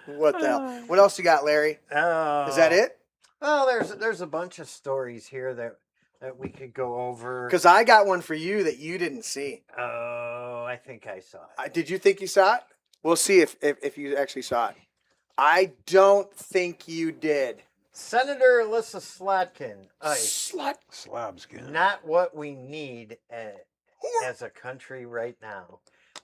What the hell? What else you got, Larry? Is that it? Well, there's a bunch of stories here that we could go over. Because I got one for you that you didn't see. Oh, I think I saw it. Did you think you saw it? We'll see if you actually saw it. I don't think you did. Senator Alyssa Slotkin. Slut. Slab skin. Not what we need as a country right now.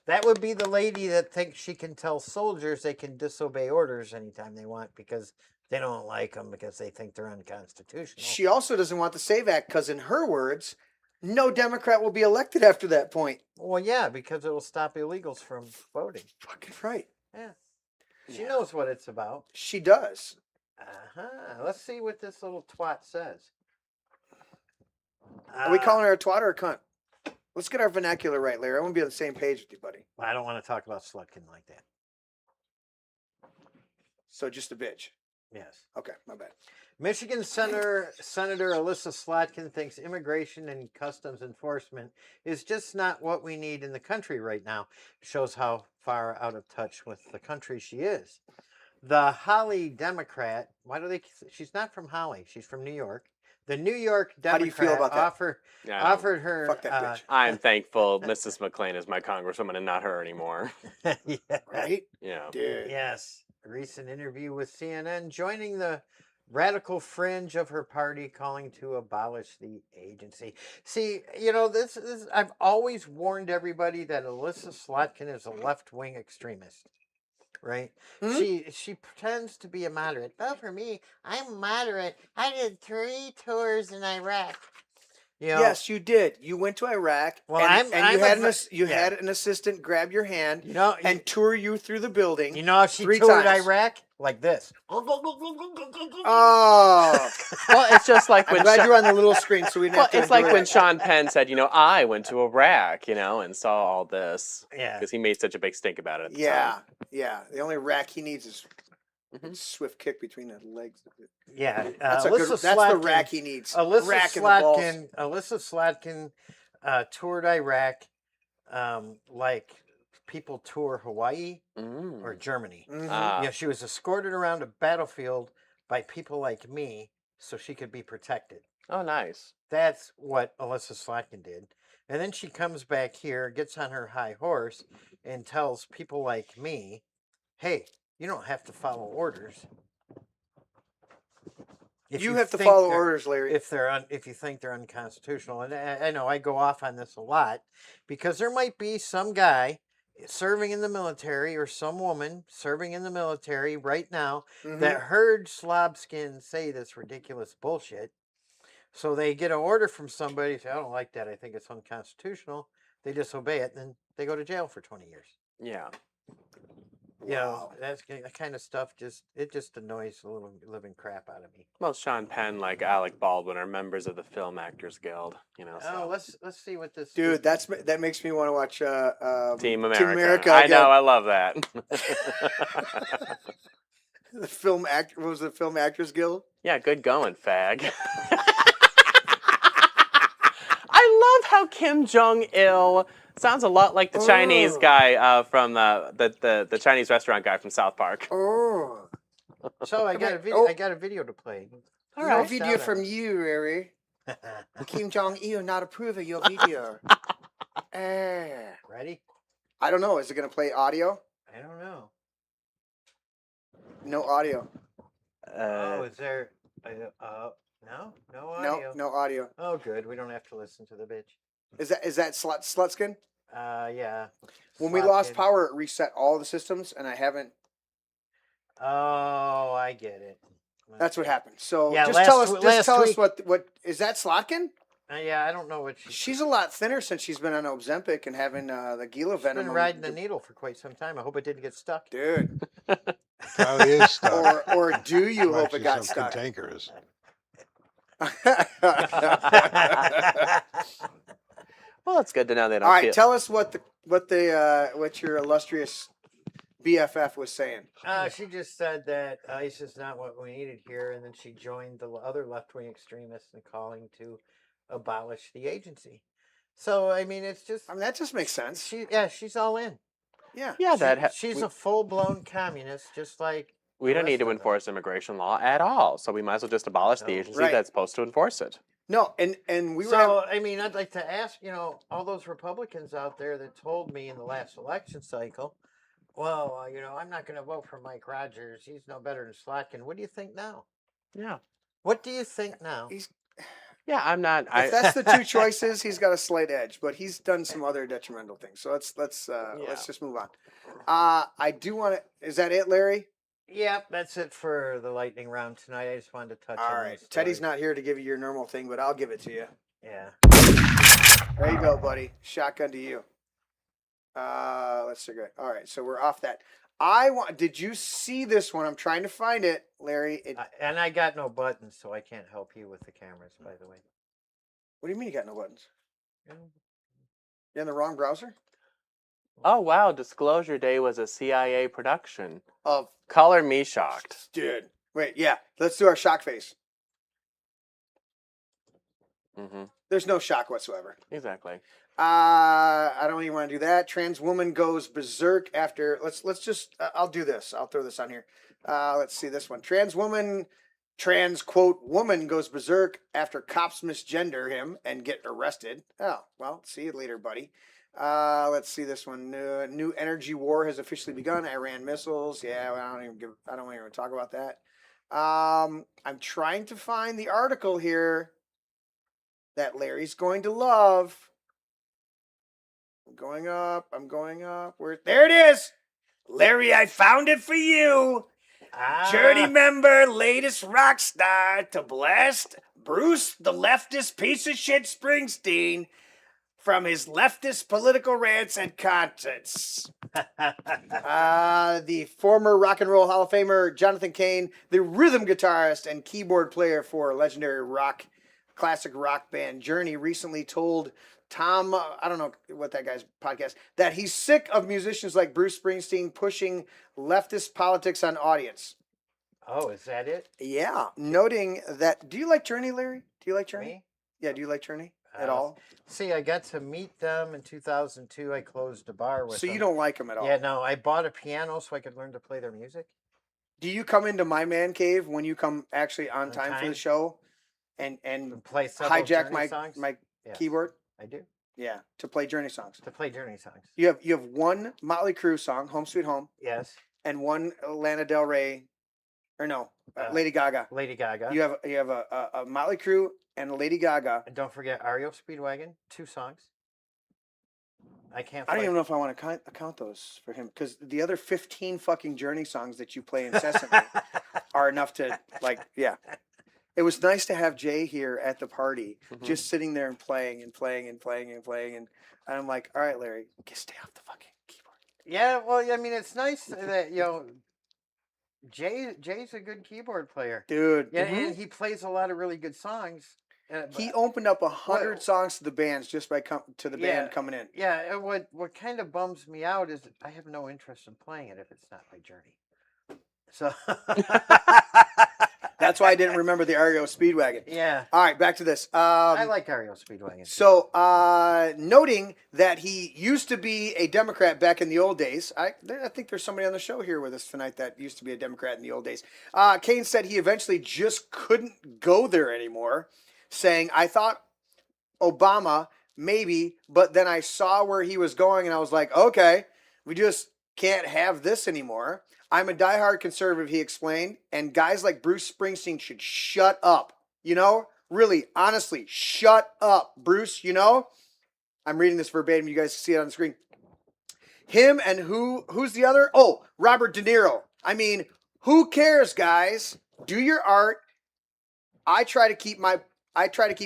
That would be the lady that thinks she can tell soldiers they can disobey orders anytime they want because They don't like them because they think they're unconstitutional. She also doesn't want the SAVE Act because, in her words, no Democrat will be elected after that point. Well, yeah, because it will stop illegals from voting. Fucking right. Yeah. She knows what it's about. She does. Let's see what this little twat says. Are we calling her a twat or a cunt? Let's get our vernacular right, Larry. I want to be on the same page with you, buddy. I don't want to talk about Slutkin like that. So just a bitch. Yes. Okay, my bad. Michigan Senator Alyssa Slotkin thinks immigration and customs enforcement is just not what we need in the country right now. Shows how far out of touch with the country she is. The Holly Democrat, she's not from Holly, she's from New York. The New York Democrat How do you feel about that? offered her... Fuck that bitch. I'm thankful Mrs. McLean is my congresswoman and not her anymore. Yeah. Right? Yeah. Dude. Yes. A recent interview with CNN, joining the radical fringe of her party, calling to abolish the agency. See, this I've always warned everybody that Alyssa Slotkin is a left-wing extremist. Right? Mm-hmm. She pretends to be a moderate. Well, for me, I'm moderate. I did 3 tours in Iraq. Yes, you did. You went to Iraq, well, you had an assistant grab your hand and tour you through the building. You know how she 3 toured times. Iraq? Like this. Oh. Well, it's just like I'm glad you're on the little screen so we didn't have to it's like when Sean Penn said, I went to Iraq, and saw all this. Yeah. Because he made such a big stink about it at the time. Yeah. The only rack he needs is a swift kick between the legs. Yeah. That's the rack he needs. Alyssa Slotkin toured Iraq like people tour Hawaii or Germany. Mm-hmm. She was escorted around a battlefield by people like me so she could be protected. Oh, nice. That's what Alyssa Slotkin did. And then she comes back here, gets on her high horse, and tells people like me, hey, you don't have to follow orders. You have to follow orders, Larry. If you think they're unconstitutional. And I know I go off on this a lot because there might be some guy serving in the military or some woman serving in the military right now that heard Slobskin say this ridiculous bullshit. So they get an order from somebody, say, I don't like that. I think it's unconstitutional. They disobey it, and then they go to jail for 20 years. Yeah. That kind of stuff just annoys the living crap out of me. Well, Sean Penn, like Alec Baldwin, are members of the Film Actors Guild. So. Let's see what this. Dude, that makes me want to watch Team America. Team America. I know, I love that. The Film Actors Guild? Yeah, good going, fag. I love how Kim Jong-il sounds a lot like the Chinese guy from the Chinese restaurant guy from South Park. Oh. So I got a video. I got a video to play. All right, video from you, Larry. Kim Jong-il not approve of your video. Ready? I don't know. Is it going to play audio? I don't know. No audio. Is there? No audio. No audio. Oh, good. We don't have to listen to the bitch. Is that Slutskin? Yeah. When we lost power, it reset all the systems, and I haven't. Oh, I get it. That's what happened. So yeah, just tell us what is that Slotkin? Yeah, I don't know what she's a lot thinner since she's been on Ozempic and having the Gila venom. She's been riding the needle for quite some time. I hope it didn't get stuck. Dude. Probably is stuck. Or do you hope it got stuck? Cantankerous. Well, it's good to know they don't. All right, tell us what your illustrious BFF was saying. She just said that ICE is not what we needed here, and then she joined the other left-wing extremists in calling to abolish the agency. So I mean, it's just. I mean, that just makes sense. She's all in. Yeah. Yeah, she's a full-blown communist, just like. We don't need to enforce immigration law at all, so we might as well just abolish the agency that's supposed to enforce it. No, and we were. So I mean, I'd like to ask, all those Republicans out there that told me in the last election cycle, well, I'm not going to vote for Mike Rogers. He's no better than Slotkin. What do you think now? Yeah. What do you think now? Yeah, I'm not. If that's the two choices, he's got a slight edge, but he's done some other detrimental things. So let's just move on. I do want to. Is that it, Larry? Yep, that's it for the lightning round tonight. I just wanted to touch All on right. those Teddy's stories. not here to give you your normal thing, but I'll give it to you. Yeah. There you go, buddy. Shotgun to you. Let's see. All right, so we're off that. Did you see this one? I'm trying to find it, Larry. And I got no buttons, so I can't help you with the cameras, by the way. What do you mean you got no buttons? Yeah. You're in the wrong browser? Oh wow, Disclosure Day was a CIA production. Of Color me shocked. dude. Wait, yeah. Let's do our shock face. Mm-hmm. There's no shock whatsoever. Exactly. I don't even want to do that. Trans woman goes berserk after. Let's just. I'll do this. I'll throw this on here. Let's see this one. Trans quote woman goes berserk after cops misgender him and get arrested. Oh well, see you later, buddy. Let's see this one. New energy war has officially begun. Iran missiles. Yeah, well, I don't even talk about that. I'm trying to find the article here that Larry's going to love. I'm going up. There it is. Larry, I found it for you. Journey member, latest rock star to blast Bruce, the leftist piece of shit Springsteen, from his leftist political rants and concerts. The former Rock and Roll Hall of Famer Jonathan Cain, the rhythm guitarist and keyboard player for legendary classic rock band Journey, recently told Tom, I don't know what that guy's podcast, that he's sick of musicians like Bruce Springsteen pushing leftist politics on audience. Oh, is that it? Yeah, noting that. Do you like Journey, Larry? Do you like Journey? Me? Yeah, do you like Journey at all? See, I got to meet them in 2002. I closed a bar with So them. you don't like them at all? Yeah, no, I bought a piano so I could learn to play their music. Do you come into my man cave when you come actually on On time for time? the show and Play several hijack Journey my songs? Yes, keyboard? I do. Yeah, to play Journey songs. To play Journey songs. You have one Motley Crue song, Home Sweet Home, Yes. and one Lana Del Rey, or no, Lady Gaga. Lady Gaga. You have a Motley Crue and a Lady Gaga. And don't forget REO Speedwagon, 2 songs. I can't. I don't even know if I want to count those for him because the other 15 fucking Journey songs that you play incessantly are enough to yeah. It was nice to have Jay here at the party, just sitting there and playing. And I'm like, all right, Larry, stay off the fucking keyboard. Yeah, well, I mean, it's nice that Jay's a good keyboard player, dude. Yeah, and he plays a lot of really good songs. He opened up 100 songs to the bands just by band coming in. Yeah, what kind of bums me out is I have no interest in playing it if it's not by Journey. So that's why I didn't remember the REO Speedwagon. Yeah. All right, back to this. I like REO Speedwagon. So, noting that he used to be a Democrat back in the old days, I think there's somebody on the show here with us tonight that used to be a Democrat in the old days. Cain said he eventually just couldn't go there anymore, saying, I thought Obama, maybe, but then I saw where he was going and I was like, okay, we just can't have this anymore. I'm a diehard conservative, he explained, and guys like Bruce Springsteen should shut up. Really, honestly, shut up, Bruce, I'm reading this verbatim. You guys see it on the screen. Him and who's the other? Oh, Robert De Niro. I mean, who cares, guys? Do your art. I try to keep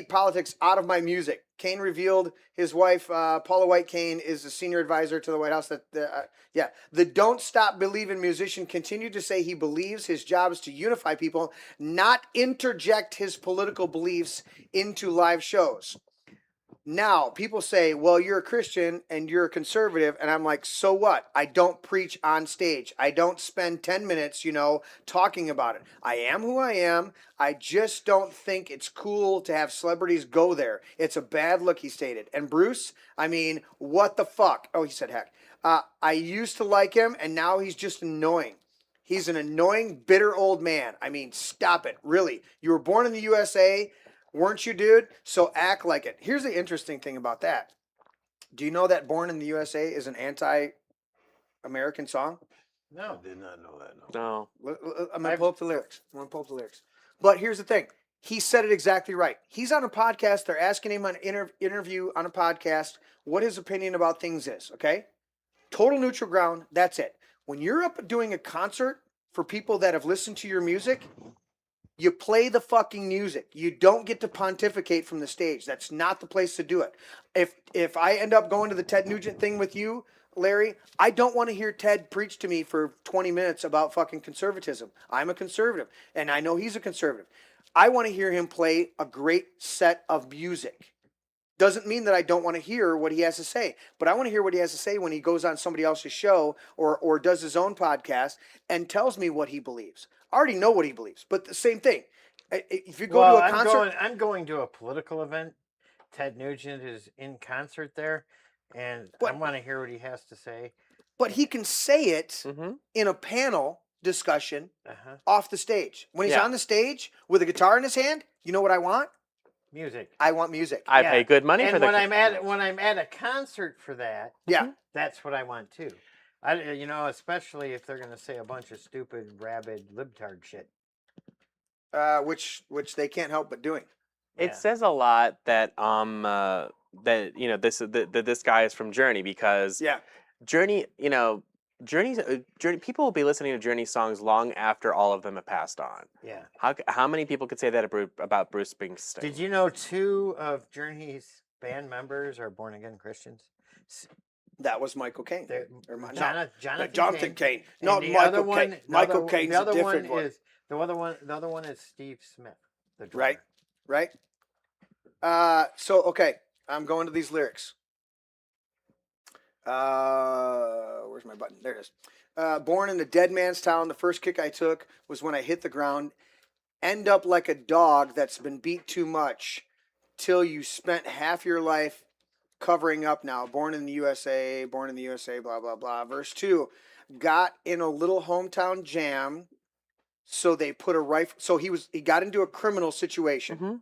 politics out of my music. Cain revealed his wife, Paula White Cain, is a senior advisor to the White House. The Don't Stop Believin' musician continued to say he believes his job is to unify people, not interject his political beliefs into live shows. Now, people say, well, you're a Christian and you're a conservative. And I'm like, so what? I don't preach on stage. I don't spend 10 minutes, talking about it. I am who I am. I just don't think it's cool to have celebrities go there. It's a bad look, he stated. And Bruce, I mean, what the fuck? Oh, he said, heck. I used to like him and now he's just annoying. He's an annoying, bitter old man. I mean, stop it. Really. You were born in the USA. Weren't you, dude? So act like it. Here's the interesting thing about that. Do you know that Born in the USA is an anti-American song? No. I did not know that. No. I'm going to pull up the lyrics. But here's the thing. He said it exactly right. He's on a podcast. They're asking him on an interview on a podcast what his opinion about things is, okay? Total neutral ground. That's it. When you're up doing a concert for people that have listened to your music, you play the fucking music. You don't get to pontificate from the stage. That's not the place to do it. If I end up going to the Ted Nugent thing with you, Larry, I don't want to hear Ted preach to me for 20 minutes about fucking conservatism. I'm a conservative, and I know he's a conservative. I want to hear him play a great set of music. Doesn't mean that I don't want to hear what he has to say, but I want to hear what he has to say when he goes on somebody else's show or does his own podcast and tells me what he believes. I already know what he believes, but the same thing. If you go to a concert, I'm going to a political event. Ted Nugent is in concert there, and I want to hear what he has to say. But he can say it in a panel discussion off the stage. When he's on the stage with a guitar in his hand, you know what I want? Music. I want music. I pay good money for that. And when I'm at a concert for that, that's what I want too. Especially if they're going to say a bunch of stupid, rabid, libtard shit. Which they can't help but doing. It says a lot that this guy is from Journey, because Journey, Journey people will be listening to Journey songs long after all of them have passed on. Yeah. How many people could say that about Bruce Springsteen? Did you know 2 of Journey's band members are born again Christians? That was Michael Caine. Jonathan Caine. Not Michael Caine. Michael Caine's a different one. The other one is Steve Smith, the drummer. Right. Okay, I'm going to these lyrics. Where's my button? There it is. Born in a dead man's town, the first kick I took was when I hit the ground. End up like a dog that's been beat too much till you spent half your life covering up now. Born in the USA, blah, blah, blah. Verse 2, got in a little hometown jam, so they put a rifle. So he got into a criminal situation.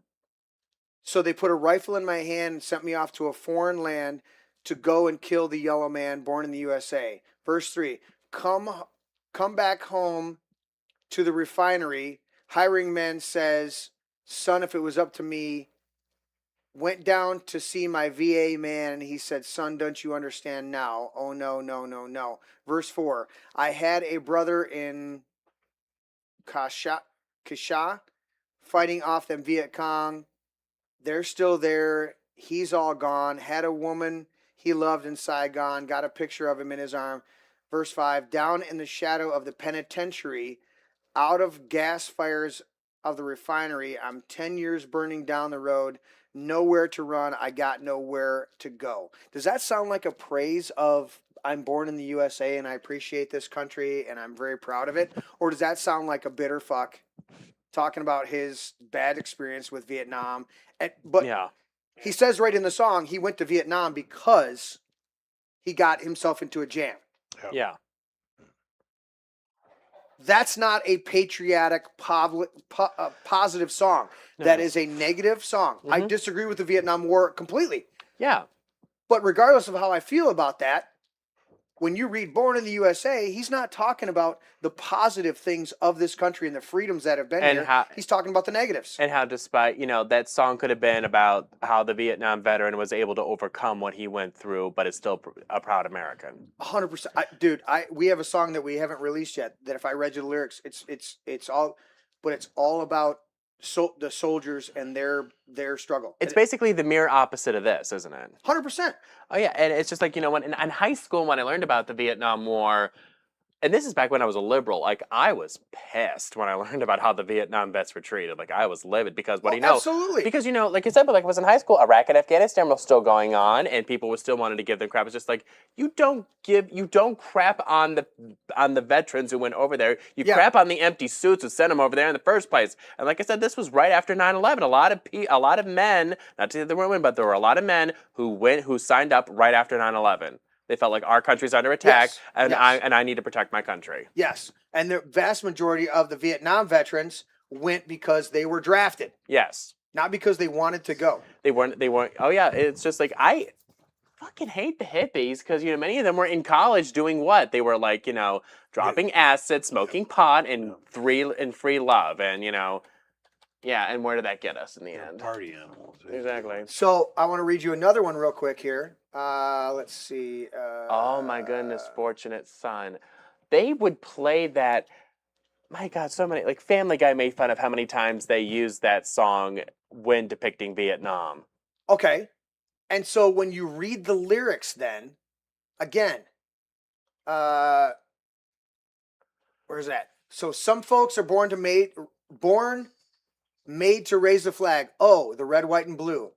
So they put a rifle in my hand and sent me off to a foreign land to go and kill the yellow man born in the USA. Verse 3, come back home to the refinery. Hiring man says, son, if it was up to me, went down to see my VA man, and he said, son, don't you understand now? Oh, no. Verse 4, I had a brother in Kasha fighting off them Viet Cong. They're still there. He's all gone. Had a woman he loved in Saigon. Got a picture of him in his arm. Verse 5, down in the shadow of the penitentiary, out of gas fires of the refinery, I'm 10 years burning down the road. Nowhere to run. I got nowhere to go. Does that sound like a praise of I'm born in the USA and I appreciate this country and I'm very proud of it? Or does that sound like a bitter fuck talking about his bad experience with Vietnam? But he says right in the song he went to Vietnam because he got himself into a jam. Yeah. That's not a patriotic, positive song. No. That is a negative song. I disagree with the Vietnam War completely. Yeah. But regardless of how I feel about that, when you read Born in the USA, he's not talking about the positive things of this country and the freedoms that have been here. He's talking about the negatives. And how despite, that song could have been about how the Vietnam veteran was able to overcome what he went through, but is still a proud American. 100%. Dude, we have a song that we haven't released yet that if I read you the lyrics, it's all about the soldiers and their struggle. It's basically the mirror opposite of this, isn't it? 100%. Oh yeah, and it's just like, when in high school when I learned about the Vietnam War, and this is back when I was a liberal, like I was pissed when I learned about how the Vietnam vets were treated. Like I was livid because absolutely. Because like you said, but like I was in high school, Iraq and Afghanistan was still going on, and people were still wanting to give them crap. It's just like you don't crap on the veterans who went over there. You crap on the empty suits who sent them over there in the first place. And like I said, this was right after 9/11. A lot of men, not to say there weren't women, but there were a lot of men who signed up right after 9/11. They felt like our country's under attack, and I need to protect my country. Yes, and the vast majority of the Vietnam veterans went because they were drafted. Yes, not because they wanted to go. They weren't. Oh yeah, it's just like I fucking hate the hippies because many of them were in college doing what? They were like dropping acid, smoking pot, and free love, and yeah. And where did that get us in the end? Party animals. Exactly. So I want to read you another one real quick here. Let's see. Oh my goodness, fortunate son. They would play that My God, so many. Like Family Guy made fun of how many times they used that song when depicting Vietnam. Okay. And so when you read the lyrics, then again, uh, where's that? So some folks are born made to raise the flag. Oh, the red, white, and blue.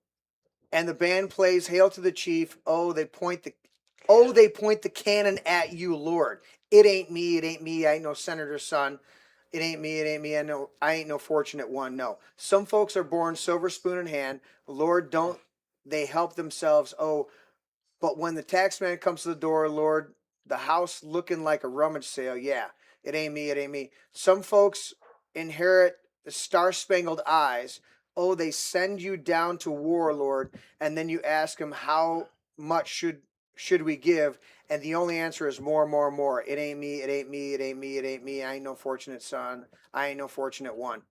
And the band plays "Hail to the Chief." They point the cannon at you, Lord. It ain't me. It ain't me. I ain't no senator's son. It ain't me. It ain't me. I ain't no fortunate one. No. Some folks are born silver spoon in hand. Lord, don't they help themselves? Oh, but when the tax man comes to the door, Lord, the house looking like a rummage sale. Yeah, it ain't me. It ain't me. Some folks inherit the star-spangled eyes. Oh, they send you down to war, Lord, and then you ask them how much should we give, and the only answer is more, more, more. It ain't me. It ain't me. It ain't me. It ain't me. I ain't no fortunate son. I ain't no fortunate one.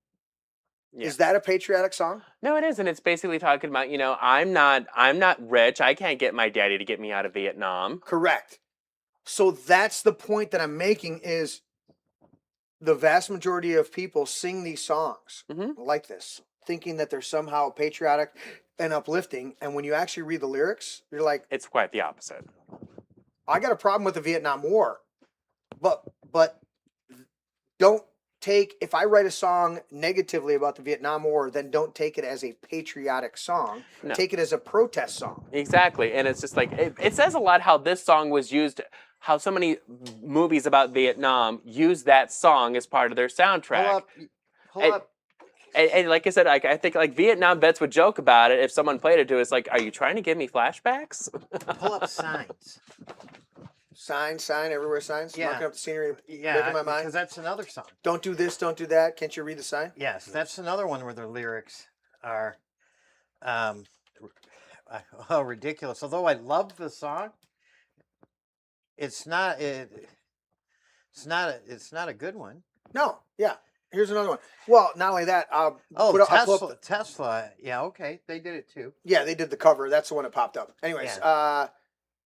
Yeah. Is that a patriotic song? No, it isn't. It's basically talking about, I'm not rich. I can't get my daddy to get me out of Vietnam. Correct. So that's the point that I'm making is the vast majority of people sing these songs like this, thinking that they're somehow patriotic and uplifting. And when you actually read the lyrics, you're like, it's quite the opposite. I got a problem with the Vietnam War, but don't take, if I write a song negatively about the Vietnam War, then don't take it as a patriotic song. No. Take it as a protest song. Exactly. And it's just like, it says a lot how this song was used, how so many movies about Vietnam use that song as part of their soundtrack. Pull up. And like I said, I think like Vietnam vets would joke about it if someone played it to us. Like, are you trying to give me flashbacks? Pull up Signs. Sign, everywhere signs. Yeah. Marking up the scenery, Yeah, breaking my mind. because that's another song. Don't do this, don't do that. Can't you read the sign? Yes, that's another one where the lyrics are ridiculous. Although I love the song, it's not a good one. No, yeah. Here's another one. Well, not only that, I'll pull up Tesla. Yeah, okay, they did it too. yeah, they did the cover. That's the one that popped up. Anyways,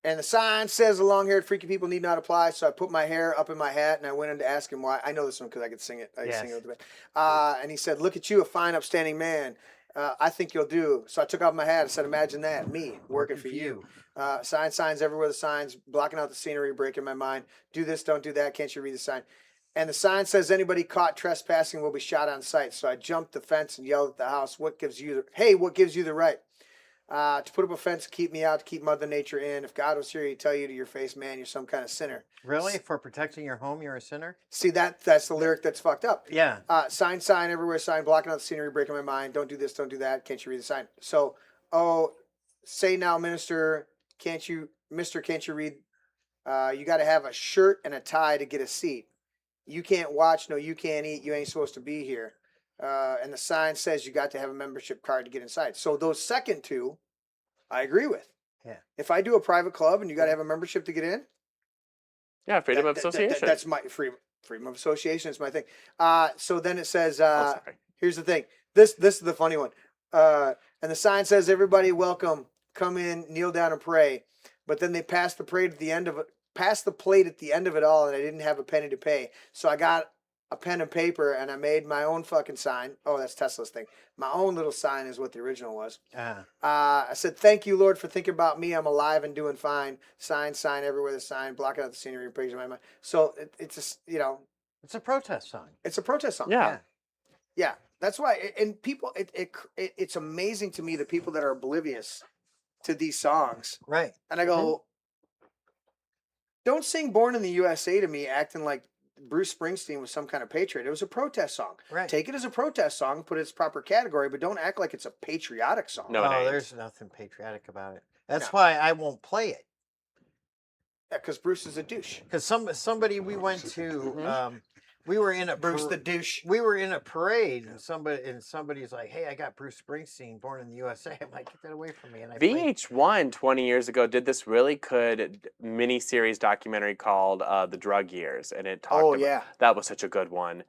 and the sign says the long-haired freaky people need not apply. So I put my hair up in my hat and I went in to ask him why. I know this one because I could sing it. I sing it with the band. And he said, "Look at you, a fine, upstanding man. I think you'll do." So I took off my hat. I said, "Imagine that, me working for you." Signs everywhere. The signs blocking out the scenery, breaking my mind. Do this, don't do that. Can't you read the sign? And the sign says anybody caught trespassing will be shot on sight. So I jumped the fence and yelled at the house, what gives you the right to put up a fence to keep me out, to keep Mother Nature in? If God was here, he'd tell you to your face, man, you're some kind of sinner. Really? For protecting your home, you're a sinner? See, that's the lyric that's fucked up. Yeah. Sign everywhere, sign blocking out the scenery, breaking my mind. Don't do this, don't do that. Can't you read the sign? So, say now, Mister, can't you read? You got to have a shirt and a tie to get a seat. You can't watch, no, you can't eat, you ain't supposed to be here. And the sign says you got to have a membership card to get inside. So those second two, I agree with. Yeah. If I do a private club and you got to have a membership to get in, yeah, freedom of association. That's my freedom of association is my thing. So then it says, here's the thing. This is the funny one. And the sign says, everybody welcome, come in, kneel down and pray. But then they passed the plate at the end of it all, and I didn't have a penny to pay. So I got a pen and paper, and I made my own fucking sign. Oh, that's Tesla's thing. My own little sign is what the original was. I said, thank you, Lord, for thinking about me. I'm alive and doing fine. Sign everywhere. The sign, blocking out the scenery, praising my mind. So it's just, it's a protest song. It's a protest song. Yeah. That's why. And people, it's amazing to me the people that are oblivious to these songs. Right. And I go, don't sing Born in the USA to me acting like Bruce Springsteen was some kind of patriot. It was a protest song. Right. Take it as a protest song, put it in its proper category, but don't act like it's a patriotic song. No, there's nothing patriotic about it. That's why I won't play it. Yeah, because Bruce is a douche. Because somebody we went to, we were in a Bruce the douche. We were in a parade, and somebody's like, "Hey, I got Bruce Springsteen, Born in the USA." I'm like, "Get that away from me!" And VH1 20 years ago did this really good mini-series documentary called "The Drug Years," and it talked. That was such a good one.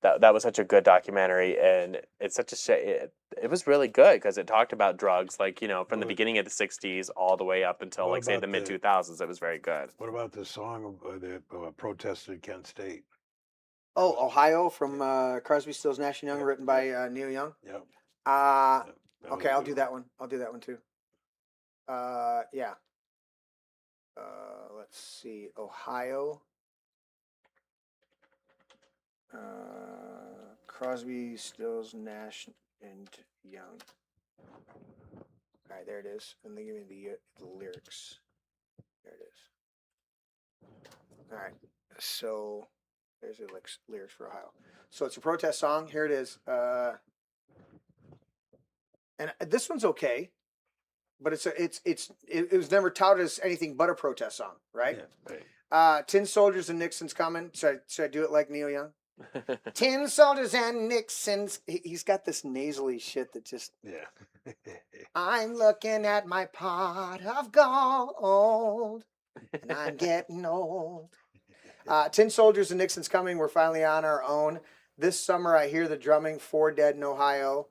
That was such a good documentary, and it's such a shame. It was really good because it talked about drugs, like from the beginning of the '60s all the way up until like say the mid 2000s. It was very good. What about the song that protested Kent State? Oh, Ohio from Crosby, Stills, Nash and Young, written by Neil Young. Yep. Okay, That was I'll good do that one. I'll do that one too. Yeah. Let's see, Ohio. Crosby, Stills, Nash and Young. All right, there it is. And they give me the lyrics. There it is. All right, so there's the lyrics for Ohio. So it's a protest song. Here it is. And this one's okay, but it was never touted as anything but a protest song, right? Yeah, right. Tin Soldiers and Nixon's coming. Should I do it like Neil Young? Tin Soldiers and Nixon's. He's got this nasally shit that just. Yeah. I'm looking at my pot of gold, and I'm getting old. Tin Soldiers and Nixon's coming. We're finally on our own. This summer, I hear the drumming. 4 dead in Ohio.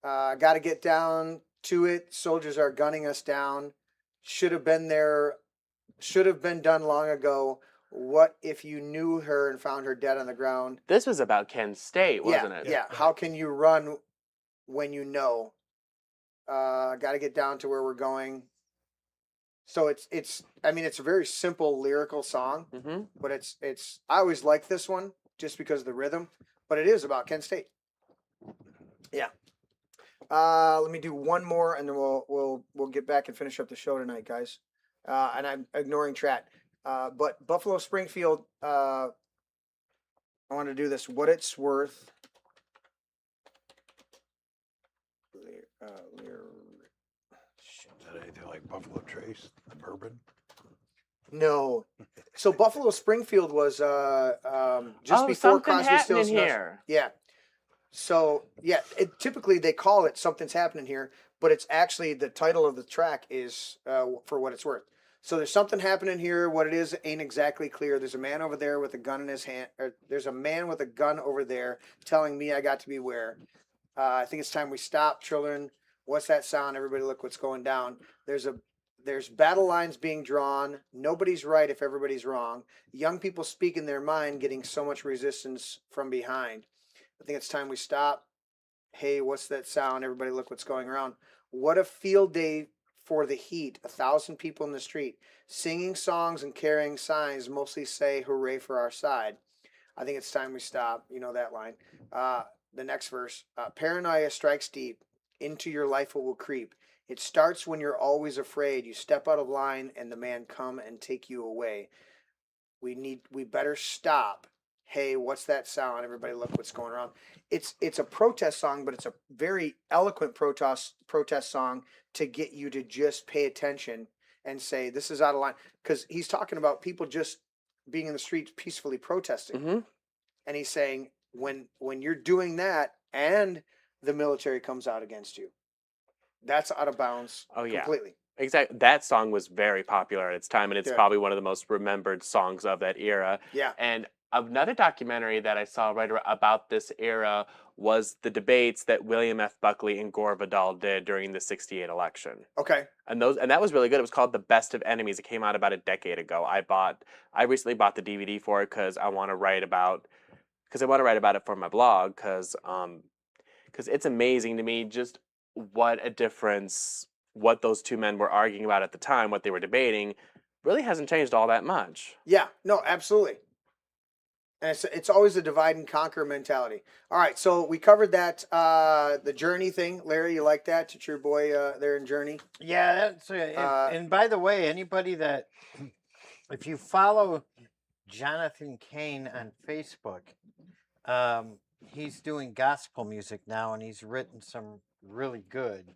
Got to get down to it. Soldiers are gunning us down. Should have been there. Should have been done long ago. What if you knew her and found her dead on the ground? This was about Kent State, wasn't it? Yeah. How can you run when you know? Got to get down to where we're going. So it's a very simple lyrical song, but I always like this one just because of the rhythm, but it is about Kent State. Yeah. Let me do one more and then we'll get back and finish up the show tonight, guys. And I'm ignoring Trat. But Buffalo Springfield, I want to do this. What It's Worth. Is that anything like Buffalo Trace, the bourbon? No. So Buffalo Springfield was just before something Crosby, happening Stills, Nash. here. Yeah. So yeah, typically they call it Something's Happening Here, but it's actually the title of the track is For What It's Worth. So there's something happening here. What it is ain't exactly clear. There's a man over there with a gun in his hand. Or there's a man with a gun over there telling me I got to beware. I think it's time we stop, children. What's that sound? Everybody look what's going down. There's battle lines being drawn. Nobody's right if everybody's wrong. Young people speaking their mind, getting so much resistance from behind. I think it's time we stop. Hey, what's that sound? Everybody look what's going around. What a field day for the heat. 1,000 people in the street singing songs and carrying signs, mostly say hooray for our side. I think it's time we stop. You know that line. The next verse. Paranoia strikes deep. Into your life it will creep. It starts when you're always afraid. You step out of line and the man come and take you away. We better stop. Hey, what's that sound? Everybody look what's going around. It's a protest song, but it's a very eloquent protest song to get you to just pay attention and say this is out of line, because he's talking about people just being in the streets peacefully protesting. And he's saying when you're doing that and the military comes out against you, that's out of bounds. Oh yeah, completely. Exactly. That song was very popular at its time, and it's Yeah. probably one of the most remembered songs of that era. Yeah. And another documentary that I saw about this era was the debates that William F. Buckley and Gore Vidal did during the '68 election. Okay. And that was really good. It was called The Best of Enemies. It came out about a decade ago. I recently bought the DVD for it because I want to write about it for my blog, because it's amazing to me just what a difference what those two men were arguing about at the time, what they were debating, really hasn't changed all that much. Yeah, no, absolutely. And it's always a divide and conquer mentality. All right, so we covered that, the Journey thing. Larry, you like that? It's your boy there in Journey. Yeah, that's and by the way, anybody that, if you follow Jonathan Cain on Facebook, he's doing gospel music now, and he's written some really good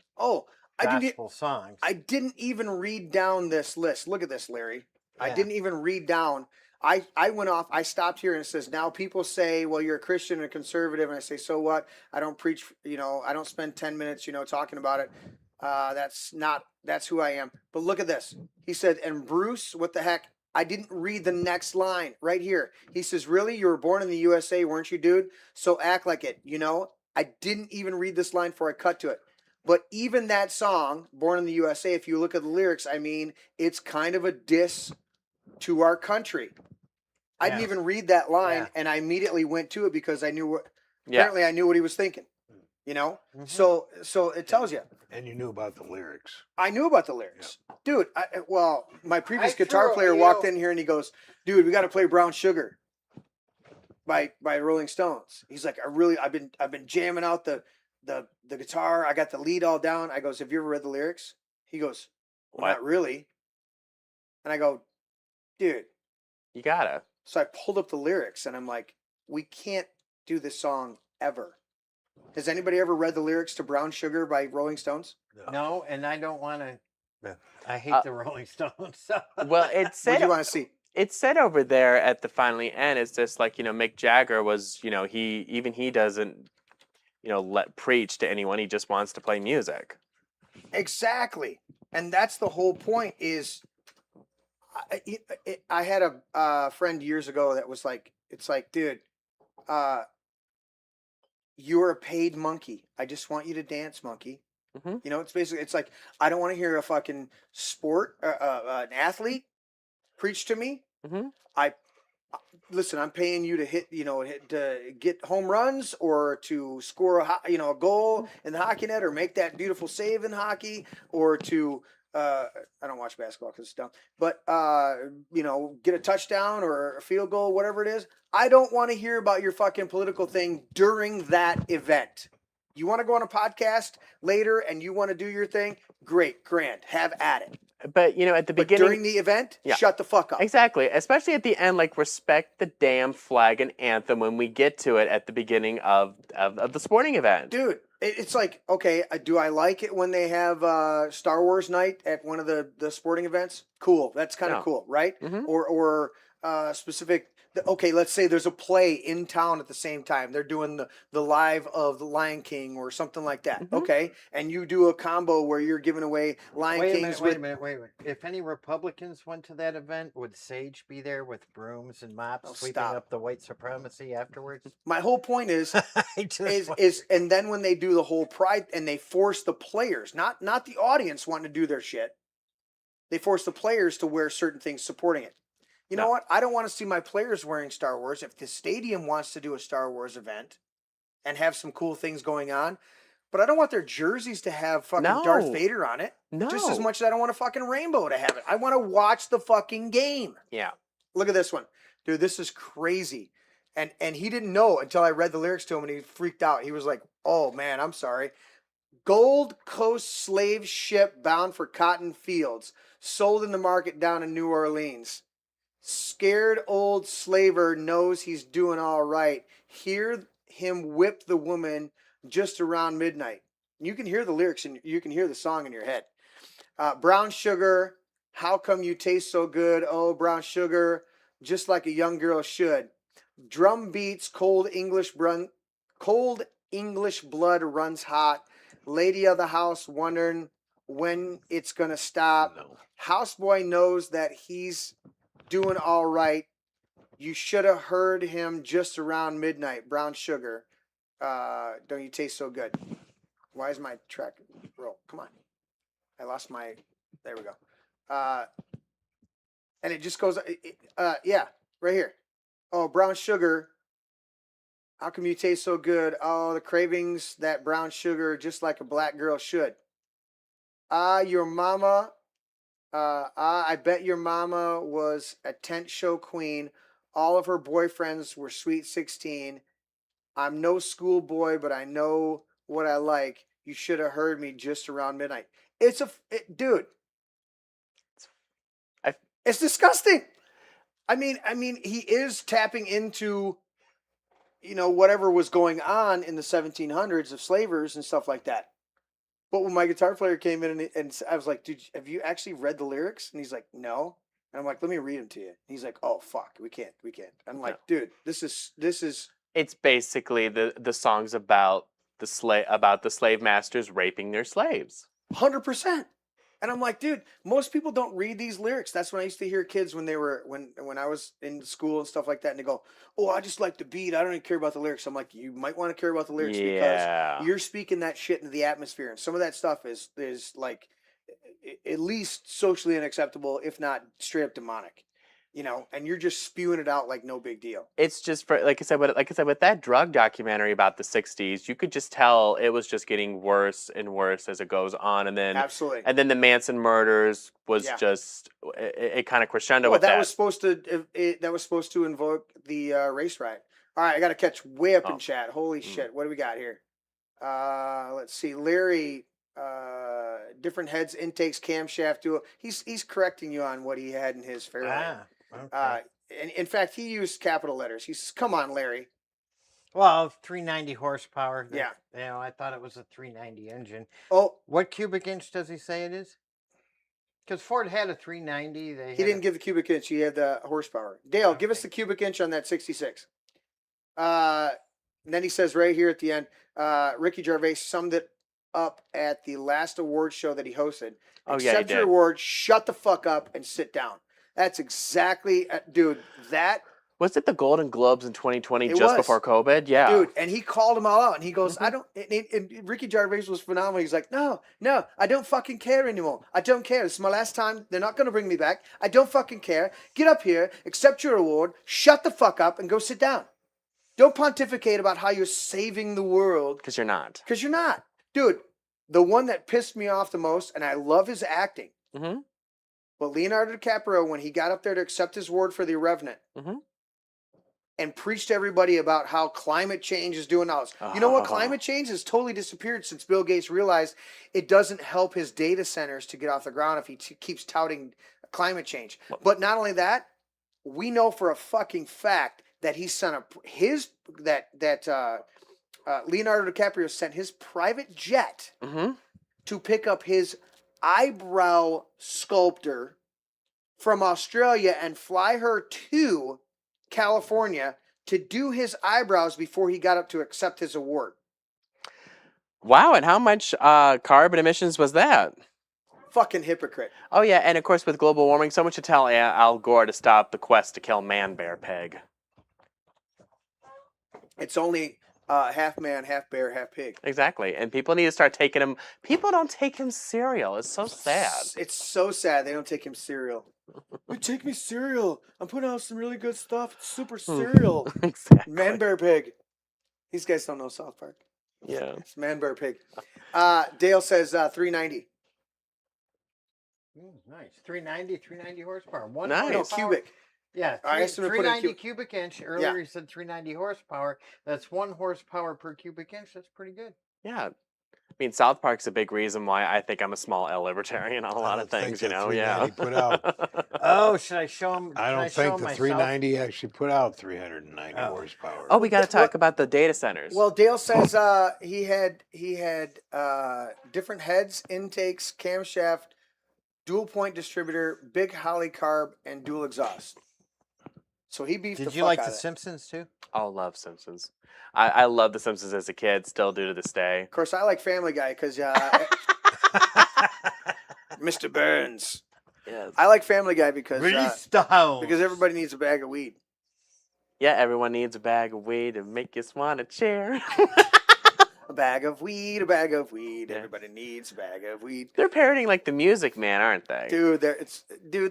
gospel songs. I didn't even read down this list. Look at this, Larry. Yeah. I didn't even read down. I went off. I stopped here and it says, now people say, well, you're a Christian and a conservative. And I say, so what? I don't preach, I don't spend 10 minutes, talking about it. That's who I am. But look at this. He said, and Bruce, what the heck? I didn't read the next line right here. He says, really? You were born in the USA, weren't you, dude? So act like it, I didn't even read this line before I cut to it. But even that song, Born in the USA, if you look at the lyrics, it's kind of a diss to our country. I didn't even read that line, and I immediately went to it because I knew what. Apparently, I knew what he was thinking. You know, so it tells you. And you knew about the lyrics. I knew about the lyrics, dude. My previous I guitar threw- player you walked know- in here and he goes, "Dude, we got to play Brown Sugar by Rolling Stones." He's like, I've been jamming out the guitar. I got the lead all down. I goes, "Have you ever read the lyrics?" He goes, "Well, not really." And I go, "Dude, You gotta. So I pulled up the lyrics and I'm like, we can't do this song ever. Has anybody ever read the lyrics to Brown Sugar by Rolling Stones? No, and I don't want to. Yeah. I hate the Rolling Stones. So. Well, it What said do you want to see? it said over there at the finally end is just like, Mick Jagger was, he doesn't, let preach to anyone. He just wants to play music. Exactly. And that's the whole point is I had a friend years ago that was like, it's like, dude, you're a paid monkey. I just want you to dance, monkey. Mm-hmm. It's basically, it's like, I don't want to hear a fucking an athlete preach to me. Mm-hmm. Listen, I'm paying you to to get home runs or to score a goal in the hockey net or make that beautiful save in hockey or to, I don't watch basketball because it's dumb, but, get a touchdown or a field goal, whatever it is. I don't want to hear about your fucking political thing during that event. You want to go on a podcast later and you want to do your thing? Great, grand, have at it. But, at the beginning. During the event, shut the fuck up. Exactly. Especially at the end, like, respect the damn flag and anthem when we get to it at the beginning of the sporting event. Dude, it's like, okay, do I like it when they have Star Wars night at one of the sporting events? Cool. That's kind of cool, right? Mm-hmm. Or specific. Okay, let's say there's a play in town at the same time. They're doing the live of the Lion King or something like that. Mm-hmm. Okay, and you do a combo where you're giving away Lion Kings. Wait a minute. If any Republicans went to that event, would Sage be there with brooms and mops sweeping up the white supremacy afterwards? My whole point is, and then when they do the whole pride and they force the players, not the audience wanting to do their shit, they force the players to wear certain things supporting it. You know what? I don't want to see my players wearing Star Wars. If the stadium wants to do a Star Wars event and have some cool things going on, but I don't want their jerseys to have fucking Darth Vader on it. No. Just as much as I don't want a fucking rainbow to have it. I want to watch the fucking game. Yeah. Look at this one. Dude, this is crazy. And he didn't know until I read the lyrics to him and he freaked out. He was like, "Oh man, I'm sorry. Gold Coast slave ship bound for cotton fields, sold in the market down in New Orleans. Scared old slaver knows he's doing all right. Hear him whip the woman just around midnight." You can hear the lyrics and you can hear the song in your head. Brown sugar, how come you taste so good? Oh, brown sugar, just like a young girl should. Drum beats, cold English blood runs hot. Lady of the house wondering when it's gonna stop. No. Houseboy knows that he's doing all right. You should have heard him just around midnight. Brown sugar, don't you taste so good? Why is my track roll? Come on. I lost my, there we go. And it just goes, yeah, right here. Oh, brown sugar, how come you taste so good? Oh, the cravings, that brown sugar, just like a black girl should. Your mama, I bet your mama was a tent show queen. All of her boyfriends were sweet 16. I'm no schoolboy, but I know what I like. You should have heard me just around midnight. Dude. It's disgusting. I mean, he is tapping into, whatever was going on in the 1700s of slavers and stuff like that. But when my guitar player came in and I was like, "Dude, have you actually read the lyrics?" And he's like, "No." And I'm like, "Let me read them to you." And he's like, "Oh fuck, we can't." I'm like, "Dude, this is." It's basically the songs about the slave masters raping their slaves. 100%. And I'm like, dude, most people don't read these lyrics. That's when I used to hear kids when I was in school and stuff like that, and they go, "Oh, I just like the beat. I don't even care about the lyrics." I'm like, you might want to care about the lyrics because you're speaking that shit into the atmosphere, and some of that stuff is like at least socially unacceptable, if not straight up demonic. and you're just spewing it out like no big deal. It's just for like I said, with that drug documentary about the '60s, you could just tell it was just getting worse and worse as it goes on, and then Absolutely. and then the Manson murders was just it kind of crescendo with that was supposed to invoke the race riot. All right, I got to catch way up in chat. Holy shit, what do we got here? Let's see, Larry. Different heads, intakes, camshaft dual. He's correcting you on what he had in his Fairlane. Okay. And in fact, he used capital letters. He says, "Come on, Larry." Well, 390 horsepower. Yeah. I thought it was a 390 engine. Oh, what cubic inch does he say it is? Because Ford had a 390. He didn't give the cubic inch. He had the horsepower. Dale, give us the cubic inch on that 66. And then he says right here at the end, Ricky Gervais summed it up at the last award show that he hosted. Accept your award, shut the fuck up, and sit down. That's exactly, dude, that... Was it the Golden Globes in 2020 before COVID? Yeah. Dude, and he called them all out, and he goes, I don't... And Ricky Gervais was phenomenal. He's like, no, I don't fucking care anymore. I don't care. This is my last time. They're not going to bring me back. I don't fucking care. Get up here, accept your award, shut the fuck up, and go sit down. Don't pontificate about how you're saving the world. Because you're not. Because you're not. Dude, the one that pissed me off the most, and I love his acting, but Leonardo DiCaprio, when he got up there to accept his award for The Revenant, and preached to everybody about how climate change is doing all this. You know what? Climate change has totally disappeared since Bill Gates realized it doesn't help his data centers to get off the ground if he keeps touting climate change. But not only that, we know for a fucking fact that he sent Leonardo DiCaprio sent his private jet to pick up his eyebrow sculptor from Australia and fly her to California to do his eyebrows before he got up to accept his award. Wow, and how much carbon emissions was that? Fucking hypocrite. Oh, yeah, and of course with global warming, someone should tell Al Gore to stop the quest to kill man-bear pig. It's only half man, half bear, half pig. Exactly, and people need to start taking him. People don't take him cereal. It's so sad. It's so sad they don't take him cereal. Take me cereal. I'm putting out some really good stuff. It's super cereal. Exactly. Man, bear, pig. These guys don't know South Park. Yeah. It's man, bear, pig. Dale says 390. Nice. 390 horsepower. Nice. No, cubic. Yeah, I asked him to put in 390 cubic inch. Earlier he said 390 horsepower. That's 1 horsepower per cubic inch. That's pretty good. Yeah. I mean, South Park's a big reason why I think I'm a small L libertarian on a lot of things, you know? Yeah. Put out, oh, should I show him? I don't think the 390 actually put out 390 horsepower. Oh, we got to talk about the data centers. Well, Dale says he had different heads, intakes, camshaft, dual point distributor, big Holly carb, and dual exhaust. So he beefed the fuck out of it. Did you like The Simpsons too? Oh, love Simpsons. I love The Simpsons as a kid, still do to this day. Of course, I like Family Guy because Mr. Burns. Yes. I like Family Guy because because everybody needs a bag of weed. Yeah, everyone needs a bag of weed to make you swan a chair. A bag of weed, a bag of weed. Yeah. Everybody needs a bag of weed. They're parodying like the Music Man, aren't they? Dude,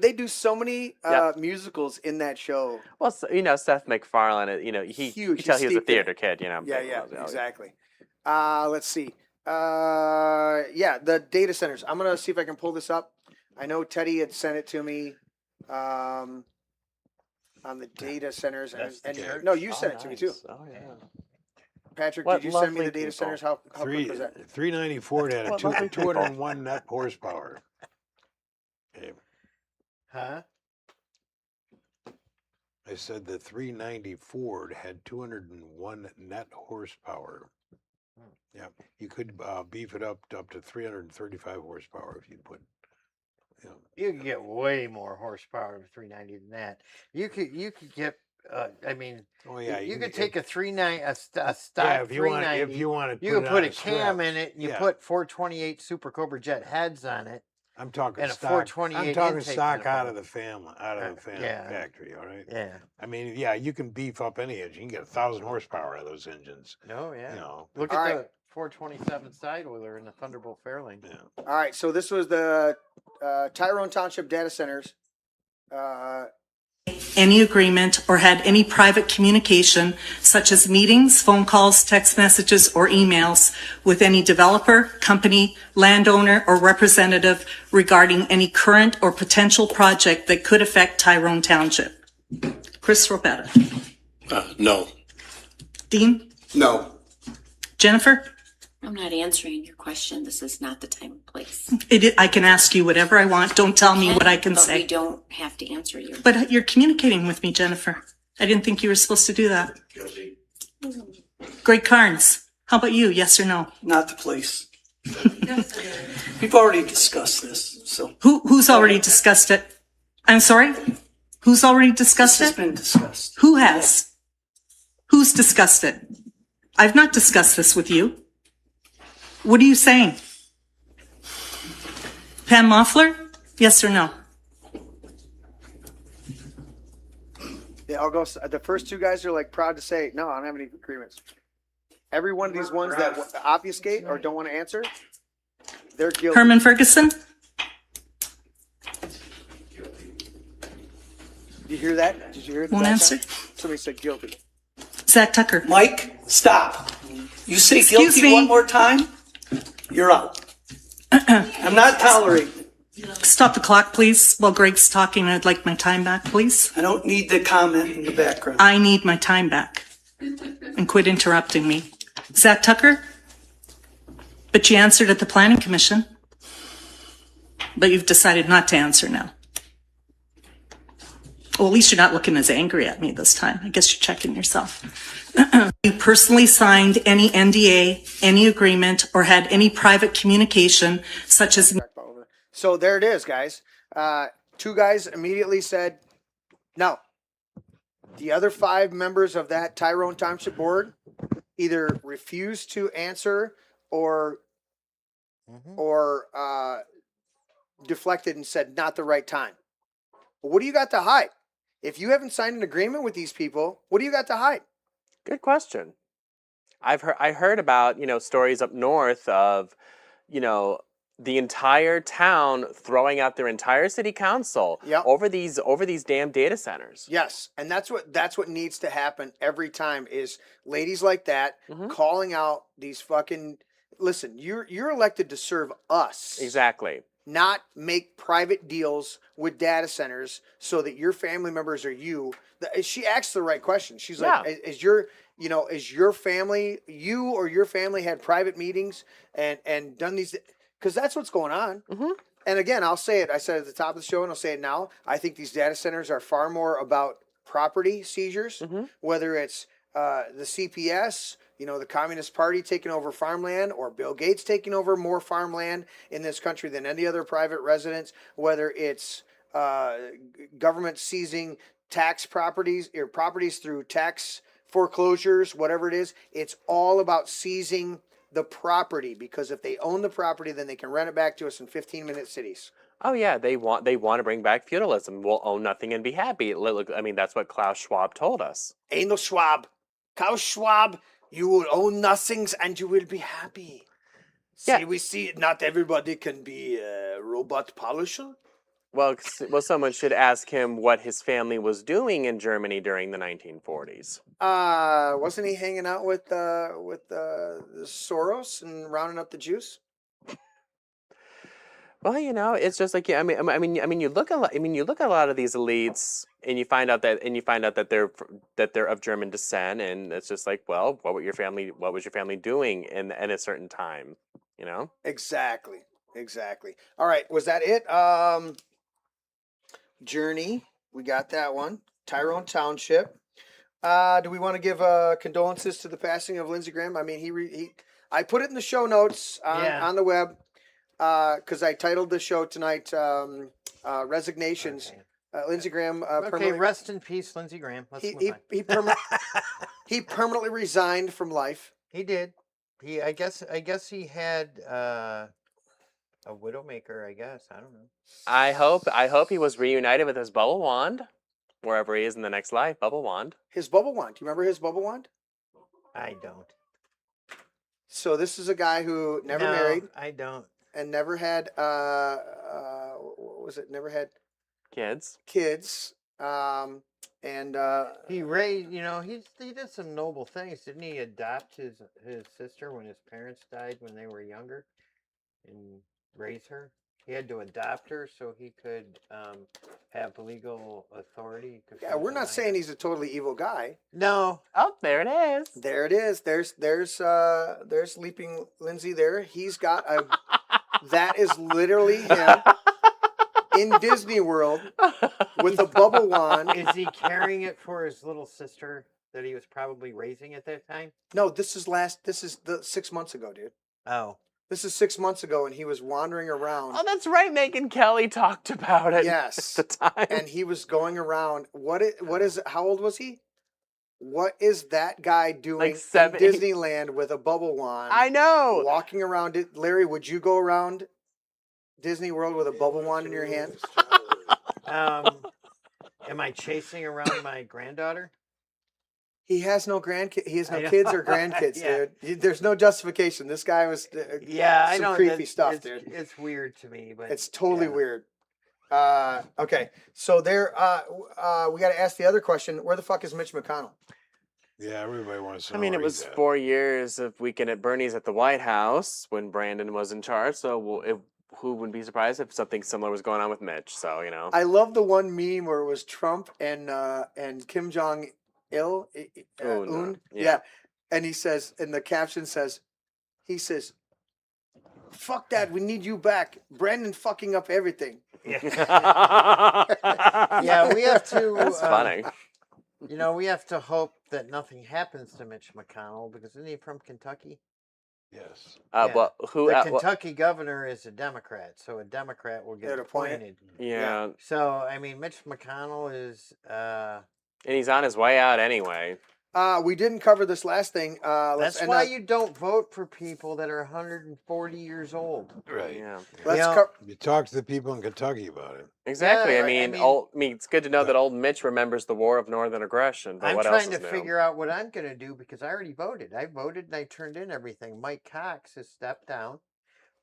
they do so many musicals in that show. Well, you know, Seth MacFarlane, you know, you can tell he was a theater kid, you know. Yeah, exactly. Let's see. The data centers. I'm going to see if I can pull this up. I know Teddy had sent it to me on the data centers. No, you sent it to me too. Oh, yeah. Patrick, What did you send me lovely the data people. centers? How quick was that? 390 Ford had a What lovely people. 201 net horsepower. Okay. Huh? I said the 390 Ford had 201 net horsepower. Yeah, you could beef it up to 335 horsepower if you put. You know, You could get way more horsepower with 390 than that. You could get. I mean, oh yeah, you could take a 390 a stock yeah, if 390. you want to, You could put a cam in it. You Yeah. put 428 Super Cobra Jet heads on it. I'm talking and a stock. 428 I'm talking intake stock manifold. out of the family, Yeah. factory. All right. Yeah. I mean, yeah, you can beef up any engine. You can get 1,000 horsepower out of those engines. No, yeah. You know. Look All at right. the 427 side wheeler in the Thunderbolt Fairlane. Yeah. All right, so this was the Tyrone Township data centers. any agreement, or had any private communication, such as meetings, phone calls, text messages, or emails, with any developer, company, landowner, or representative regarding any current or potential project that could affect Tyrone Township? Chris Robetta. No. Dean? No. Jennifer? I'm not answering your question. This is not the time and place. I can ask you whatever I want. Don't tell me what I can But say. we don't have to answer you. But you're communicating with me, Jennifer. I didn't think you were supposed to do that. Guilty. Greg Carnes, how about you? Yes or no? Not the place. We've already discussed this, so. Who's already discussed it? I'm sorry? Who's already discussed This has it? been discussed. Who has? Who's discussed it? I've not discussed this with you. What are you saying? Pam Moffler? Yes or no? Yeah, I'll go. The first two guys are like proud to say, no, I don't have any agreements. Every one of these ones that obfuscate or don't want to answer, they're guilty. Herman Ferguson? Did you hear that? Did you hear the Won't background? answer? Somebody said guilty. Zach Tucker? Mike, stop. You say Excuse guilty me. one more time, you're out. I'm not tolerating it. Stop the clock, please. While Greg's talking, I'd like my time back, please. I don't need the comment in the background. I need my time back. And quit interrupting me. Zach Tucker? But you answered at the Planning Commission. But you've decided not to answer now. Well, at least you're not looking as angry at me this time. I guess you're checking yourself. You personally signed any NDA, any agreement, or had any private communication, such as... So there it is, guys. Two guys immediately said no. The other 5 members of that Tyrone Township board either refused to answer or deflected and said not the right time. Well, what do you got to hide? If you haven't signed an agreement with these people, what do you got to hide? Good question. I heard about, stories up north of, the entire town throwing out their entire city council over these damn data centers. Yes, and that's what needs to happen every time is ladies like that calling out these fucking. Listen, you're elected to serve us. Exactly. Not make private deals with data centers so that your family members or you. She asks the right question. She's like, "Is your family, you or your family had private meetings and done these?" Because that's what's going on. And again, I'll say it. I said it at the top of the show, and I'll say it now. I think these data centers are far more about property seizures, whether it's the CPS, the Communist Party taking over farmland, or Bill Gates taking over more farmland in this country than any other private residence, whether it's government seizing tax properties or properties through tax foreclosures, whatever it is. It's all about seizing the property, because if they own the property, then they can rent it back to us in 15-minute cities. Oh yeah, they want to bring back feudalism. We'll own nothing and be happy. Look, I mean, that's what Klaus Schwab told us. Ain't no Schwab. Klaus Schwab, you will own nothings and you will be happy. Yeah. See, we see not everybody can be a robot polisher. Well, someone should ask him what his family was doing in Germany during the 1940s. Wasn't he hanging out with Soros and rounding up the juice? Well, it's just like, I mean, you look at a lot of these elites, and you find out that they're of German descent, and it's just like, well, what was your family doing in a certain time, Exactly. All right, was that it? Journey, we got that one. Tyrone Township. Do we want to give condolences to the passing of Lindsey Graham? I mean, I put it in the show notes on the web because I titled the show tonight "Resignations." Okay. Lindsey Graham. Rest in peace, Lindsey Graham. Let's move on. He permanently resigned from life. He did. I guess he had a widowmaker. I guess I don't know. I hope he was reunited with his bubble wand, wherever he is in the next life. Bubble wand. His bubble wand. Do you remember his bubble wand? I don't. So this is a guy who never married. I don't. And never had what was it? Never had kids. And He raised, he did some noble things. Didn't he adopt his sister when his parents died when they were younger and raise her? He had to adopt her so he could have legal authority. yeah, we're not saying he's a totally evil guy. No. Oh, there it is. There it is. There's Leaping Lindsay there. He's got a that is literally him in Disney World with a bubble wand. Is he carrying it for his little sister that he was probably raising at that time? No, this is the 6 months ago, dude. Oh. This is 6 months ago, and he was wandering around. Oh, that's right. Megan Kelly talked about it. Yes, at the time. and he was going around. What is? How old was he? What is that guy doing Like 7 in Disneyland with a bubble wand? I know. Walking around it. Larry, would you go around Disney World with a bubble wand in your hand? Am I chasing around my granddaughter? He has no grandkids. He has no kids or grandkids, Yeah. dude. There's no justification. This guy was Yeah, I some know. creepy stuff, it's, dude. It's weird to me, but It's totally yeah. weird. Okay, so there. We got to ask the other question. Where the fuck is Mitch McConnell? Yeah, everybody wants to know. I mean, it where was he's at. 4 years of Weekend at Bernie's at the White House when Brandon was in charge. So who would be surprised if something similar was going on with Mitch? So, I love the one meme where it was Trump and Kim Jong Un. Un, Yeah. yeah. And he says, and the caption says, "Fuck that, we need you back. Brandon fucking up everything." Yeah, we have to. That's funny. We have to hope that nothing happens to Mitch McConnell because isn't he from Kentucky? Yes. Yeah. Well, who? The Kentucky governor is a Democrat, so a Democrat will get Get appointed. appointed. Yeah. So I mean, Mitch McConnell is. And he's on his way out anyway. We didn't cover this last thing. That's why you don't vote for people that are 140 years old. Right. Yeah. You talk to the people in Kentucky about it. Exactly. Yeah, I right, mean, it's good to know that old Mitch remembers the War of Northern Aggression. But I'm what else trying is to new? figure out what I'm going to do because I already voted. I voted and I turned in everything. Mike Cox has stepped down,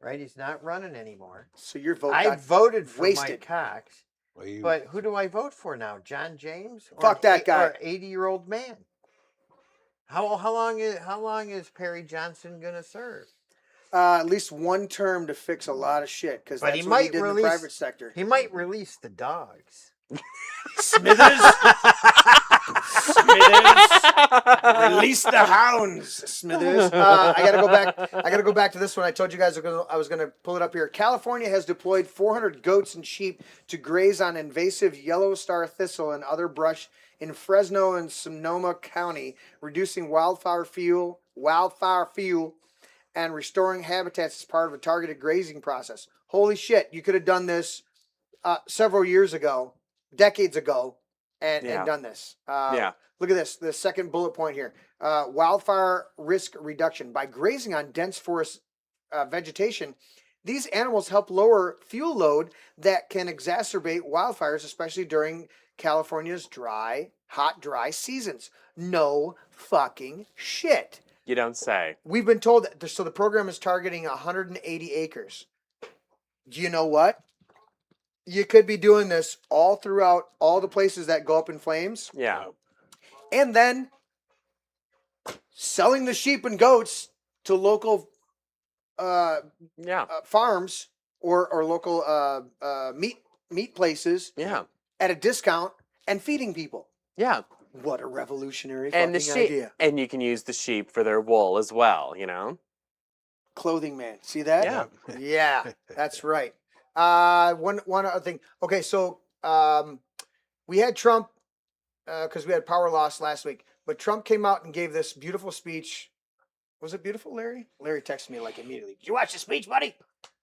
right? He's not running anymore. So your vote I got voted for wasted. Mike Cox, Well, you, but who do I vote for now? John James? Or Fuck that guy. Or an 80-year-old man? How long is Perry Johnson going to serve? At least one term to fix a lot of shit because But that's he what he might did in the release- private sector. He might release the dogs. Smithers, release the hounds, Smithers. I gotta go back. I gotta go back to this one. I told you guys I was gonna pull it up here. California has deployed 400 goats and sheep to graze on invasive yellow star thistle and other brush in Fresno and Sonoma County, reducing wildfire fuel, and restoring habitats as part of a targeted grazing process. Holy shit! You could have done this several years ago, decades ago, and done this. Look at this. The second bullet point here. Wildfire risk reduction. By grazing on dense forest vegetation, these animals help lower fuel load that can exacerbate wildfires, especially during California's hot, dry seasons. No fucking shit. You don't say. We've been told that. So the program is targeting 180 acres. Do you know what? You could be doing this all throughout all the places that go up in flames. Yeah. And then selling the sheep and goats to local farms or local meat places at a discount and feeding people. Yeah. What a revolutionary And fucking idea. And you can use the sheep for their wool as well, Clothing man. See that? Yeah. Yeah, that's right. One other thing. Okay, so we had Trump because we had power loss last week, but Trump came out and gave this beautiful speech. Was it beautiful, Larry? Larry texted me like immediately. Did you watch the speech, buddy?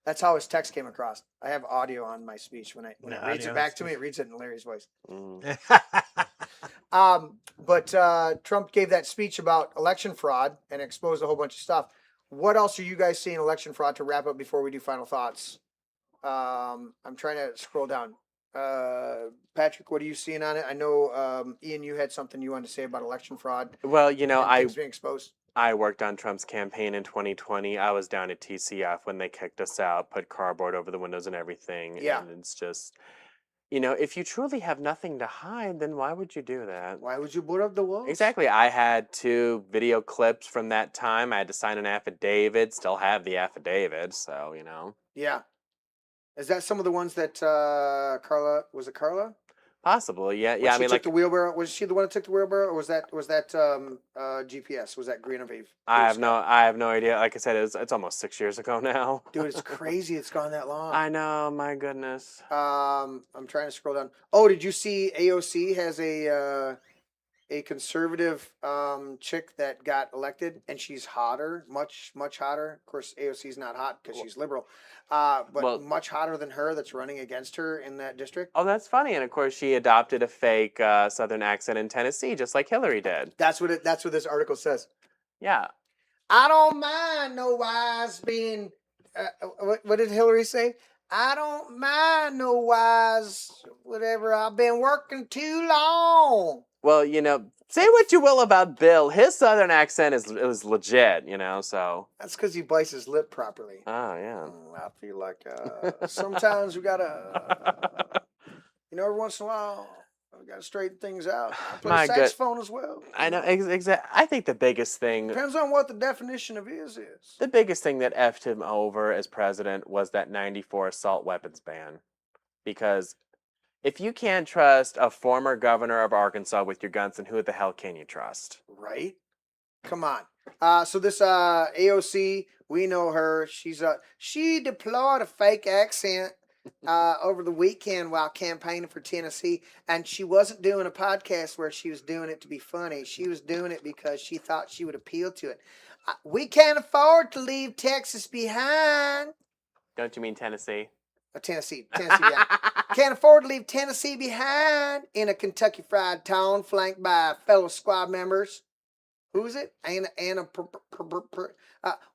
That's how his text came across. I have audio on my speech. When it reads it back to me, it reads it in Larry's voice. But Trump gave that speech about election fraud and exposed a whole bunch of stuff. What else are you guys seeing election fraud to wrap up before we do final thoughts? I'm trying to scroll down. Patrick, what are you seeing on it? I know, Ian, you had something you wanted to say about election fraud. Well, things being exposed. I worked on Trump's campaign in 2020. I was down at TCF when they kicked us out, put cardboard over the windows and everything. Yeah. And it's just, if you truly have nothing to hide, then why would you do that? Why would you put up the walls? Exactly. I had 2 video clips from that time. I had to sign an affidavit. Still have the affidavit, so Yeah. Is that some of the ones that Carla, was it Carla? Possible. Yeah. When Yeah. I she mean, took like, the wheelbarrow. Was she the one that took the wheelbarrow, or was that GPS? Was that Greenwave? I have no idea. Like I said, it's almost 6 years ago now. Dude, it's crazy. It's gone that long. I know. My goodness. I'm trying to scroll down. Oh, did you see AOC has a conservative chick that got elected, and she's hotter, much hotter. Of course, AOC's not hot because she's liberal, but much hotter than her. That's running against her in that district. Oh, that's funny. And of course, she adopted a fake Southern accent in Tennessee, just like Hillary did. That's what this article says. Yeah. I don't mind no wise being. What did Hillary say? I don't mind no wise whatever. I've been working too long. Well, say what you will about Bill. His Southern accent is legit, so. That's because he bites his lip properly. Oh, yeah. I feel like sometimes we gotta, every once in a while, we gotta straighten things out. I play saxophone as well. I know, exactly. I think the biggest thing. Depends on what the definition of is. The biggest thing that effed him over as president was that '94 assault weapons ban. Because if you can't trust a former governor of Arkansas with your guns, then who the hell can you trust? Right? Come on. So this AOC, we know her. She deployed a fake accent over the weekend while campaigning for Tennessee, and she wasn't doing a podcast where she was doing it to be funny. She was doing it because she thought she would appeal to it. We can't afford to leave Texas behind. Don't you mean Tennessee? Tennessee behind. Can't afford to leave Tennessee behind in a Kentucky Fried Town flanked by fellow squad members. Who is it?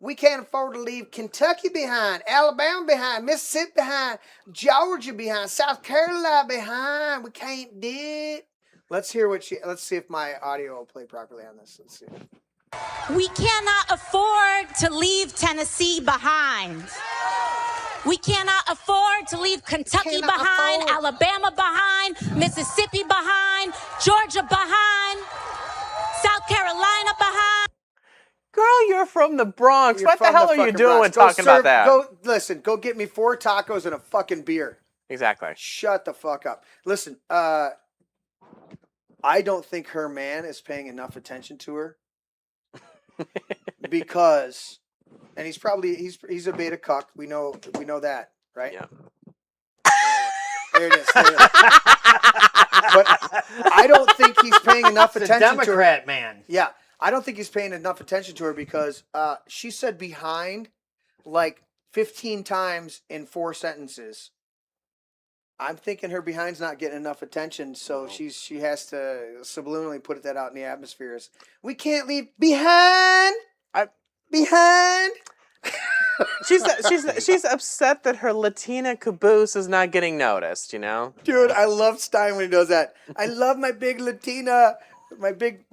We can't afford to leave Kentucky behind, Alabama behind, Mississippi behind, Georgia behind, South Carolina behind. We can't do it. Let's see if my audio will play properly on this. Let's see. We cannot afford to leave Tennessee behind. We cannot afford to leave Kentucky behind, Alabama behind, Mississippi behind, Georgia behind, South Carolina behind. Girl, you're from the Bronx. What the hell are you doing talking about that? Go get me 4 tacos and a fucking beer. Exactly. Shut the fuck up. Listen, I don't think her man is paying enough attention to her because, and he's a beta cuck. We know that, right? Yeah. There it is. But I don't think he's paying enough attention to her. Democrat man. Yeah. I don't think he's paying enough attention to her because she said behind like 15 times in 4 sentences. I'm thinking her behind's not getting enough attention, so she has to subliminally put that out in the atmosphere. We can't leave behind. Behind. She's upset that her Latina caboose is not getting noticed, Dude, I love Stein when he does that. I love my big Latina, my big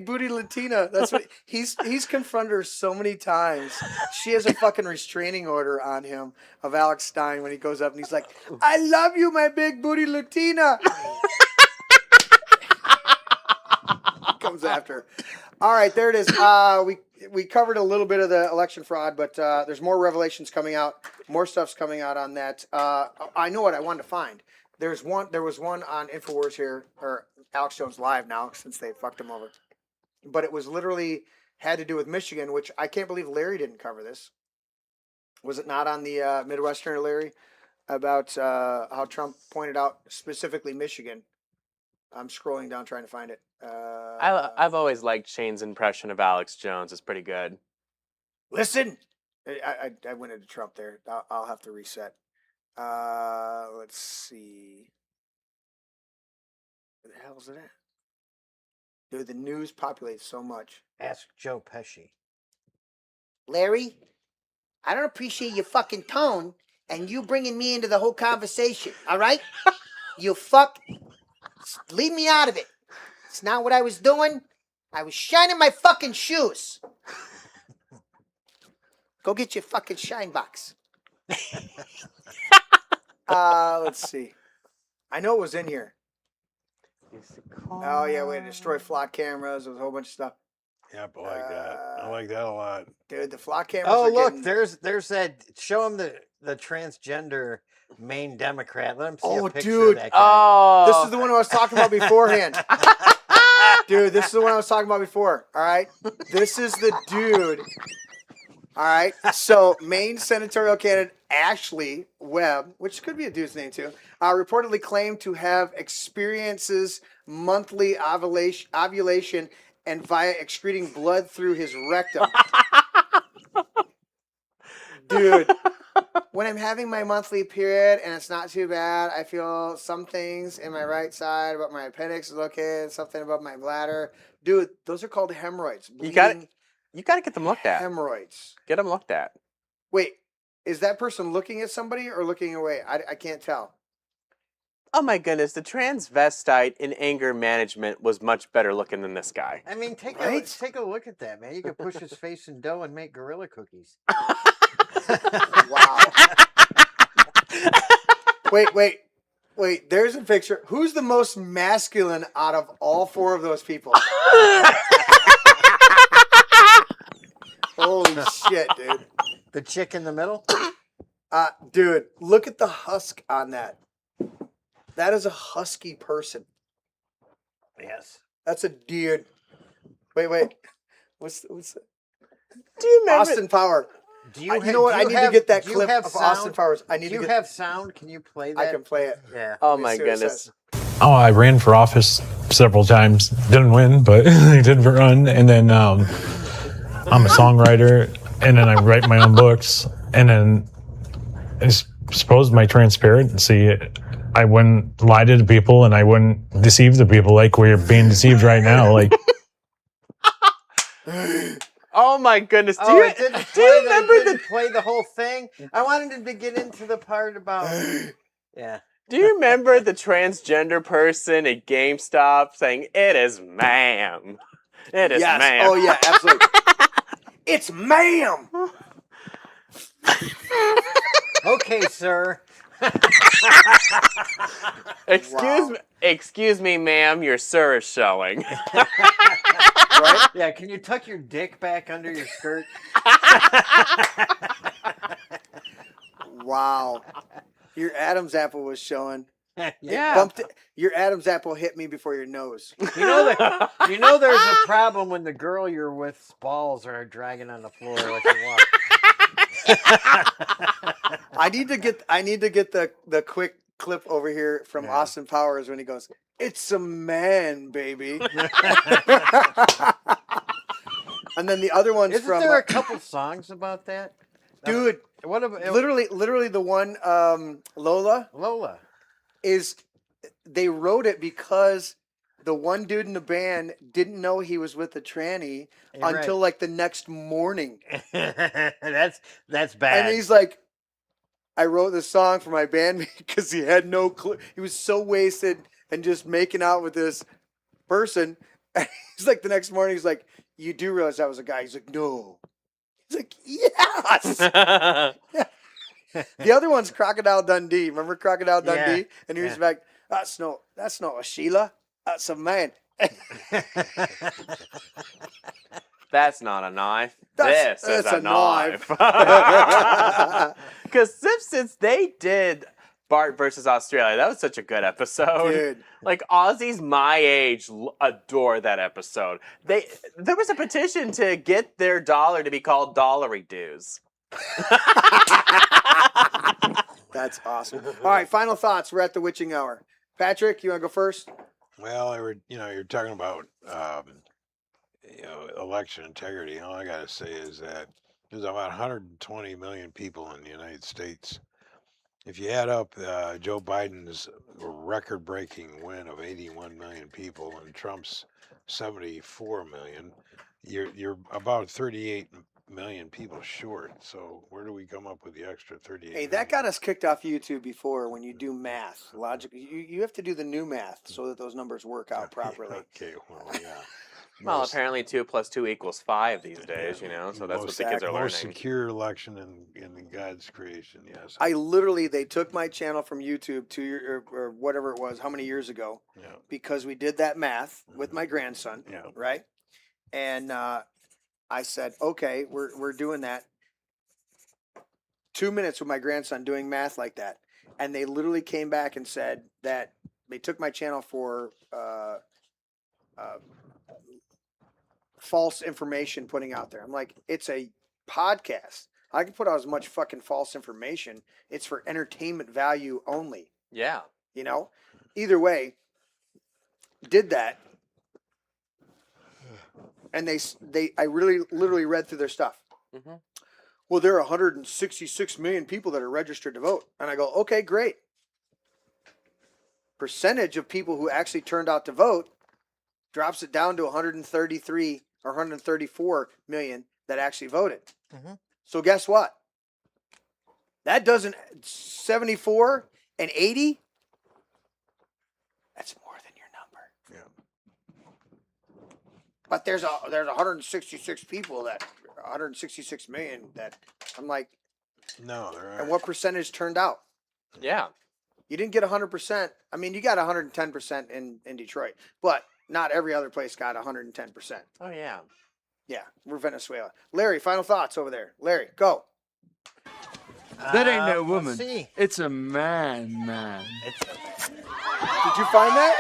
booty Latina. That's what he's confronted her so many times. She has a fucking restraining order on him of Alex Stein when he goes up and he's like, "I love you, my big booty Latina." Comes after her. All right, there it is. We covered a little bit of the election fraud, but there's more revelations coming out. More stuff's coming out on that. I know what I wanted to find. There was one on InfoWars here, or Alex Jones Live now, since they fucked him over. But it was literally had to do with Michigan, which I can't believe Larry didn't cover this. Was it not on the Midwesterner, Larry, about how Trump pointed out specifically Michigan? I'm scrolling down trying to find it. I've always liked Shane's impression of Alex Jones. It's pretty good. Listen, I went into Trump there. I'll have to reset. Let's see. Where the hell is it at? Dude, the news populates so much. Ask Joe Pesci. Larry, I don't appreciate your fucking tone and you bringing me into the whole conversation, all right? You fuck. Leave me out of it. It's not what I was doing. I was shining my fucking shoes. Go get your fucking shine box. Let's see. I know it was in here. Oh yeah, we had to destroy flock cameras. There was a whole bunch of stuff. Yep, I like that. I like that a lot. Dude, the flock cameras. Oh, are look, getting... there's that. Show him the transgender Maine Democrat. Let him see a picture dude. of that guy. Oh, This is the one I was talking about beforehand. Dude, this is the one I was talking about before. All right, this is the dude. All right, so Maine senatorial candidate Ashley Webb, which could be a dude's name too, reportedly claimed to have experiences monthly ovulation and via excreting blood through his rectum. Dude, when I'm having my monthly period and it's not too bad, I feel some things in my right side, but my appendix is okay, and something above my bladder. Dude, those are called hemorrhoids. you got to get them looked at. Hemorrhoids. Get them looked at. Wait, is that person looking at somebody or looking away? I can't tell. Oh my goodness, the transvestite in anger management was much better looking than this guy. I mean, take a look at that, man. You could push his face in dough and make gorilla cookies. Wow. Wait, there's a picture. Who's the most masculine out of all four of those people? Holy shit, dude. The chick in the middle? Dude, look at the husk on that. That is a husky person. Yes. That's a dude. Wait. What's Do you remember Austin Power? You know what? I need to get that clip of Austin Powers. Do you have sound? Can you play that? I can play it. Yeah. Oh my goodness. Oh, I ran for office several times. Didn't win, but I did run. And then I'm a songwriter, and then I write my own books. And then I suppose my transparency, I wouldn't lie to the people, and I wouldn't deceive the people like we're being deceived right now. Like, Oh my goodness. Do Oh, you, it didn't do you remember didn't play the whole thing? I wanted him to get into the part about. Yeah. Do you remember the transgender person at GameStop saying, "It is ma'am. It is Yes. ma'am." Oh yeah, absolutely. It's ma'am. Okay, sir. Excuse me, ma'am, your sir is showing. Right? Yeah, can you tuck your dick back under your skirt? Wow. Your Adam's apple was showing. Yeah. Your Adam's apple hit me before your nose. You know there's a problem when the girl you're with's balls are dragging on the floor like you walk. I need to get the quick clip over here from Austin Powers when he goes, "It's a man, baby." And then the other one's Isn't from there a couple songs about that? dude. What about Literally the one Lola? is they wrote it because the one dude in the band didn't know he was with a tranny until like the next morning. That's bad. And he's like, I wrote this song for my bandmate because he had no clue. He was so wasted and just making out with this person. And he's like, the next morning, he's like, "You do realize that was a guy?" He's like, "No." He's like, "Yes." The other one's Crocodile Dundee. Remember Crocodile Dundee? And he was like, that's not a Sheila. That's a man. That's not a knife. That's this is a a knife. Because since they did Bart versus Australia, that was such a good episode. Dude. Like, Aussies my age adore that episode. There was a petition to get their dollar to be called Dollary Dues. That's awesome. All right, final thoughts. We're at the witching hour. Patrick, you want to go first? Well, you're talking about election integrity. All I got to say is that there's about 120 million people in the United States. If you add up Joe Biden's record-breaking win of 81 million people and Trump's 74 million, you're about 38 million people short. So where do we come up with the extra 38? Hey, that got us kicked off YouTube before. When you do math, logic, you have to do the new math so that those numbers work out properly. Okay, well, yeah. Well, apparently 2 + 2 = 5 these days, you know, so that's what the kids are most learning. secure election in God's creation. Yes. They took my channel from YouTube 2 years or whatever it was, how many years ago? Yeah. Because we did that math with my grandson. Yeah. Right. And I said, okay, we're doing that. 2 minutes with my grandson doing math like that, and they literally came back and said that they took my channel for false information putting out there. I'm like, it's a podcast. I can put out as much fucking false information. It's for entertainment value only. Yeah. You know? Either way, did that. And I really literally read through their stuff. Mm-hmm. Well, there are 166 million people that are registered to vote. And I go, okay, great. Percentage of people who actually turned out to vote drops it down to 133 or 134 million that actually voted. Mm-hmm. So guess what? That doesn't 74 and 80. That's more than your number. Yeah. But there's 166 people 166 million that I'm like. No, there aren't. And what percentage turned out? Yeah. You didn't get 100%. I mean, you got 110% in Detroit, but not every other place got 110%. Oh, yeah. Yeah, we're Venezuela. Larry, final thoughts over there. Larry, go. That ain't no Let's woman. see. It's a man. Did you find that?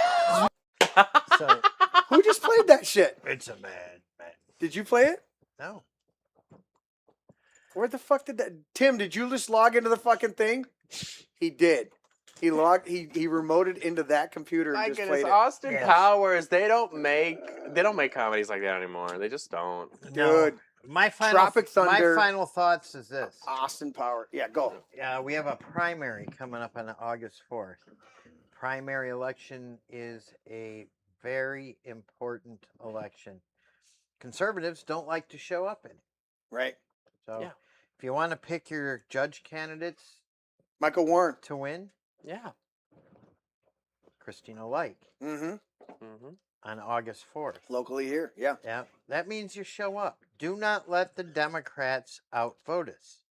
So Who just played that shit? it's a man. Did you play it? No. Where the fuck did that? Tim, did you just log into the fucking thing? He did. He remoted into that computer and My just goodness, played it. Austin Yes. Powers, they don't make comedies like that anymore. They just don't. Dude, My final Tropic Thunder. My final thoughts is this. Austin Power. Yeah, go. We have a primary coming up on August 4th. Primary election is a very important election. Conservatives don't like to show up in it. Right. So Yeah. if you want to pick your judge candidates Michael Warren. to win, Yeah. Christina Light Mm-hmm. Mm-hmm. on August 4th. Locally here. Yeah. Yeah, that means you show up. Do not let the Democrats outvote us.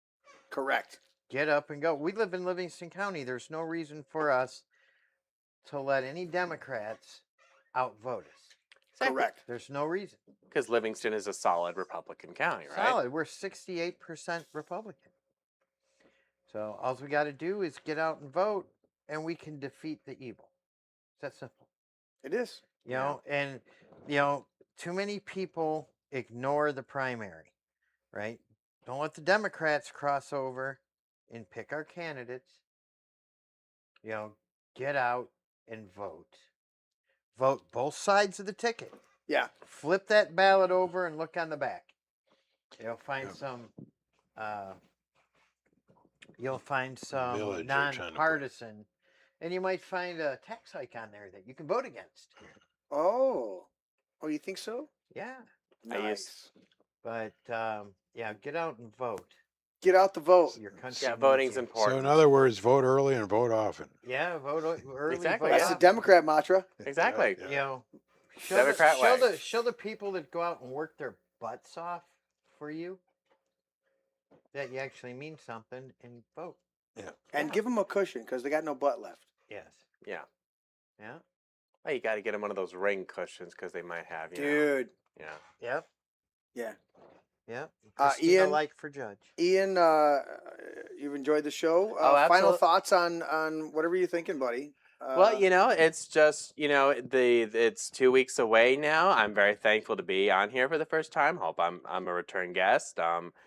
Correct. Get up and go. We live in Livingston County. There's no reason for us to let any Democrats outvote us. Correct. There's no reason. Because Livingston is a solid Republican county, right? Solid. We're 68% Republican. So all we got to do is get out and vote, and we can defeat the evil. It's that simple. It is. You know, and too many people ignore the primary, right? Don't let the Democrats cross over and pick our candidates. Get out and vote. Vote both sides of the ticket. Yeah. Flip that ballot over and look on the back. You'll find some. You'll find some Village they're trying to put. nonpartisan, and you might find a tax hike on there that you can vote against. Oh. Oh, you think so? Yeah, Nice. but get out and vote. Get out the vote. Your country. Yeah, needs voting's you. important. So in other words, vote early and vote often. Yeah, vote early. Exactly, Vote That's the often. Democrat mantra. Exactly. Yeah. Democrat way. Show the people that go out and work their butts off for you that you actually mean something and vote. Yeah. And give them a cushion because they got no butt left. Yes. Yeah. Yeah. Well, you got to get them one of those ring cushions because they might have, you know. Dude. Yeah. Yep. Yeah. Yep. Ian- like for judge. Ian, you've enjoyed the show. Oh, Final absolute- thoughts on whatever you're thinking, buddy. Well, it's just, it's 2 weeks away now. I'm very thankful to be on here for the first time. Hope I'm a return guest.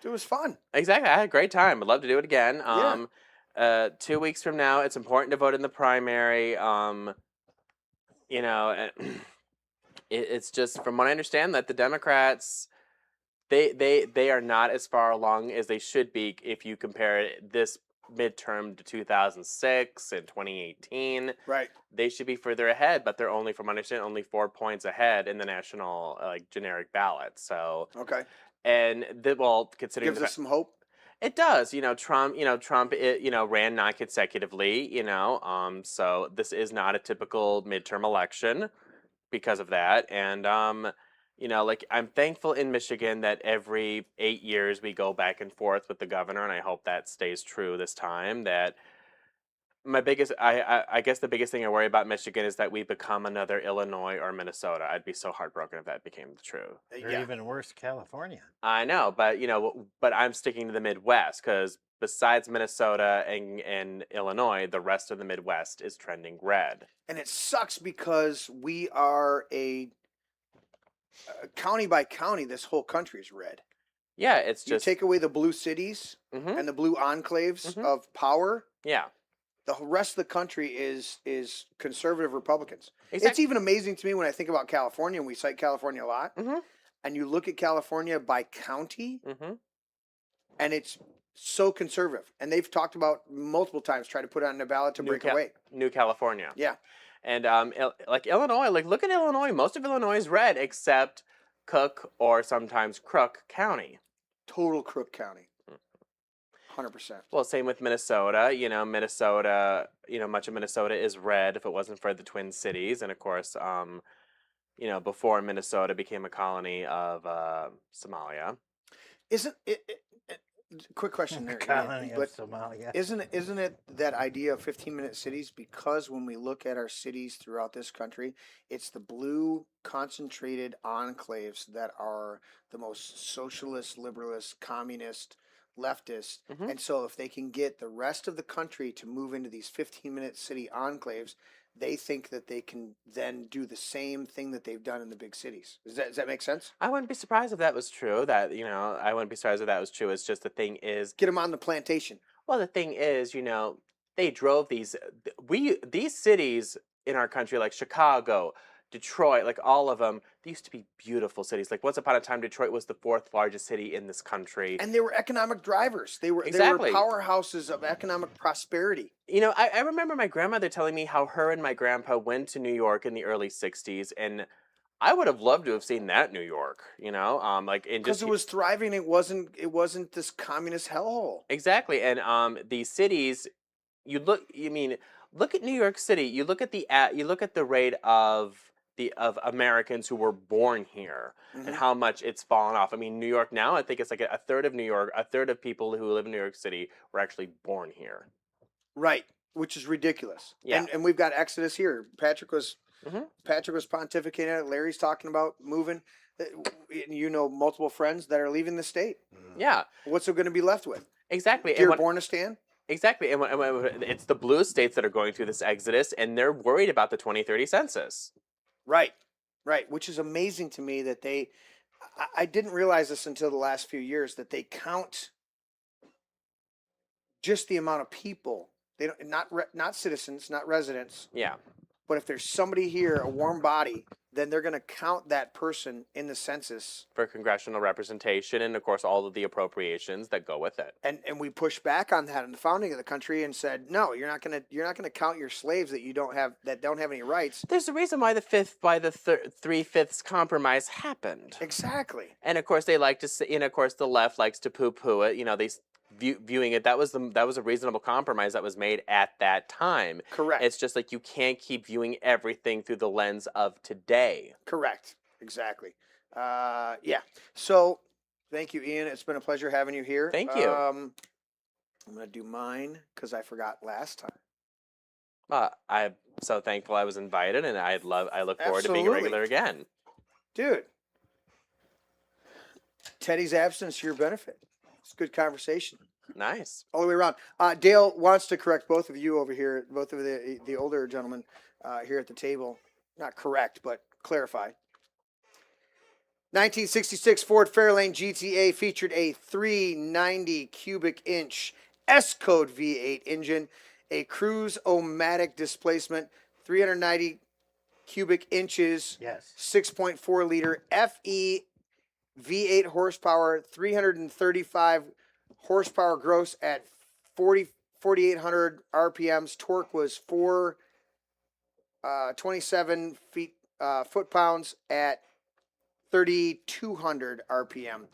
It was fun. Exactly. I had a great time. I'd love to do it again. Yeah. 2 weeks from now, it's important to vote in the primary. It's just, from what I understand, that the Democrats, they are not as far along as they should be if you compare this midterm to 2006 and 2018. Right. They should be further ahead, but they're only, from what I understand, only 4 points ahead in the national generic ballot. So, Okay. and considering Gives the us some hope. it does, Trump ran not consecutively, so this is not a typical midterm election because of that. And, You know, like I'm thankful in Michigan that every 8 years we go back and forth with the governor, and I hope that stays true this time. That I guess the biggest thing I worry about Michigan is that we become another Illinois or Minnesota. I'd be so heartbroken if that became true. Or even worse, California. I know, but but I'm sticking to the Midwest because besides Minnesota and Illinois, the rest of the Midwest is trending red. And it sucks because we are a county by county. This whole country is red. Yeah, it's just you take away the blue cities and the blue enclaves of power. Yeah. The rest of the country is conservative Republicans. Exactly. It's even amazing to me when I think about California, and we cite California a lot, and you look at California by county, and it's so conservative. And they've talked about multiple times trying to put it on the ballot to break away. New California. Yeah. And like Illinois, like look at Illinois. Most of Illinois is red except Cook or sometimes Crook County. Total Crook County. 100%. Well, same with Minnesota. You know, Minnesota, much of Minnesota is red if it wasn't for the Twin Cities. And of course, before Minnesota became a colony of Somalia. Isn't it, quick question there. Colony of Somalia. Isn't it that idea of 15-minute cities? Because when we look at our cities throughout this country, it's the blue concentrated enclaves that are the most socialist, liberalist, communist, leftist. And so if they can get the rest of the country to move into these 15-minute city enclaves, they think that they can then do the same thing that they've done in the big cities. Does that make sense? I wouldn't be surprised if that was true. I wouldn't be surprised if that was true. It's just the thing is, get them on the plantation. Well, the thing is, they drove these cities in our country, like Chicago, Detroit, like all of them, they used to be beautiful cities. Like once upon a time, Detroit was the 4th largest city in this country. And they were economic drivers. They were powerhouses of economic prosperity. I remember my grandmother telling me how her and my grandpa went to New York in the early 60s, and I would have loved to have seen that New York, because it was thriving. It wasn't this communist hellhole. Exactly. And these cities, look at New York City. You look at the rate of Americans who were born here and how much it's fallen off. I mean, New York now, I think it's like a third of people who live in New York City were actually born here. Right, which is ridiculous. Yeah. And we've got exodus here. Patrick was pontificating. Larry's talking about moving. Multiple friends that are leaving the state. Yeah. What's it going to be left with? Exactly. Dearbornistan? Exactly. And it's the blue states that are going through this exodus, and they're worried about the 2030 census. Right. Which is amazing to me that I didn't realize this until the last few years, that they count just the amount of people. They don't, not citizens, not residents. Yeah. But if there's somebody here, a warm body, then they're going to count that person in the census for congressional representation, and of course all of the appropriations that go with it. And we pushed back on that in the founding of the country and said, no, you're not going to count your slaves that don't have any rights. There's a reason why the 3/5 compromise happened. Exactly. And of course they like to say, and of course the left likes to poo-poo it. They viewing it, that was a reasonable compromise that was made at that time. Correct. It's just like you can't keep viewing everything through the lens of today. Correct. Exactly. Yeah. So thank you, Ian. It's been a pleasure having you here. Thank you. I'm gonna do mine because I forgot last time. I'm so thankful I was invited, and I look forward to being a regular again. Dude, Teddy's absence to your benefit. It's a good conversation. Nice. All the way around. Dale wants to correct both of you over here, both of the older gentlemen here at the table. Not correct, but clarify. 1966 Ford Fairlane GTA featured a 390 cubic inch S-Code V8 engine, a Cruise-O-Matic displacement, 390 cubic inches, 6.4 liter FE V8 horsepower, 335 horsepower gross at 4,800 RPMs. Torque was 427 foot-pounds at 3,200 RPM.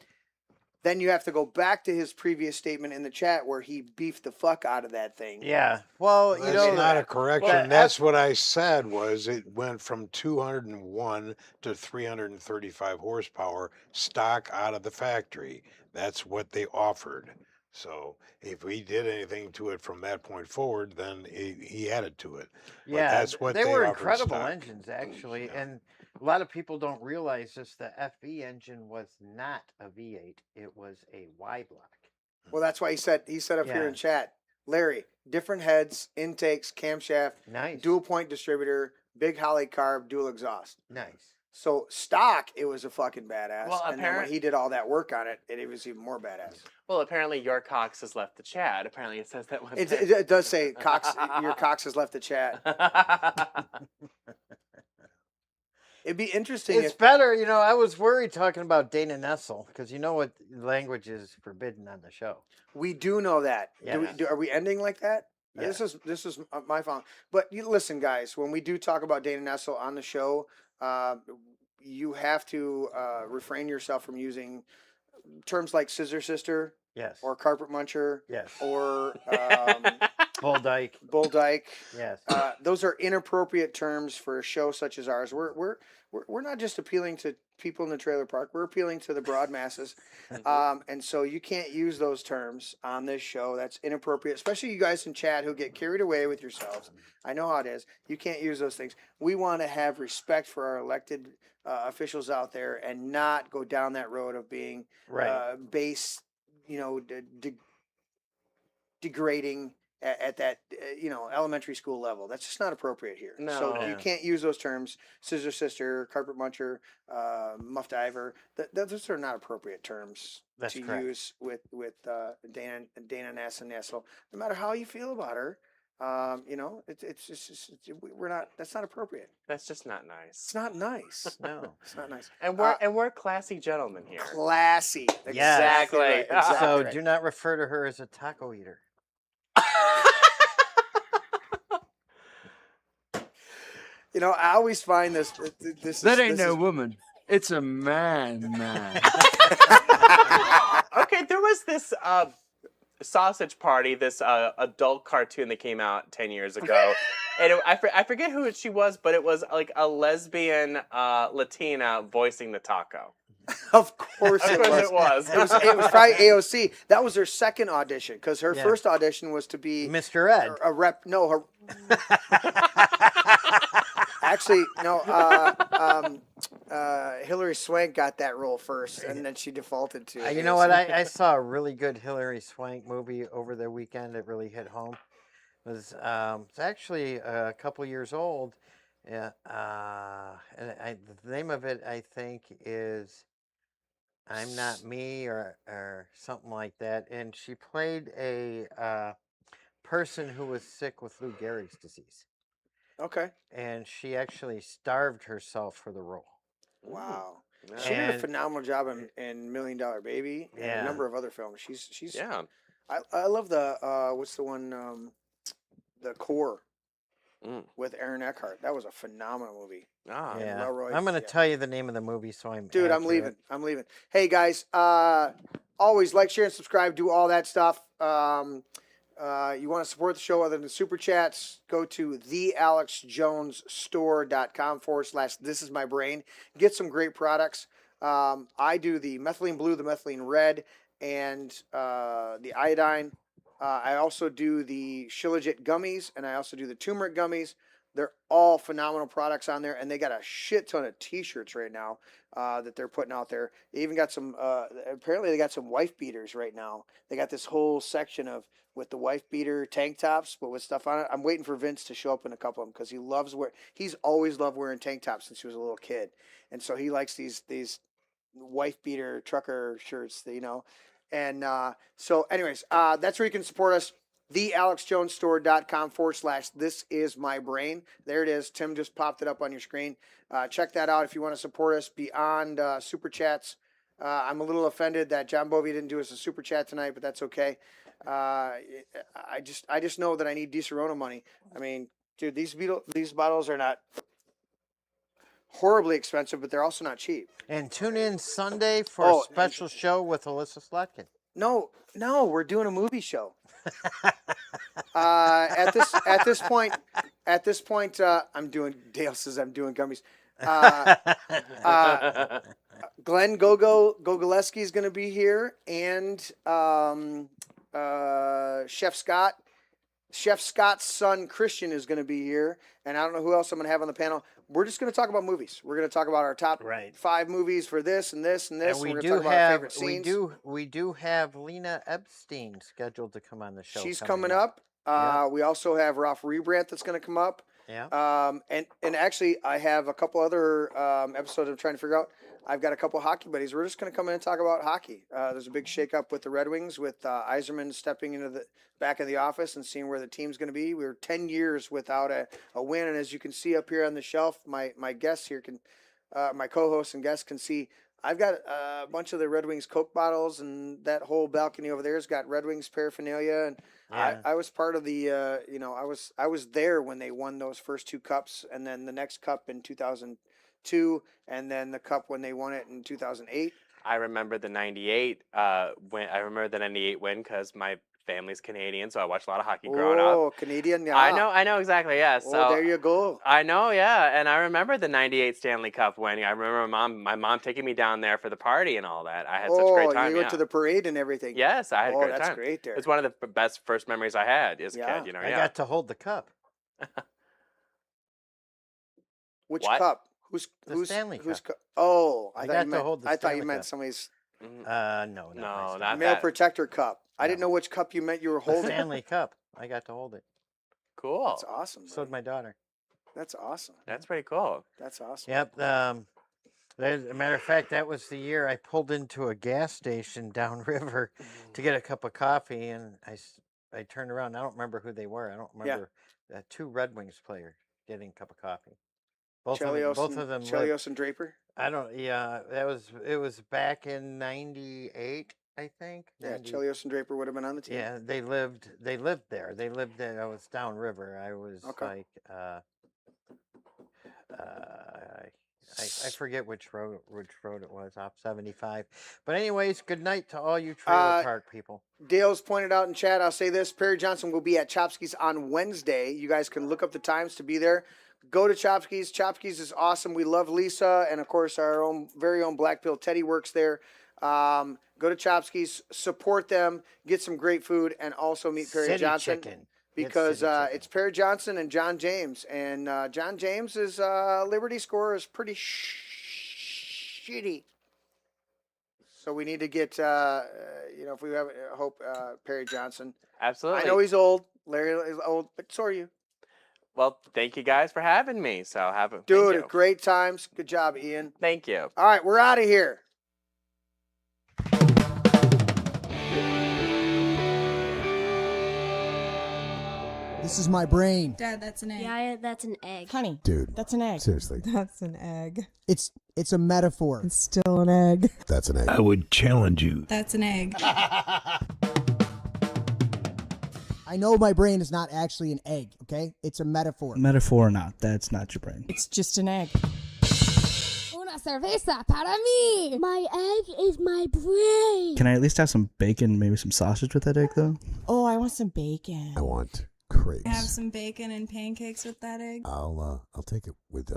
then you have to go back to his previous statement in the chat where he beefed the fuck out of that thing. Yeah. Well, That's you know, not a correction. the That's what I said was it went from 201 to 335 horsepower stock out of the factory. That's what they offered. So if we did anything to it from that point forward, then he added to it. But Yeah, that's what they were offered incredible stock. engines, actually. Yeah. And a lot of people don't realize this. The FV engine was not a V8; it was a Y block. Well, that's why he said up here in chat, Larry, different heads, intakes, camshaft, Nice. dual point distributor, big Holly carb, dual exhaust. Nice. So stock, it was a fucking badass. Well, and then when he did all that work on it, it was even more badass. Well, apparently your Cox has left the chat. Apparently it says that one. It does say Cox. Your Cox has left the chat. It'd be interesting. It's better, you know. I was worried talking about Dana Nessel because you know what language is forbidden on the show. We do know that. Yeah. Are we ending like that? Yeah. This is my fault. But you listen, guys. When we do talk about Dana Nessel on the show, you have to refrain yourself from using terms like scissor sister, Yes. or carpet muncher, Yes. or Bull Dyke. bull dyke. Yes. Those are inappropriate terms for a show such as ours. We're not just appealing to people in the trailer park. We're appealing to the broad masses, and so you can't use those terms on this show. That's inappropriate, especially you guys in chat who get carried away with yourselves. I know how it is. You can't use those things. We want to have respect for our elected officials out there and not go down that road of being base, degrading at that elementary school level. That's just not appropriate here. No. So you can't use those terms: scissor sister, carpet muncher, muff diver. Those are not appropriate terms to use with Dana Nessel. No matter how you feel about her, it's just we're not. That's not appropriate. That's just not nice. It's not nice. No, it's not nice. And we're classy gentlemen here. Classy. Exactly. Right, exactly So right. do not refer to her as a taco eater. I always find this. That ain't no woman. It's a man. Okay, there was this Sausage Party, this adult cartoon that came out 10 years ago. And I forget who she was, but it was like a lesbian Latina voicing the taco. Of course it was. It was probably AOC. That was her second audition because her first audition was to be Mr. Ed. A rep. No, her. Actually, no. Hillary Swank got that role first, and then she defaulted to. You know what? I saw a really good Hillary Swank movie over the weekend. It really hit home. It's actually a couple years old. Yeah, and the name of it I think is "I'm Not Me" or something like that. And she played a person who was sick with Lou Gehrig's disease. Okay. And she actually starved herself for the role. Wow. She did a phenomenal job in $1 Million Baby and a number of other films. She's yeah. I love the what's the one the Core with Aaron Eckhart. That was a phenomenal movie. Yeah. Leroy, I'm going to tell you the name of the movie, so I'm Dude, I'm leaving. Hey guys, always like, share, and subscribe. Do all that stuff. You want to support the show other than super chats, go to thealexjonesstore.com/thisismybrain. Get some great products. I do the methylene blue, the methylene red, and the iodine. I also do the Shilajit gummies, and I also do the turmeric gummies. They're all phenomenal products on there, and they got a shit ton of T-shirts right now that they're putting out there. They even got some. Apparently, they got some wife beaters right now. They got this whole section with the wife beater tank tops, but with stuff on it. I'm waiting for Vince to show up in a couple of them because he's always loved wearing tank tops since he was a little kid, and so he likes these wife beater trucker shirts, And so, anyways, that's where you can support us. thealexjonesstore.com/thisismybrain. There it is. Tim just popped it up on your screen. Check that out if you want to support us beyond super chats. I'm a little offended that John Bovey didn't do us a super chat tonight, but that's okay. I just know that I need DiSerrano money. I mean, dude, these bottles are not horribly expensive, but they're also not cheap. And tune in Sunday for a special show with Alyssa Slotkin. No, we're doing a movie show. At this point, Dale says I'm doing gummies. Glenn Gogolewski is going to be here, and Chef Scott's son Christian is going to be here, and I don't know who else I'm going to have on the panel. We're just going to talk about movies. We're going to talk about our top 5 movies for this and this and this. And we're going to talk about our favorite scenes. We do have Lena Epstein scheduled to come on the show. She's coming up. We also have Ralph Rebrandt that's going to come up. Yeah. And actually, I have a couple other episodes I'm trying to figure out. I've got a couple hockey buddies. We're just going to come in and talk about hockey. There's a big shakeup with the Red Wings, with Yzerman stepping into the back of the office and seeing where the team's going to be. We were 10 years without a win, and as you can see up here on the shelf, my guests here can, my co-hosts and guests can see, I've got a bunch of the Red Wings Coke bottles, and that whole balcony over there has got Red Wings paraphernalia. And I was part of the, I was there when they won those first 2 cups, and then the next cup in 2002, and then the cup when they won it in 2008. I remember the '98 win because my family's Canadian, so I watched a lot of hockey growing up. Oh, Canadian, yeah. I know exactly, yeah. So there you go. I know, yeah. And I remember the '98 Stanley Cup winning. I remember my mom taking me down there for the party and all that. I had such a great time. You went to the parade and everything. Yes, I had a great time. That's great there. It's one of the best first memories I had as a kid, you know. I got to hold the cup. Which cup? Who's Stanley Cup? I got to hold the I thought you Stanley meant Cup. somebody's No, not Male that. Protector Cup. I didn't know which cup you meant you were holding. Stanley Cup. I got to hold it. Cool. That's awesome. So did my daughter. That's awesome. That's pretty cool. That's awesome. Yep. As a matter of fact, that was the year I pulled into a gas station downriver to get a cup of coffee, and I turned around. I don't remember who they were. I don't remember. 2 Red Wings players getting a cup of coffee. Both of them. Chelios and Draper. I don't. Yeah, it was back in '98, I think. Yeah, Chelios and Draper would have been on the team. Yeah, they lived there. They lived there. I was downriver. I was I forget which road it was, off 75. But anyways, good night to all you trailer park people. Dale's pointed out in chat, I'll say this, Perry Johnson will be at Chopsky's on Wednesday. You guys can look up the times to be there. Go to Chopsky's. Chopsky's is awesome. We love Lisa, and of course our very own Black Pill Teddy works there. Go to Chopsky's, support them, get some great food, and also meet Perry City Johnson. Chicken. Because it's Perry Johnson and John James. And John James's Liberty score is pretty shitty. So we need to get, if we have hope, Perry Johnson. Absolutely. I know he's old. Larry is old, but so are you. Well, thank you guys for having me. So Dude, great times. Good job, Ian. Thank you. All right, we're out of here. This is my brain. Dad, that's an egg. Yeah, that's an egg. Honey, dude, that's an egg. Seriously. That's an egg. It's a metaphor. It's still an egg. That's an egg. I would challenge you. That's an egg. I know my brain is not actually an egg, okay? It's a metaphor. Metaphor or not, that's not your brain. It's just an egg. Una cerveza para mí. My egg is my brain. Can I at least have some bacon, maybe some sausage with that egg, though? Oh, I want some bacon. I want crepes. Have some bacon and pancakes with that egg. I'll take it with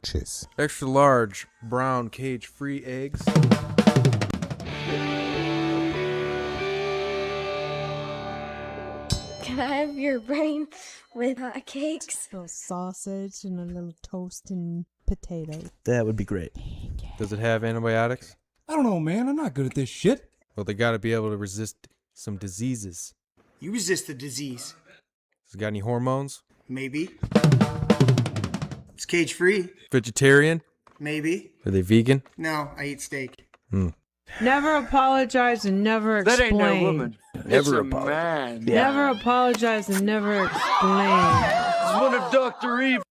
cheese. Extra large brown cage-free eggs. Can I have your brain with cakes? A little sausage and a little toast and potato. That would be great. Does it have antibiotics? I don't know, man. I'm not good at this shit. Well, they gotta be able to resist some diseases. You resist the disease. Has it got any hormones? Maybe. It's cage free. Vegetarian? Maybe. Are they vegan? No, I eat steak. Never apologize and never explain. That ain't no woman. Never it's a man. Never apologize and never explain. It's one of Dr. Evil.